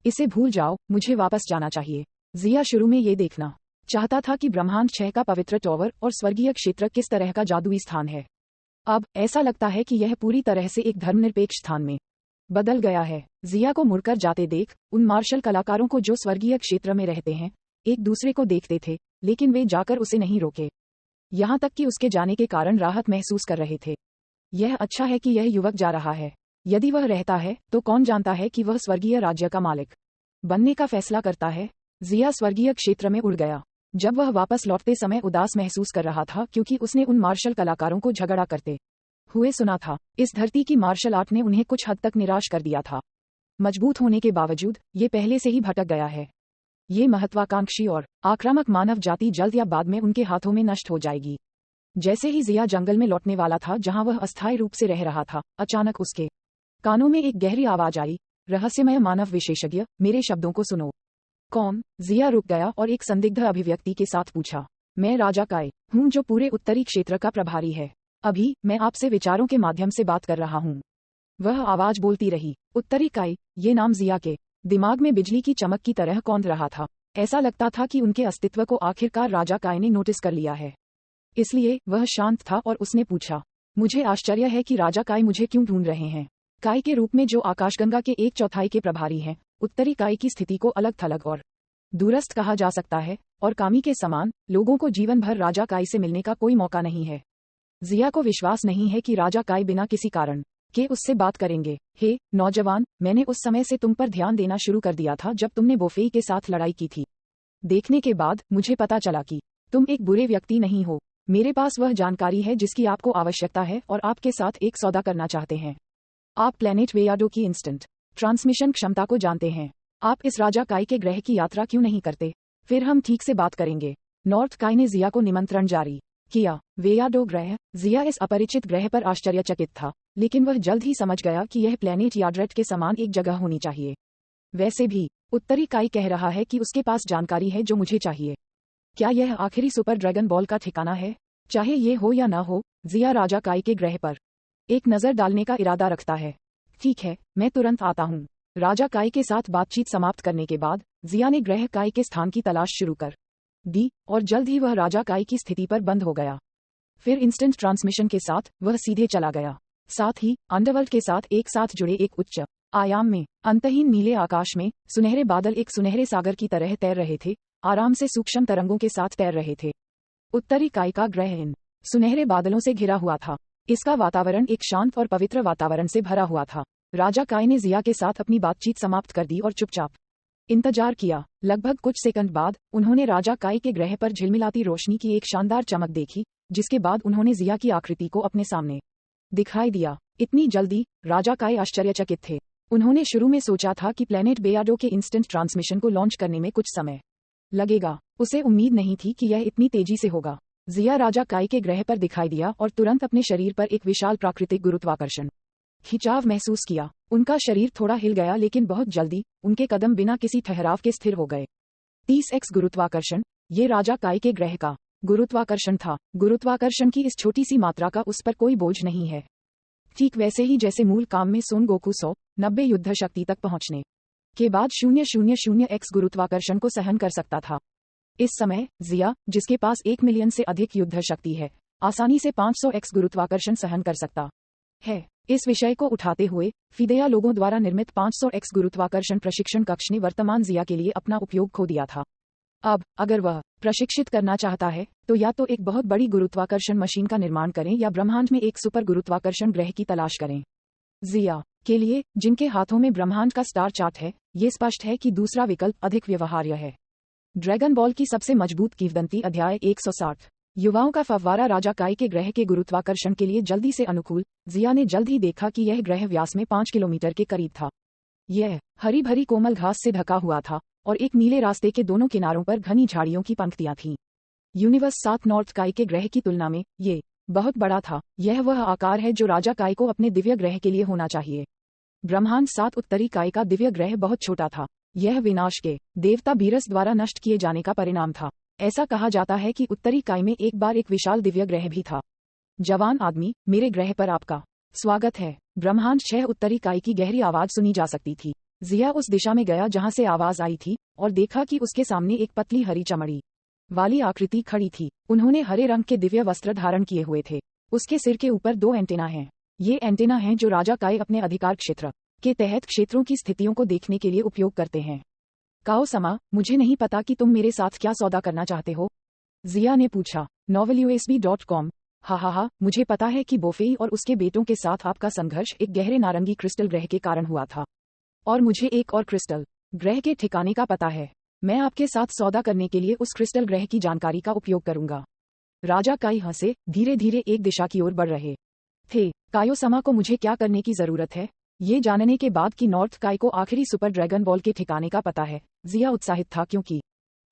इसे भूल जाओ, मुझे वापस जाना चाहिए। जिया शुरू में ये देखना चाहता था कि ब्रह्मांड 6 का पवित्र टॉवर और स्वर्गीय क्षेत्र किस तरह का जादुई स्थान है। अब ऐसा लगता है कि यह पूरी तरह से एक धर्मनिरपेक्ष स्थान में बदल गया है। जिया को मुड़कर जाते देख, उन मार्शल कलाकारों को जो स्वर्गीय क्षेत्र में रहते हैं, एक दूसरे को देखते थे, लेकिन वे जाकर उसे नहीं रोके। यहाँ तक कि उसके जाने के कारण राहत महसूस कर रहे थे। यह अच्छा है कि यह युवक जा रहा है। यदि वह रहता है, तो कौन जानता है कि वह स्वर्गीय राज्य का मालिक बनने का फैसला करता है। जिया स्वर्गीय क्षेत्र में उड़ गया। जब वह वापस लौटते समय उदास महसूस कर रहा था, क्योंकि उसने उन मार्शल कलाकारों को झगड़ा करते हुए सुना था। इस धरती की मार्शल आर्ट ने उन्हें कुछ हद तक निराश कर दिया था। मजबूत होने के बावजूद ये पहले से ही भटक गया है। ये महत्वाकांक्षी और आक्रामक मानव जाति जल्द या बाद में उनके हाथों में नष्ट हो जाएगी। जैसे ही जिया जंगल में लौटने वाला था जहां वह अस्थायी रूप से रह रहा था, अचानक उसके कानों में एक गहरी आवाज आई, रहस्यमय मानव विशेषज्ञ, मेरे शब्दों को सुनो। कौन? जिया रुक गया और एक संदिग्ध अभिव्यक्ति के साथ पूछा। मैं राजा काय हूँ, जो पूरे उत्तरी क्षेत्र का प्रभारी है। अभी मैं आपसे विचारों के माध्यम से बात कर रहा हूँ। वह आवाज बोलती रही। उत्तरी काय, ये नाम जिया के दिमाग में बिजली की चमक की तरह कौंध रहा था। ऐसा लगता था कि उनके अस्तित्व को आखिरकार राजा काय ने नोटिस कर लिया है। इसलिए वह शांत था और उसने पूछा, मुझे आश्चर्य है कि राजा काय मुझे क्यों ढूंढ रहे हैं। काय के रूप में जो आकाशगंगा के 1/4 के प्रभारी हैं, उत्तरी काय की स्थिति को अलग थलग और दूरस्थ कहा जा सकता है, और कामी के समान लोगों को जीवन भर राजा काय से मिलने का कोई मौका नहीं है। जिया को विश्वास नहीं है कि राजा काय बिना किसी कारण के उससे बात करेंगे। हे नौजवान, मैंने उस समय से तुम पर ध्यान देना शुरू कर दिया था जब तुमने बोफेई के साथ लड़ाई की थी। देखने के बाद मुझे पता चला कि तुम एक बुरे व्यक्ति नहीं हो। मेरे पास वह जानकारी है जिसकी आपको आवश्यकता है और आपके साथ एक सौदा करना चाहते हैं। आप प्लेनेट वेयाडो की इंस्टेंट ट्रांसमिशन क्षमता को जानते हैं। आप इस राजा काय के ग्रह की यात्रा क्यों नहीं करते? फिर हम ठीक से बात करेंगे। नॉर्थ काय ने जिया को निमंत्रण जारी किया। वेयाडो ग्रह। जिया इस अपरिचित ग्रह पर आश्चर्यचकित था, लेकिन वह जल्द ही समझ गया कि यह प्लेनेट याड्रेट के समान एक जगह होनी चाहिए। वैसे भी उत्तरी काय कह रहा है कि उसके पास जानकारी है जो मुझे चाहिए। क्या यह आखिरी सुपर ड्रैगन बॉल का ठिकाना है? चाहे ये हो या ना हो, जिया राजा काई के ग्रह पर एक नजर डालने का इरादा रखता है। ठीक है, मैं तुरंत आता हूँ। राजा काई के साथ बातचीत समाप्त करने के बाद जिया ने ग्रह काई के स्थान की तलाश शुरू कर दी और जल्द ही वह राजा काई की स्थिति पर बंद हो गया। फिर इंस्टेंट ट्रांसमिशन के साथ वह सीधे चला गया। साथ ही अंडरवर्ल्ड के साथ एक साथ जुड़े एक उच्च आयाम में अंतहीन नीले आकाश में सुनहरे बादल एक सुनहरे सागर की तरह तैर रहे थे, आराम से सूक्ष्म तरंगों के साथ तैर रहे थे। उत्तरी काई का ग्रह इन सुनहरे बादलों से घिरा हुआ था। इसका वातावरण एक शांत और पवित्र वातावरण से भरा हुआ था। राजा काई ने जिया के साथ अपनी बातचीत समाप्त कर दी और चुपचाप इंतजार किया। लगभग कुछ सेकंड बाद उन्होंने राजा काई के ग्रह पर झिलमिलाती रोशनी की एक शानदार चमक देखी, जिसके बाद उन्होंने जिया की आकृति को अपने सामने दिखाई दिया। इतनी जल्दी? राजा काई आश्चर्यचकित थे। उन्होंने शुरू में सोचा था कि प्लेनेट बेयाडो के इंस्टेंट ट्रांसमिशन को लॉन्च करने में कुछ समय लगेगा। उसे उम्मीद नहीं थी कि यह इतनी तेजी से होगा। जिया राजा काई के ग्रह पर दिखाई दिया और तुरंत अपने शरीर पर एक विशाल प्राकृतिक गुरुत्वाकर्षण खिंचाव महसूस किया। उनका शरीर थोड़ा हिल गया, लेकिन बहुत जल्दी उनके कदम बिना किसी ठहराव के स्थिर हो गए। 30x गुरुत्वाकर्षण, ये राजा काई के ग्रह का गुरुत्वाकर्षण था। गुरुत्वाकर्षण की इस छोटी सी मात्रा का उस पर कोई बोझ नहीं है। ठीक वैसे ही जैसे मूल काम में सोन गोकू 190 युद्ध शक्ति तक पहुंचने के बाद 000x गुरुत्वाकर्षण को सहन कर सकता था। इस समय जिया, जिसके पास 1 मिलियन से अधिक युद्ध शक्ति है, आसानी से 500x गुरुत्वाकर्षण सहन कर सकता है। इस विषय को उठाते हुए फिदेया लोगों द्वारा निर्मित 500x गुरुत्वाकर्षण प्रशिक्षण कक्ष ने वर्तमान जिया के लिए अपना उपयोग खो दिया था। अब अगर वह प्रशिक्षित करना चाहता है तो या तो एक बहुत बड़ी गुरुत्वाकर्षण मशीन का निर्माण करें या ब्रह्मांड में एक सुपर गुरुत्वाकर्षण ग्रह की तलाश करें। जिया के लिए, जिनके हाथों में ब्रह्मांड का स्टार चार्ट है, ये स्पष्ट है कि दूसरा विकल्प अधिक व्यवहार्य है। ड्रैगन बॉल की सबसे मजबूत किंवदंती अध्याय 160। युवाओं का फव्वारा राजा काई के ग्रह के गुरुत्वाकर्षण के लिए जल्दी से अनुकूल। जिया ने जल्द ही देखा कि यह ग्रह व्यास में 5 किलोमीटर के करीब था। यह हरी भरी कोमल घास से ढका हुआ था और एक नीले रास्ते के दोनों किनारों पर घनी झाड़ियों की पंक्तियां थीं। यूनिवर्स 7 नॉर्थ काई के ग्रह की तुलना में ये बहुत बड़ा था। यह वह आकार है जो राजा काई को अपने दिव्य ग्रह के लिए होना चाहिए। ब्रह्मांड 7 उत्तरी काई का दिव्य ग्रह बहुत छोटा था। यह विनाश के देवता बीरस द्वारा नष्ट किए जाने का परिणाम था। ऐसा कहा जाता है कि उत्तरी काई में एक बार एक विशाल दिव्य ग्रह भी था। जवान आदमी, मेरे ग्रह पर आपका स्वागत है। ब्रह्मांड 6 उत्तरी काई की गहरी आवाज सुनी जा सकती थी। जिया उस दिशा में गया जहां से आवाज आई थी और देखा कि उसके सामने एक पतली हरी चमड़ी वाली आकृति खड़ी थी। उन्होंने हरे रंग के दिव्य वस्त्र धारण किए हुए थे। उसके सिर के ऊपर 2 एंटेना हैं। ये एंटेना हैं जो राजा काई अपने अधिकार क्षेत्र के तहत क्षेत्रों की स्थितियों को देखने के लिए उपयोग करते हैं। काओ समा, मुझे नहीं पता कि तुम मेरे साथ क्या सौदा करना चाहते हो, जिया ने पूछा। novelUSB.com। हा, मुझे पता है कि बोफेई और उसके बेटों के साथ आपका संघर्ष एक गहरे नारंगी क्रिस्टल ग्रह के कारण हुआ था, और मुझे एक और क्रिस्टल ग्रह के ठिकाने का पता है। मैं आपके साथ सौदा करने के लिए उस क्रिस्टल ग्रह की जानकारी का उपयोग करूंगा। राजा काई हंसे, धीरे धीरे एक दिशा की ओर बढ़ रहे थे। कायो समा को मुझे क्या करने की जरूरत है, ये जानने के बाद कि नॉर्थ काई को आखिरी सुपर ड्रैगन बॉल के ठिकाने का पता है। जिया उत्साहित था क्योंकि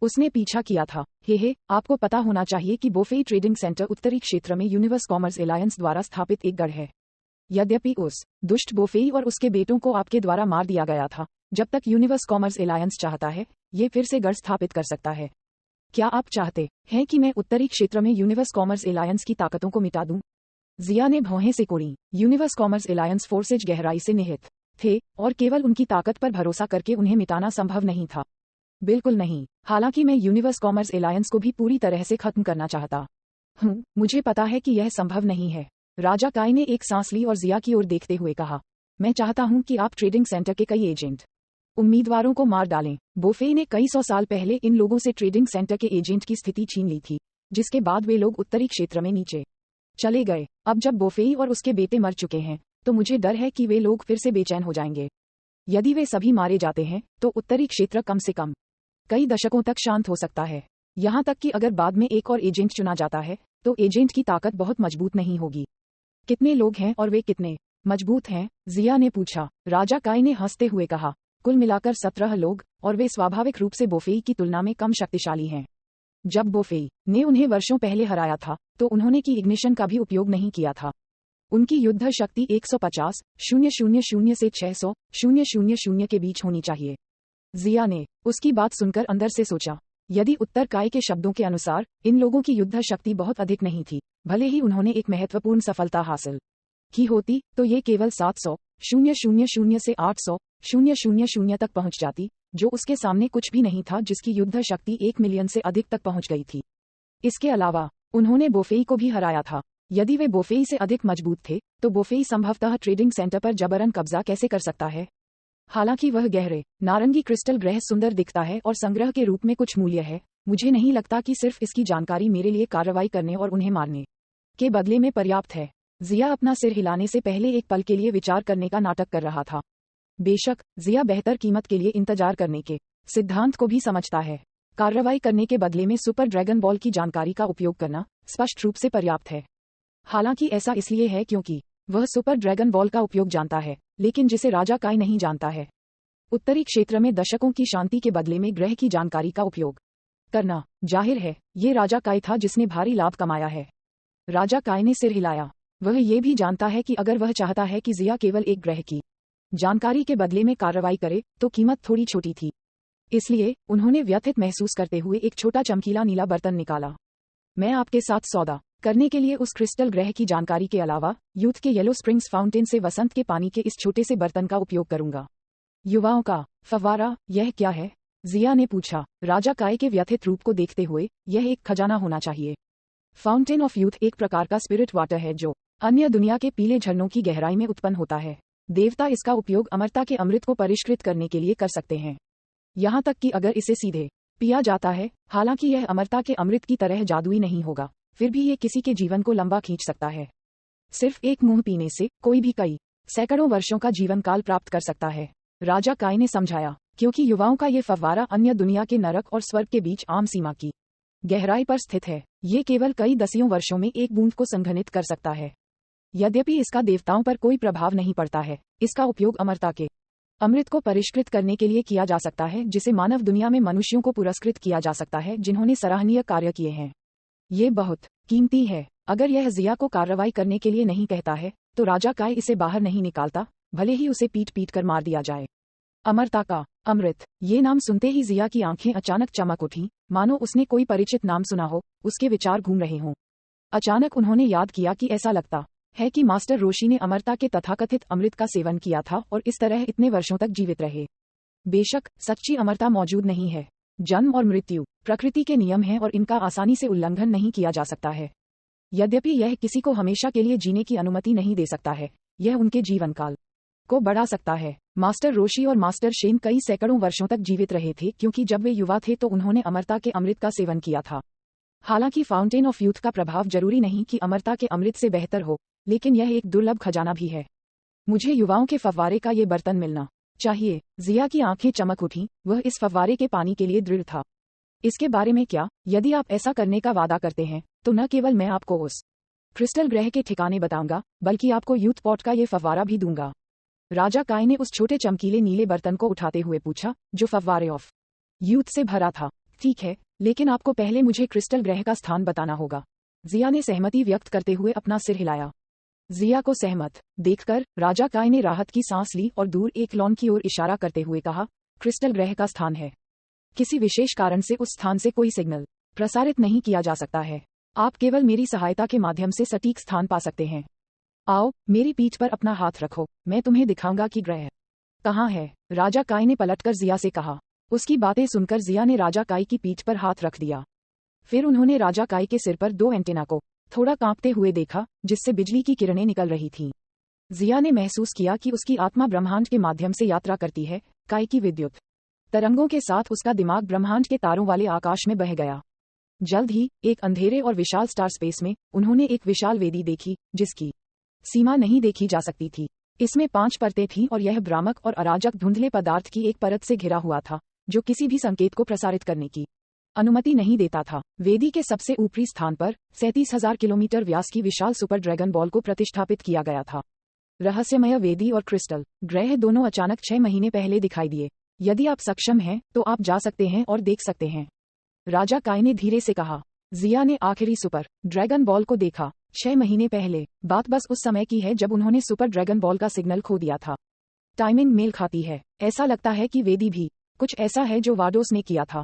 उसने पीछा किया था। हे, आपको पता होना चाहिए कि बोफेई ट्रेडिंग सेंटर उत्तरी क्षेत्र में यूनिवर्स कॉमर्स एलायंस द्वारा स्थापित एक गढ़ है। यद्यपि उस दुष्ट बोफेई और उसके बेटों को आपके द्वारा मार दिया गया था, जब तक यूनिवर्स कॉमर्स एलायंस चाहता है, ये फिर से गढ़ स्थापित कर सकता है। क्या आप चाहते हैं कि मैं उत्तरी क्षेत्र में यूनिवर्स कॉमर्स एलायंस की ताकतों को मिटा दूं? जिया ने भौहें से कोड़ी। यूनिवर्स कॉमर्स एलायंस फोर्सेज गहराई से निहित थे और केवल उनकी ताकत पर भरोसा करके उन्हें मिटाना संभव नहीं था। बिल्कुल नहीं। हालांकि मैं यूनिवर्स कॉमर्स एलायंस को भी पूरी तरह से खत्म करना चाहता हूँ। मुझे पता है कि यह संभव नहीं है। राजा काई ने एक सांस ली और जिया की ओर देखते हुए कहा, मैं चाहता हूँ कि आप ट्रेडिंग सेंटर के कई एजेंट उम्मीदवारों को मार डालें। बोफेई ने कई 100 साल पहले इन लोगों से ट्रेडिंग सेंटर के एजेंट की स्थिति छीन ली थी, जिसके बाद वे लोग उत्तरी क्षेत्र में नीचे चले गए। अब जब बोफेई और उसके बेटे मर चुके हैं, तो मुझे डर है कि वे लोग फिर से बेचैन हो जाएंगे। यदि वे सभी मारे जाते हैं, तो उत्तरी क्षेत्र कम से कम कई दशकों तक शांत हो सकता है। यहाँ तक कि अगर बाद में एक और एजेंट चुना जाता है, तो एजेंट की ताकत बहुत मजबूत नहीं होगी। कितने लोग हैं और वे कितने मजबूत हैं? जिया ने पूछा। राजा काई ने हंसते हुए कहा, कुल मिलाकर 17 लोग, और वे स्वाभाविक रूप से बोफेई की तुलना में कम शक्तिशाली हैं। जब बोफेई ने उन्हें वर्षों पहले हराया था, तो उन्होंने की इग्निशन का भी उपयोग नहीं किया था। उनकी युद्ध शक्ति 150,000 से 600,000 के बीच होनी चाहिए। जिया ने उसकी बात सुनकर अंदर से सोचा, यदि उत्तर काय के शब्दों के अनुसार इन लोगों की युद्ध शक्ति बहुत अधिक नहीं थी, भले ही उन्होंने एक महत्वपूर्ण सफलता हासिल की होती तो ये केवल 700,000 से 800,000 तक पहुंच जाती, जो उसके सामने कुछ भी नहीं था, जिसकी युद्ध शक्ति 1 मिलियन से अधिक तक पहुंच गई थी। इसके अलावा उन्होंने बोफेई को भी हराया था। यदि वे बोफेई से अधिक मजबूत थे तो बोफेई संभवतः ट्रेडिंग सेंटर पर जबरन कब्जा कैसे कर सकता है। हालांकि वह गहरे नारंगी क्रिस्टल ग्रह सुंदर दिखता है और संग्रह के रूप में कुछ मूल्य है, मुझे नहीं लगता कि सिर्फ इसकी जानकारी मेरे लिए कार्रवाई करने और उन्हें मारने के बदले में पर्याप्त है। जिया अपना सिर हिलाने से पहले एक पल के लिए विचार करने का नाटक कर रहा था। बेशक जिया बेहतर कीमत के लिए इंतजार करने के सिद्धांत को भी समझता है। कार्रवाई करने के बदले में सुपर ड्रैगन बॉल की जानकारी का उपयोग करना स्पष्ट रूप से पर्याप्त है। हालांकि ऐसा इसलिए है क्योंकि वह सुपर ड्रैगन बॉल का उपयोग जानता है, लेकिन जिसे राजा काय नहीं जानता है। उत्तरी क्षेत्र में दशकों की शांति के बदले में ग्रह की जानकारी का उपयोग करना, जाहिर है ये राजा काय था जिसने भारी लाभ कमाया है। राजा काय ने सिर हिलाया। वह ये भी जानता है कि अगर वह चाहता है कि जिया केवल एक ग्रह की जानकारी के बदले में कार्रवाई करे तो कीमत थोड़ी छोटी थी। इसलिए उन्होंने व्यथित महसूस करते हुए एक छोटा चमकीला नीला बर्तन निकाला। मैं आपके साथ सौदा करने के लिए उस क्रिस्टल ग्रह की जानकारी के अलावा यूथ के येलो स्प्रिंग्स फाउंटेन से वसंत के पानी के इस छोटे से बर्तन का उपयोग करूंगा। युवाओं का फव्वारा, यह क्या है? जिया ने पूछा, राजा काय के व्यथित रूप को देखते हुए। यह एक खजाना होना चाहिए। फाउंटेन ऑफ यूथ एक प्रकार का स्पिरिट वाटर है जो अन्य दुनिया के पीले झरनों की गहराई में उत्पन्न होता है। देवता इसका उपयोग अमरता के अमृत को परिष्कृत करने के लिए कर सकते हैं, यहाँ तक कि अगर इसे सीधे पिया जाता है। हालांकि यह अमरता के अमृत की तरह जादुई नहीं होगा, फिर भी ये किसी के जीवन को लंबा खींच सकता है। सिर्फ एक मुंह पीने से कोई भी कई सैकड़ों वर्षों का जीवन काल प्राप्त कर सकता है, राजा काय ने समझाया। क्योंकि युवाओं का ये फव्वारा अन्य दुनिया के नरक और स्वर्ग के बीच आम सीमा की गहराई पर स्थित है। ये केवल कई दसियों वर्षों में एक बूंद को संघनित कर सकता है। यद्यपि इसका देवताओं पर कोई प्रभाव नहीं पड़ता है, इसका उपयोग अमरता के अमृत को परिष्कृत करने के लिए किया जा सकता है, जिसे मानव दुनिया में मनुष्यों को पुरस्कृत किया जा सकता है जिन्होंने सराहनीय कार्य किए हैं। ये बहुत कीमती है। अगर यह जिया को कार्रवाई करने के लिए नहीं कहता है तो राजा काय इसे बाहर नहीं निकालता, भले ही उसे पीट पीट कर मार दिया जाए। अमरता का अमृत, ये नाम सुनते ही जिया की आंखें अचानक चमक उठीं, मानो उसने कोई परिचित नाम सुना हो, उसके विचार घूम रहे हों। अचानक उन्होंने याद किया कि ऐसा लगता है कि मास्टर रोशी ने अमरता के तथाकथित अमृत का सेवन किया था और इस तरह इतने वर्षों तक जीवित रहे। बेशक सच्ची अमरता मौजूद नहीं है। जन्म और मृत्यु प्रकृति के नियम हैं और इनका आसानी से उल्लंघन नहीं किया जा सकता है। यद्यपि यह किसी को हमेशा के लिए जीने की अनुमति नहीं दे सकता है, यह उनके जीवन काल को बढ़ा सकता है। मास्टर रोशी और मास्टर शेन कई सैकड़ों वर्षों तक जीवित रहे थे, क्योंकि जब वे युवा थे तो उन्होंने अमरता के अमृत का सेवन किया था। हालांकि फाउंटेन ऑफ यूथ का प्रभाव जरूरी नहीं कि अमरता के अमृत से बेहतर हो, लेकिन यह एक दुर्लभ खजाना भी है। मुझे युवाओं के फव्वारे का ये बर्तन मिलना चाहिए। जिया की आंखें चमक उठीं, वह इस फव्वारे के पानी के लिए दृढ़ था। इसके बारे में क्या? यदि आप ऐसा करने का वादा करते हैं तो न केवल मैं आपको उस क्रिस्टल ग्रह के ठिकाने बताऊंगा, बल्कि आपको यूथ पॉट का ये फव्वारा भी दूंगा। राजा काय ने उस छोटे चमकीले नीले बर्तन को उठाते हुए पूछा, जो फव्वारे ऑफ यूथ से भरा था। ठीक है, लेकिन आपको पहले मुझे क्रिस्टल ग्रह का स्थान बताना होगा। जिया ने सहमति व्यक्त करते हुए अपना सिर हिलाया। जिया को सहमत देखकर राजा काय ने राहत की सांस ली और दूर एक लॉन की ओर इशारा करते हुए कहा, क्रिस्टल ग्रह का स्थान है। किसी विशेष कारण से उस स्थान से कोई सिग्नल प्रसारित नहीं किया जा सकता है। आप केवल मेरी सहायता के माध्यम से सटीक स्थान पा सकते हैं। आओ, मेरी पीठ पर अपना हाथ रखो, मैं तुम्हें दिखाऊंगा कि ग्रह कहाँ है। राजा काय ने पलटकर जिया से कहा। उसकी बातें सुनकर जिया ने राजा काय की पीठ पर हाथ रख दिया। फिर उन्होंने राजा काय के सिर पर 2 एंटेना को थोड़ा कांपते हुए देखा, जिससे बिजली की किरणें निकल रही थीं। जिया ने महसूस किया कि उसकी आत्मा ब्रह्मांड के माध्यम से यात्रा करती है। काय की विद्युत तरंगों के साथ उसका दिमाग ब्रह्मांड के तारों वाले आकाश में बह गया। जल्द ही एक अंधेरे और विशाल स्टार स्पेस में उन्होंने एक विशाल वेदी देखी, जिसकी सीमा नहीं देखी जा सकती थी। इसमें 5 परतें थीं और यह भ्रामक और अराजक धुंधले पदार्थ की एक परत से घिरा हुआ था, जो किसी भी संकेत को प्रसारित करने की अनुमति नहीं देता था। वेदी के सबसे ऊपरी स्थान पर 37,000 किलोमीटर व्यास की विशाल सुपर ड्रैगन बॉल को प्रतिष्ठापित किया गया था। रहस्यमय वेदी और क्रिस्टल ग्रह दोनों अचानक 6 महीने पहले दिखाई दिए। यदि आप सक्षम हैं तो आप जा सकते हैं और देख सकते हैं, राजा काय ने धीरे से कहा। जिया ने आखिरी सुपर ड्रैगन बॉल को देखा। 6 महीने पहले, बात बस उस समय की है जब उन्होंने सुपर ड्रैगन बॉल का सिग्नल खो दिया था। टाइमिंग मेल खाती है। ऐसा लगता है कि वेदी भी कुछ ऐसा है जो वाडोस ने किया था।